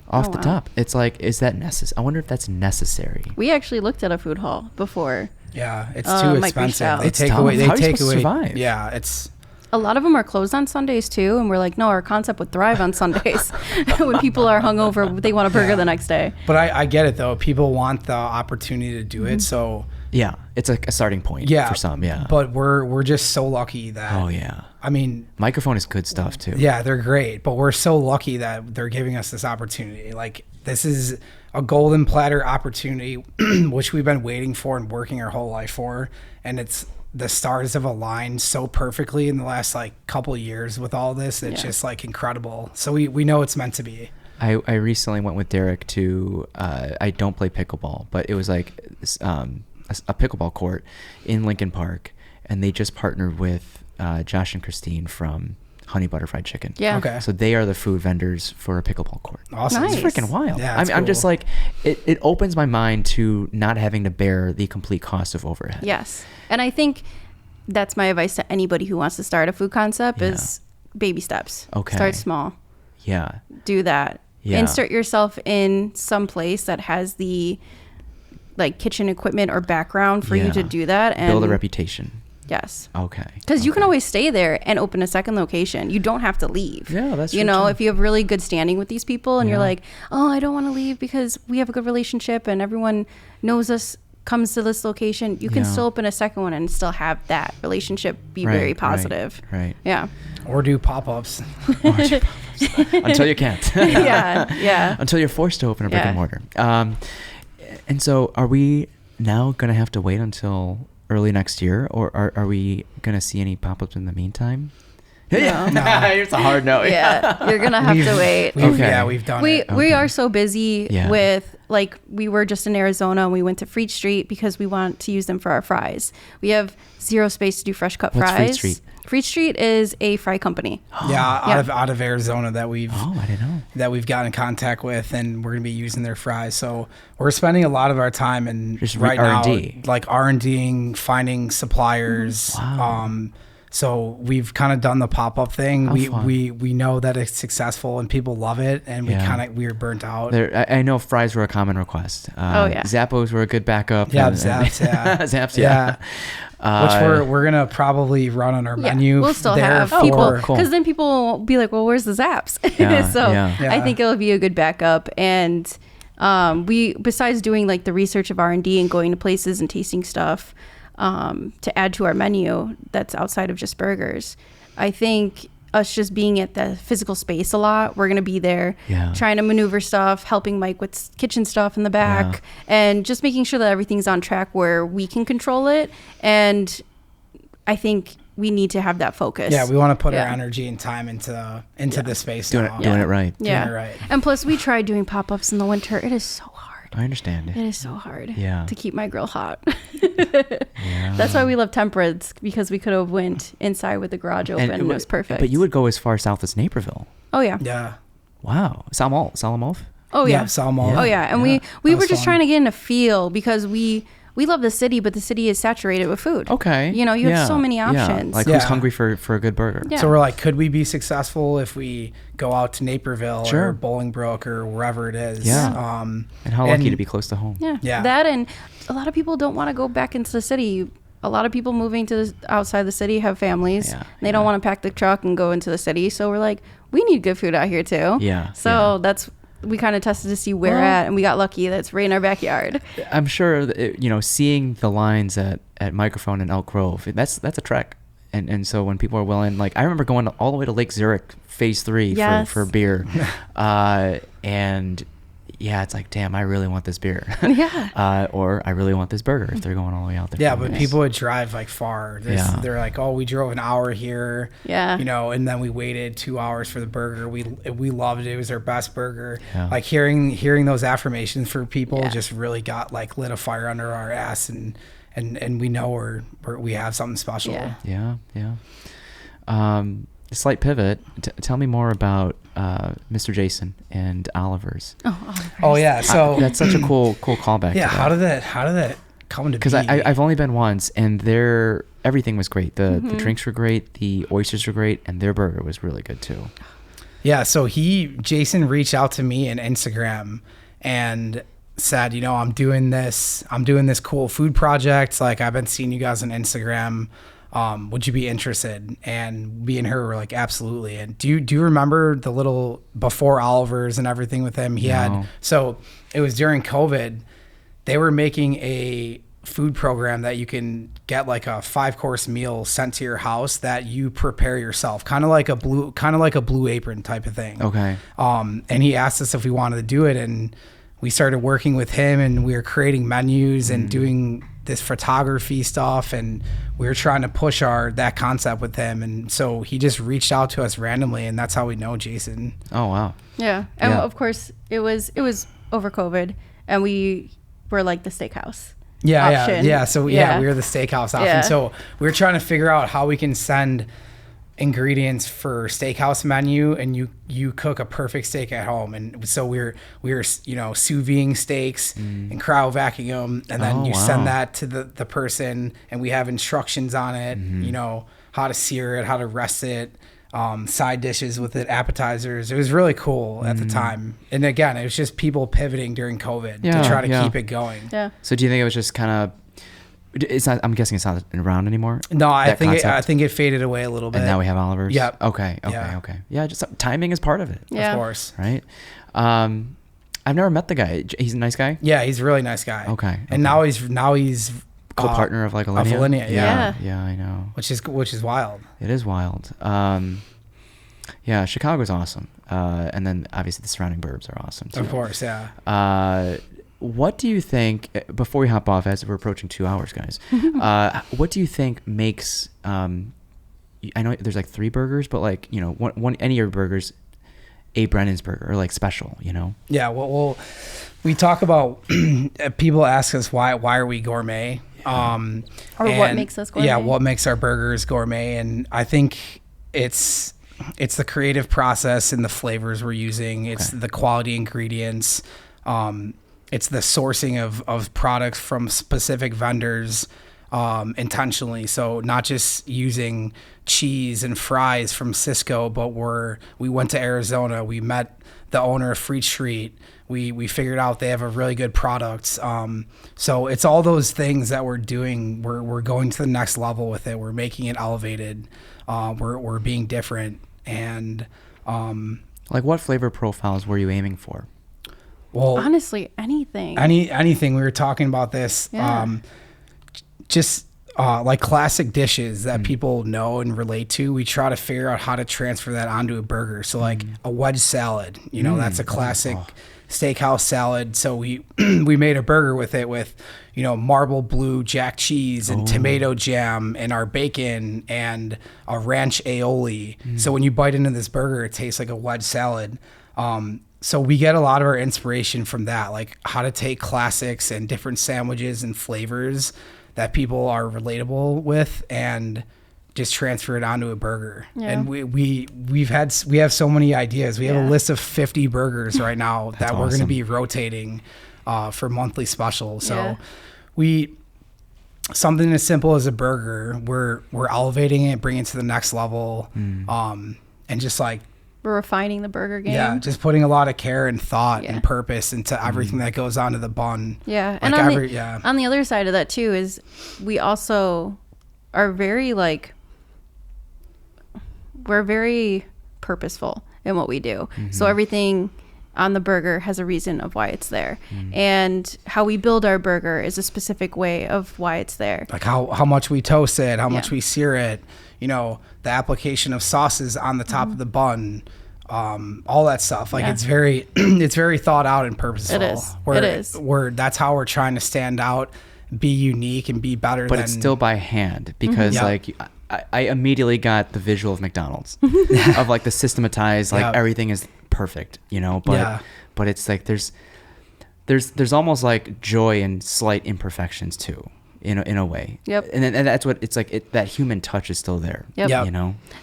Off the top. It's like, is that necessary? I wonder if that's necessary. We actually looked at a food hall before. Yeah, it's too expensive. They take away. How are you supposed to survive? Yeah, it's. A lot of them are closed on Sundays too, and we're like, no, our concept would thrive on Sundays. When people are hungover, they want a burger the next day. But I get it though. People want the opportunity to do it, so. Yeah, it's like a starting point for some. Yeah, but we're just so lucky that. Oh yeah. I mean, Microphone is good stuff too. Yeah, they're great, but we're so lucky that they're giving us this opportunity. Like, this is a golden platter opportunity, which we've been waiting for and working our whole life for, and it's the stars have aligned so perfectly in the last like couple of years with all this. It's just like incredible. So we know it's meant to be. I recently went with Derek to, I don't play pickleball, but it was like a pickleball court in Lincoln Park, and they just partnered with Josh and Christine from Honey Butter Fried Chicken. Yeah. Okay. So they are the food vendors for a pickleball court. Awesome. Nice. It's freaking wild. Yeah, I'm just like, it opens my mind to not having to bear the complete cost of overhead. Yes. And I think that's my advice to anybody who wants to start a food concept is baby steps. Okay. Start small. Yeah. Do that. Yeah. Insert yourself in some place that has the like kitchen equipment or background for you to do that. And build a reputation. Yes. Okay. Because you can always stay there and open a second location. You don't have to leave. Yeah, that's true. You know, too. if you have really good standing with these people and you're like, oh, I don't want to leave because we have a good relationship and everyone knows us, comes to this location, you can still open a second one and still have that relationship be very positive. Right. Yeah. Or do pop-ups. Until you can't. Yeah. Until you're forced to open a brick and mortar. And so are we now going to have to wait until early next year, or are we going to see any pop-ups in the meantime? No. It's a hard no. Yeah, you're gonna have to wait. We've done it. We are so busy with, like, we were just in Arizona and we went to Freed Street because we want to use them for our fries. We have zero space to do fresh cut What's fries. Freed Street? Freed Street is a fry company. Out of Arizona that we've I didn't know. that we've gotten in contact with, and we're gonna be using their fries. So we're spending a lot of our time and just right R&D. now, like R&Ding, finding suppliers. Wow. So we've kind of done the pop-up thing. How fun. We know that it's successful and people love it, and we were burnt out. I know fries were a common request. Zappos were a good backup. Yeah, Zaps. Zaps. Yeah. Which we're gonna probably run on our menu. We'll still have people, because then people will be like, well, where's the Zaps? I think it'll be a good backup. And we, besides doing like the research of R&D and going to places and tasting stuff to add to our menu that's outside of just burgers, I think us just being at the physical space a lot, we're going to be there trying to maneuver stuff, helping Mike with kitchen stuff in the back, and just making sure that everything's on track where we can control it. And I think we need to have that focus. Yeah, we want to put our energy and time into the space. Doing it right. Yeah. Doing it right. And plus, we tried doing pop-ups in the winter. It is so hard. I understand it. It is so hard to keep my grill hot. That's why we love Temperance, because we could have went inside with the garage open and it was perfect. But you would go as far south as Naperville. Oh, yeah. Yeah. Wow. Salamolf? Oh, yeah. Salamolf. Oh, yeah. And we were just trying to get in a feel, because we love the city, but the city is saturated with food. Okay. You know, you have so many options. Like, who's hungry for a good burger? Yeah. So we're like, could we be successful if we go out to Naperville or Bolingbrook or wherever it is? Yeah. And how lucky to be close to home. Yeah. That, and a lot of people don't want to go back into the city. A lot of people moving to outside the city have families. Yeah. They don't want to pack the truck and go into the city. So we're like, we need good food out here too. Yeah. So we kind of tested to see where at, and we got lucky that's right in our backyard. I'm sure that, seeing the lines at Microphone in Elk Grove, that's a trek. And so when people are willing, like, I remember going all the way to Lake Zurich Phase 3 for beer. And it's like, damn, I really want this beer. Or I really want this burger if they're going all the way out there. Yeah, but people would drive like far. They're like, oh, we drove an hour here. Yeah. And then we waited 2 hours for the burger. We loved it. It was our best burger. Yeah. Like hearing those affirmations for people just really got like lit a fire under our ass, and we know we have something special. Yeah. A slight pivot. Tell me more about Mr. Jason and Oliver's. Oh yeah. So that's such a cool callback. Yeah. How did that come to be? Because I've only been once, and everything was great. The drinks were great, the oysters were great, and their burger was really good too. Yeah. So Jason reached out to me on Instagram and said, I'm doing this cool food project. Like, I've been seeing you guys on Instagram. Would you be interested? And me and her were like, absolutely. And do you remember the little before Oliver's and everything with him? So it was during COVID. They were making a food program that you can get like a 5-course meal sent to your house that you prepare yourself, kind of like a Blue Apron type of thing. Okay. And he asked us if we wanted to do it, and we started working with him, and we were creating menus and doing this photography stuff, and we were trying to push that concept with him, and so he just reached out to us randomly, and that's how we know Jason. Oh wow. Yeah, and of course it was over COVID, and we were like the steakhouse. Yeah. So we were the steakhouse option. Yeah. So we were trying to figure out how we can send ingredients for steakhouse menu, and you cook a perfect steak at home. And so we were sous vide steaks and cryo vacuum, and then send that to the person, and we have instructions on it, how to sear it, how to rest it, side dishes with it, appetizers. It was really cool at the time. And again, it was just people pivoting during COVID to try to keep it going. Yeah. So do you think it was just kind of, I'm guessing it's not around anymore? No, I think it faded away a little bit. And now we have Oliver's? Yep. Okay. Yeah, just timing is part of it. Yeah. Of course. Right? I've never met the guy. He's a nice guy? Yeah, he's a really nice guy. Okay. And now he's co-partner of like Alyssa. Of Alyssa, yeah. Yeah, I know. Which is wild. It is wild. Yeah, Chicago's awesome. And then obviously the surrounding burbs are awesome too. Of course, yeah. What do you think, before we hop off, as we're approaching 2 hours, guys, what do you think makes, I know there's like 3 burgers, but like, one any of your burgers, a Brennan's burger, or like special, Yeah, well, we talk about, people ask us why are we gourmet? Or what makes us gourmet? Yeah, what makes our burgers gourmet? And I think it's the creative process and the flavors we're using. It's the quality ingredients. It's the sourcing of products from specific vendors intentionally. So not just using cheese and fries from Cisco, but we went to Arizona. We met the owner of Free Street. We figured out they have a really good product. So it's all those things that we're doing. We're going to the next level with it. We're making it elevated. We're being different. And like, what flavor profiles were you aiming for? Well, honestly, anything. Anything. We were talking about this. Yeah. Just like classic dishes that people know and relate to. We try to figure out how to transfer that onto a burger. So like a wedge salad, that's a classic steakhouse salad. So we made a burger with it with, marble blue jack cheese and tomato jam and our bacon and a ranch aioli. So when you bite into this burger, it tastes like a wedge salad. So we get a lot of our inspiration from that, like how to take classics and different sandwiches and flavors that people are relatable with and just transfer it onto a burger. Yeah. And we have so many ideas. We have a list of 50 burgers right now that we're going to be rotating for monthly specials. So something as simple as a burger, we're elevating it, bringing it to the next level, and just like we're refining the burger game. Yeah, just putting a lot of care and thought and purpose into everything that goes onto the bun. Yeah, like and on the other side of that too is we also are very we're very purposeful in what we do. So everything on the burger has a reason of why it's there, and how we build our burger is a specific way of why it's there. Like how much we toast it, how much we sear it. The application of sauces on the top of the bun, all that stuff. Like it's very thought out and purposeful. It is. That's how we're trying to stand out, be unique, and be better. But it's still by hand because I immediately got the visual of McDonald's of like the systematized, like everything is perfect, but it's like there's almost like joy in slight imperfections too. In a way. Yep. And that's what it's like. That human touch is still there. Yep.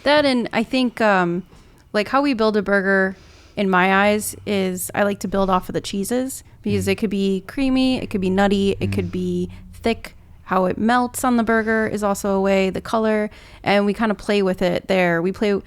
That, and I think like how we build a burger, in my eyes, is I like to build off of the cheeses because it could be creamy, it could be nutty, it could be thick. How it melts on the burger is also a way. The color, and we kind of play with it there. We play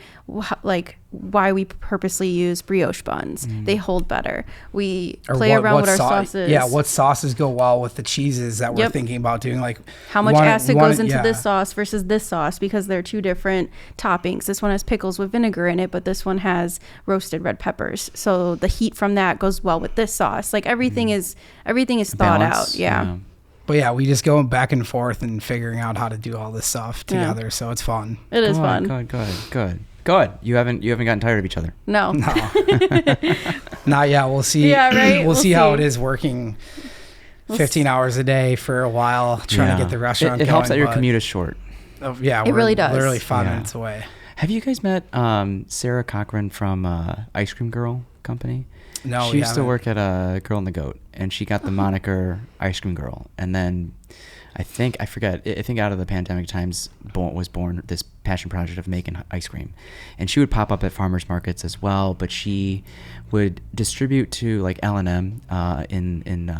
like why we purposely use brioche buns. They hold better. We play around with our sauces. Yeah, what sauces go well with the cheeses that we're thinking about doing? Like how much acid goes into this sauce versus this sauce, because they're two different toppings. This one has pickles with vinegar in it, but this one has roasted red peppers. So the heat from that goes well with this sauce. Like everything is thought out. Yeah. But we just go back and forth and figuring out how to do all this stuff together. So it's fun. It is fun. Good. You haven't gotten tired of each other. No. Not yet. We'll see. Yeah, right. We'll see how it is working 15 hours a day for a while trying to get the restaurant It going, helps that your commute is short. Yeah, it really does. Literally 5 minutes away. Have you guys met Sarah Cochran from Ice Cream Girl Company? No, she used to work at Girl and the Goat, and she got the moniker Ice Cream Girl. And then I think out of the pandemic times was born this passion project of making ice cream. And she would pop up at farmers markets as well, but she would distribute to like L&M in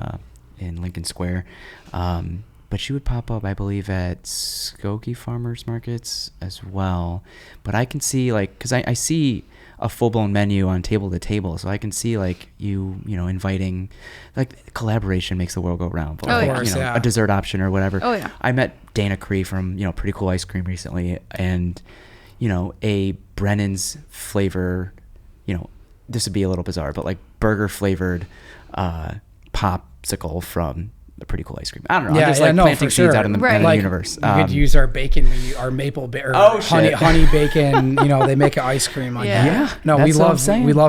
Lincoln Square. But she would pop up, I believe, at Skokie farmers markets as well. But I can see, like, because I see a full-blown menu on table to table, so I can see, like, you know, inviting, like, collaboration makes the world go round. But a dessert option or whatever. Oh, yeah. I met Dana Cree from, you know, Pretty Cool Ice Cream recently, and, you know, a Brennan's flavor, you know, this would be a little bizarre, but, like, burger-flavored popsicle from the Pretty Cool Ice Cream. I don't know. I'm just planting seeds out in the universe. You could use our bacon, our maple honey bacon. You know, they make an ice cream like that. Yeah. No, we love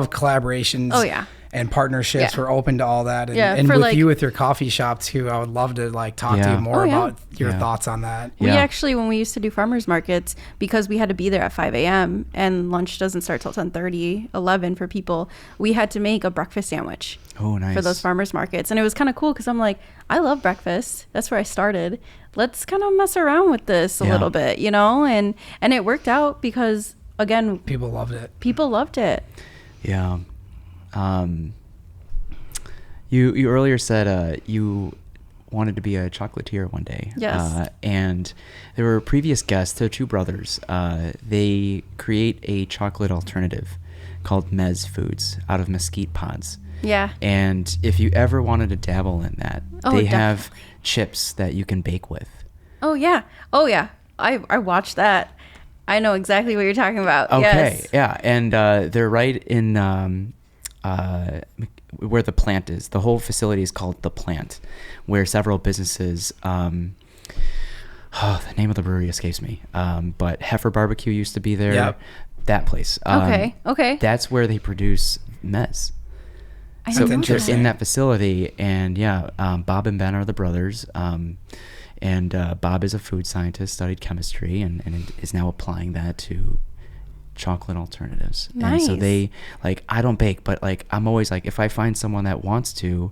collaborations. Oh yeah. And partnerships. We're open to all that. And with your coffee shop too, I would love to talk to you more about your thoughts on that. We actually, when we used to do farmers markets, because we had to be there at 5 a.m. and lunch doesn't start till 10:30, 11 for people, we had to make a breakfast sandwich. Oh, nice. For those farmers markets. And it was kind of cool because I'm like, I love breakfast. That's where I started. Let's kind of mess around with this a little bit, you know? And it worked out because, again, people loved it. Yeah. You earlier said you wanted to be a chocolatier one day. Yes. And there were previous guests, they're two brothers. They create a chocolate alternative called Mez Foods out of mesquite pods. Yeah. And if you ever wanted to dabble in that, they have chips that you can bake with. Oh, yeah. I watched that. I know exactly what you're talking about. Okay. Yes. Yeah. And they're right in where the plant is. The whole facility is called The Plant, where several businesses, the name of the brewery escapes me, but Heifer Barbecue used to be there. Yep. That place. Okay. That's where they produce Mez. So they're in that facility, and Bob and Ben are the brothers, and Bob is a food scientist, studied chemistry, and is now applying that to chocolate alternatives. Nice. And so they, like, I don't bake, but like I'm always like, if I find someone that wants to,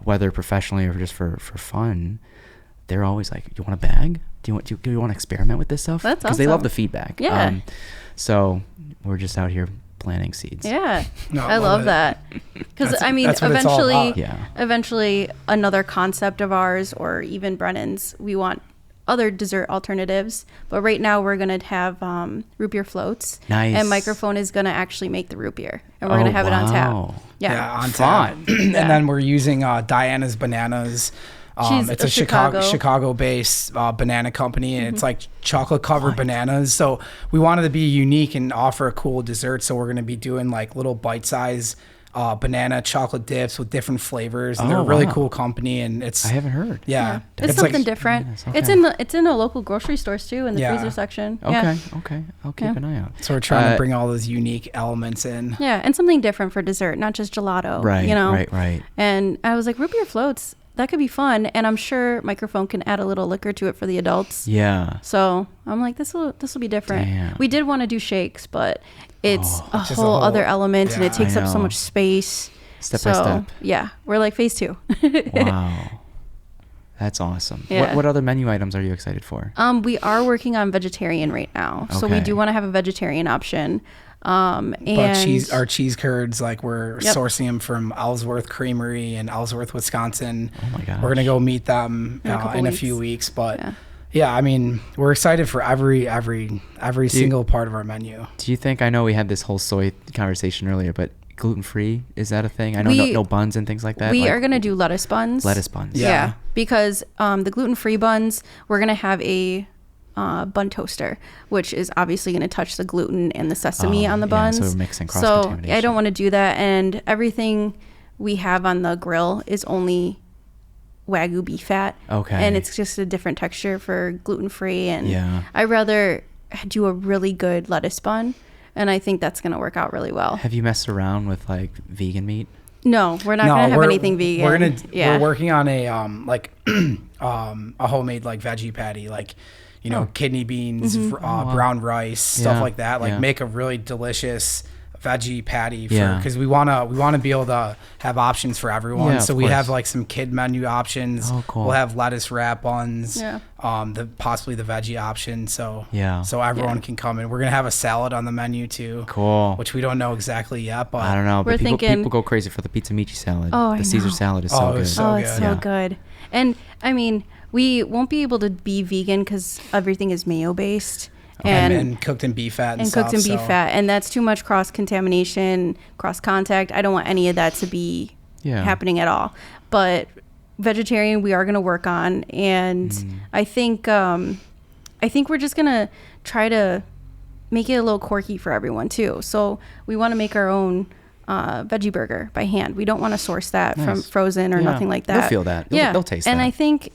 whether professionally or just for fun, they're always like, you want a bag? Do you want to experiment with this stuff? That's awesome. Because they love the feedback. Yeah. So we're just out here planting seeds. Yeah. No, I love that. Because I mean, eventually another concept of ours, or even Brennan's, we want other dessert alternatives, but right now we're going to have root beer floats. Nice. And Microphone is going to actually make the root beer, and we're going to have it on tap. Yeah, on tap. And then we're using Diana's Bananas. It's a Chicago-based banana company, and it's like chocolate-covered bananas. So we wanted to be unique and offer a cool dessert. So we're going to be doing like little bite-sized banana chocolate dips with different flavors, and they're a really cool company. And I haven't heard. Yeah. It's something different. Yes, okay. It's in the local grocery stores too, in the freezer section. Okay. I'll keep an eye out. So we're trying to bring all those unique elements in. Yeah, and something different for dessert, not just gelato. Right. You know. Right. And I was like, root beer floats. That could be fun, and I'm sure Microphone can add a little liquor to it for the adults. Yeah. So I'm like, this will be different. Damn. We did want to do shakes, but it's a whole other element, and it takes up so much space. Step by step. Yeah, we're like phase 2. Wow, that's awesome. Yeah. What other menu items are you excited for? We are working on vegetarian right now, so we do want to have a vegetarian option. But our cheese curds, like we're sourcing them from Ellsworth Creamery in Ellsworth, Wisconsin. Oh my gosh. We're gonna go meet them in a few weeks, but I mean, we're excited for every single part of our menu. Do you think, I know we had this whole soy conversation earlier, but gluten-free, is that a thing? I know no buns and things like that. We are gonna do lettuce buns. Yeah, because the gluten-free buns, we're gonna have a bun toaster, which is obviously going to touch the gluten and the sesame on the buns. So we're mixing cross-contamination. So I don't want to do that. And everything we have on the grill is only Wagyu beef fat. Okay. And it's just a different texture for gluten-free. And I'd rather do a really good lettuce bun. And I think that's going to work out really well. Have you messed around with like vegan meat? No, we're not gonna have anything vegan. We're working on a a homemade like veggie patty, like kidney beans, brown rice, stuff like that. Like make a really delicious veggie patty because we want to be able to have options for everyone. So we have like some kid menu options. Oh, cool. We'll have lettuce wrap buns, possibly the veggie option. So everyone can come in. We're gonna have a salad on the menu too. Cool. Which we don't know exactly yet, but I don't know. But people go crazy for the pizza michi salad. Oh, the Caesar salad is so good. It's so good. And I mean, we won't be able to be vegan because everything is mayo based. And cooked in beef fat and that's too much cross contamination, cross contact. I don't want any of that to be happening at all. But vegetarian we are going to work on, and I think we're just going to try to make it a little quirky for everyone too. So we want to make our own veggie burger by hand. We don't want to source that from frozen or nothing like that. They'll feel that. They'll taste that. And I think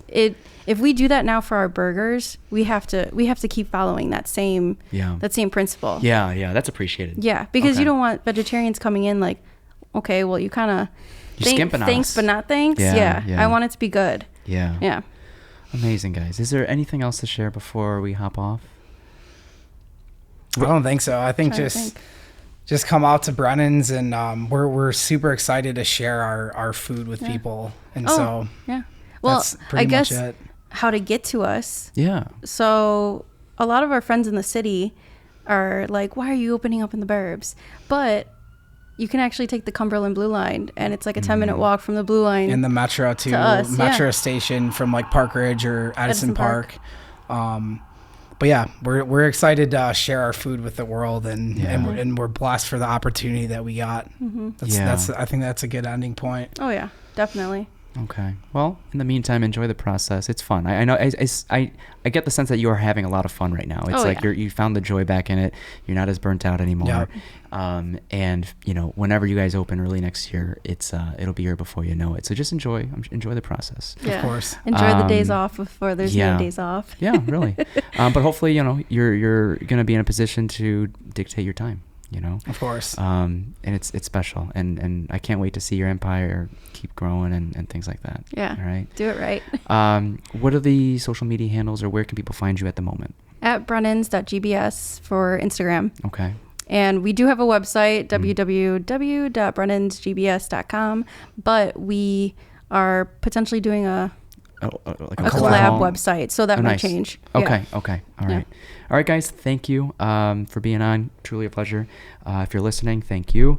if we do that now for our burgers, we have to keep following that same principle. Yeah, that's appreciated. Yeah, because you don't want vegetarians coming in like, okay, well you kind of skimping on thanks us. But not thanks. Yeah. I want it to be good. Yeah. Amazing, guys. Is there anything else to share before we hop off? I don't think so. I think just come out to Brennan's, and we're super excited to share our food with people. And well, that's pretty much it. How to get to us. Yeah. So a lot of our friends in the city are like, why are you opening up in the burbs? But you can actually take the Cumberland Blue Line, and it's like a 10-minute walk from the Blue Line. And the Metro to us, Metro station from like Park Ridge or Edison Park. But yeah, we're excited to share our food with the world, and we're blessed for the opportunity that we got. I think that's a good ending point. Oh yeah, definitely. Okay. Well, in the meantime, enjoy the process. It's fun. I know. I get the sense that you are having a lot of fun right now. It's you found the joy back in it. You're not as burnt out anymore. Yep. And whenever you guys open early next year, it'll be here before you know it. So just enjoy the process. Yeah. Of course. Enjoy the days off before there's no days off. Yeah, really. But hopefully, you're going to be in a position to dictate your time. Of course. And it's special, and I can't wait to see your empire keep growing and things like that. Yeah. All right. Do it right. What are the social media handles, or where can people find you at the moment? At brennans.gbs for Instagram. Okay. And we do have a website, www.brennansgbs.com, but we are potentially doing a collab website, so that might change. Okay. All right. All right, guys, thank you for being on. Truly a pleasure. If you're listening, thank you.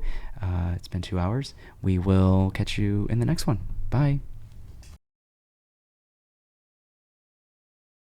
It's been 2 hours. We will catch you in the next one. Bye.